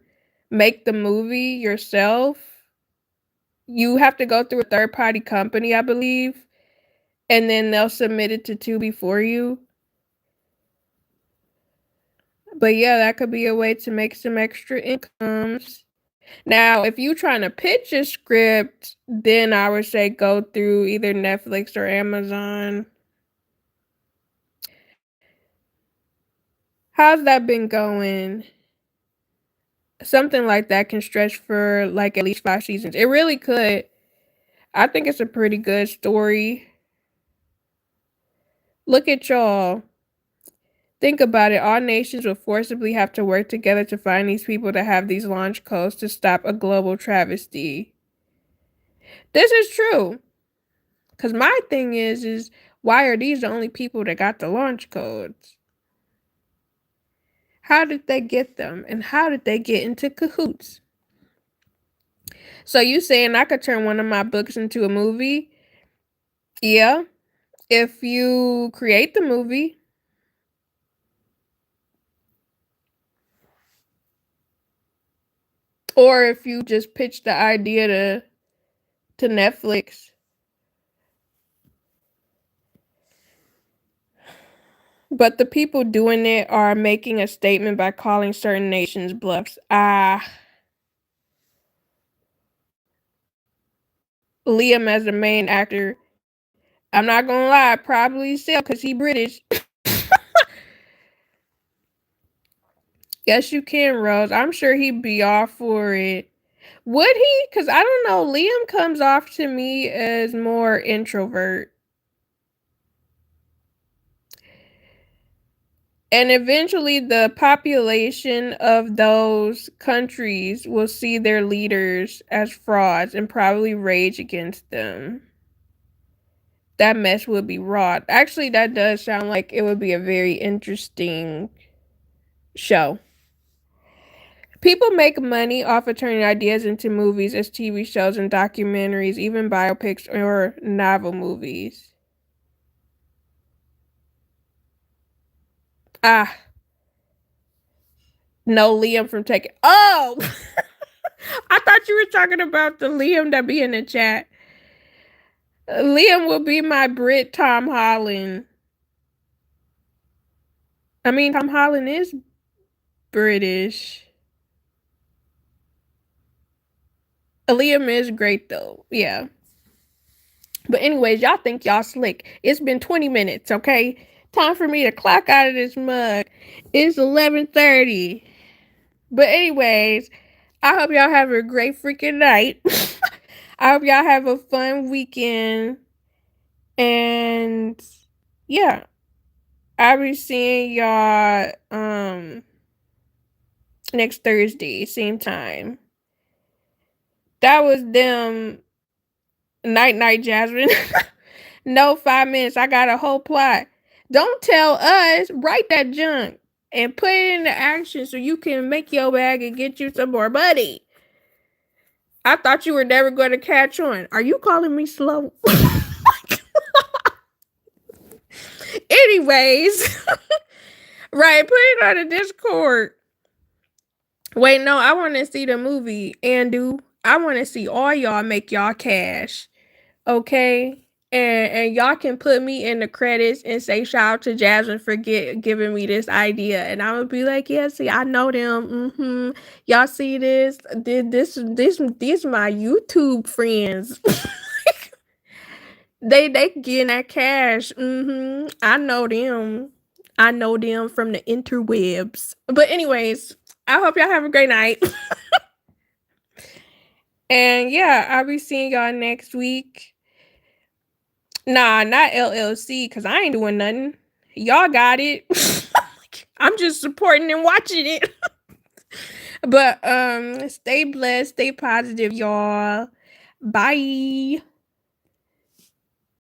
make the movie yourself, you have to go through a third party company, I believe, and then they'll submit it to Tubi for you. But yeah, that could be a way to make some extra incomes. Now, if you're trying to pitch a script, then I would say go through either Netflix or Amazon. How's that been going? Something like that can stretch for like at least 5 seasons. It really could. I think it's a pretty good story. Look at y'all. Think about it. All nations will forcibly have to work together to find these people that have these launch codes to stop a global travesty. This is true. Because my thing is why are these the only people that got the launch codes? How did they get them? And how did they get into cahoots? So you saying I could turn one of my books into a movie? Yeah. If you create the movie, or if you just pitch the idea to Netflix. But the people doing it are making a statement by calling certain nations bluffs. Liam as the main actor. I'm not gonna lie, probably sell because he British. Yes, you can, Rose. I'm sure he'd be all for it. Would he? Because I don't know. Liam comes off to me as more introvert. And eventually, the population of those countries will see their leaders as frauds and probably rage against them. That mess would be wrought. Actually, that does sound like it would be a very interesting show. People make money off of turning ideas into movies as TV shows and documentaries, even biopics or novel movies. Ah, no, Liam from Taken. Oh, I thought you were talking about the Liam that be in the chat. Liam will be my Brit Tom Holland. I mean, Tom Holland is British. Liam is great though. Yeah. But anyways, y'all think y'all slick. It's been 20 minutes, okay? Time for me to clock out of this mug. It's 11:30. But anyways, I hope y'all have a great freaking night. I hope y'all have a fun weekend. And yeah, I'll be seeing y'all next Thursday, same time. That was them. Night night, Jasmine. No, 5 minutes. I got a whole plot. Don't tell us. Write that junk and put it into action so you can make your bag and get you some more money. I thought you were never going to catch on. Are you calling me slow? Anyways, right, put it on the Discord. Wait, no, I want to see the movie. I want to see all y'all make y'all cash. Okay? And y'all can put me in the credits and say shout out to Jasmine for giving me this idea. And I'm gonna be like, yeah, see, I know them. Y'all see this? These my YouTube friends. they getting that cash. I know them. I know them from the interwebs. But anyways, I hope y'all have a great night. And yeah, I'll be seeing y'all next week. Nah, not LLC, because I ain't doing nothing. Y'all got it. I'm just supporting and watching it. But stay blessed, stay positive, y'all. Bye.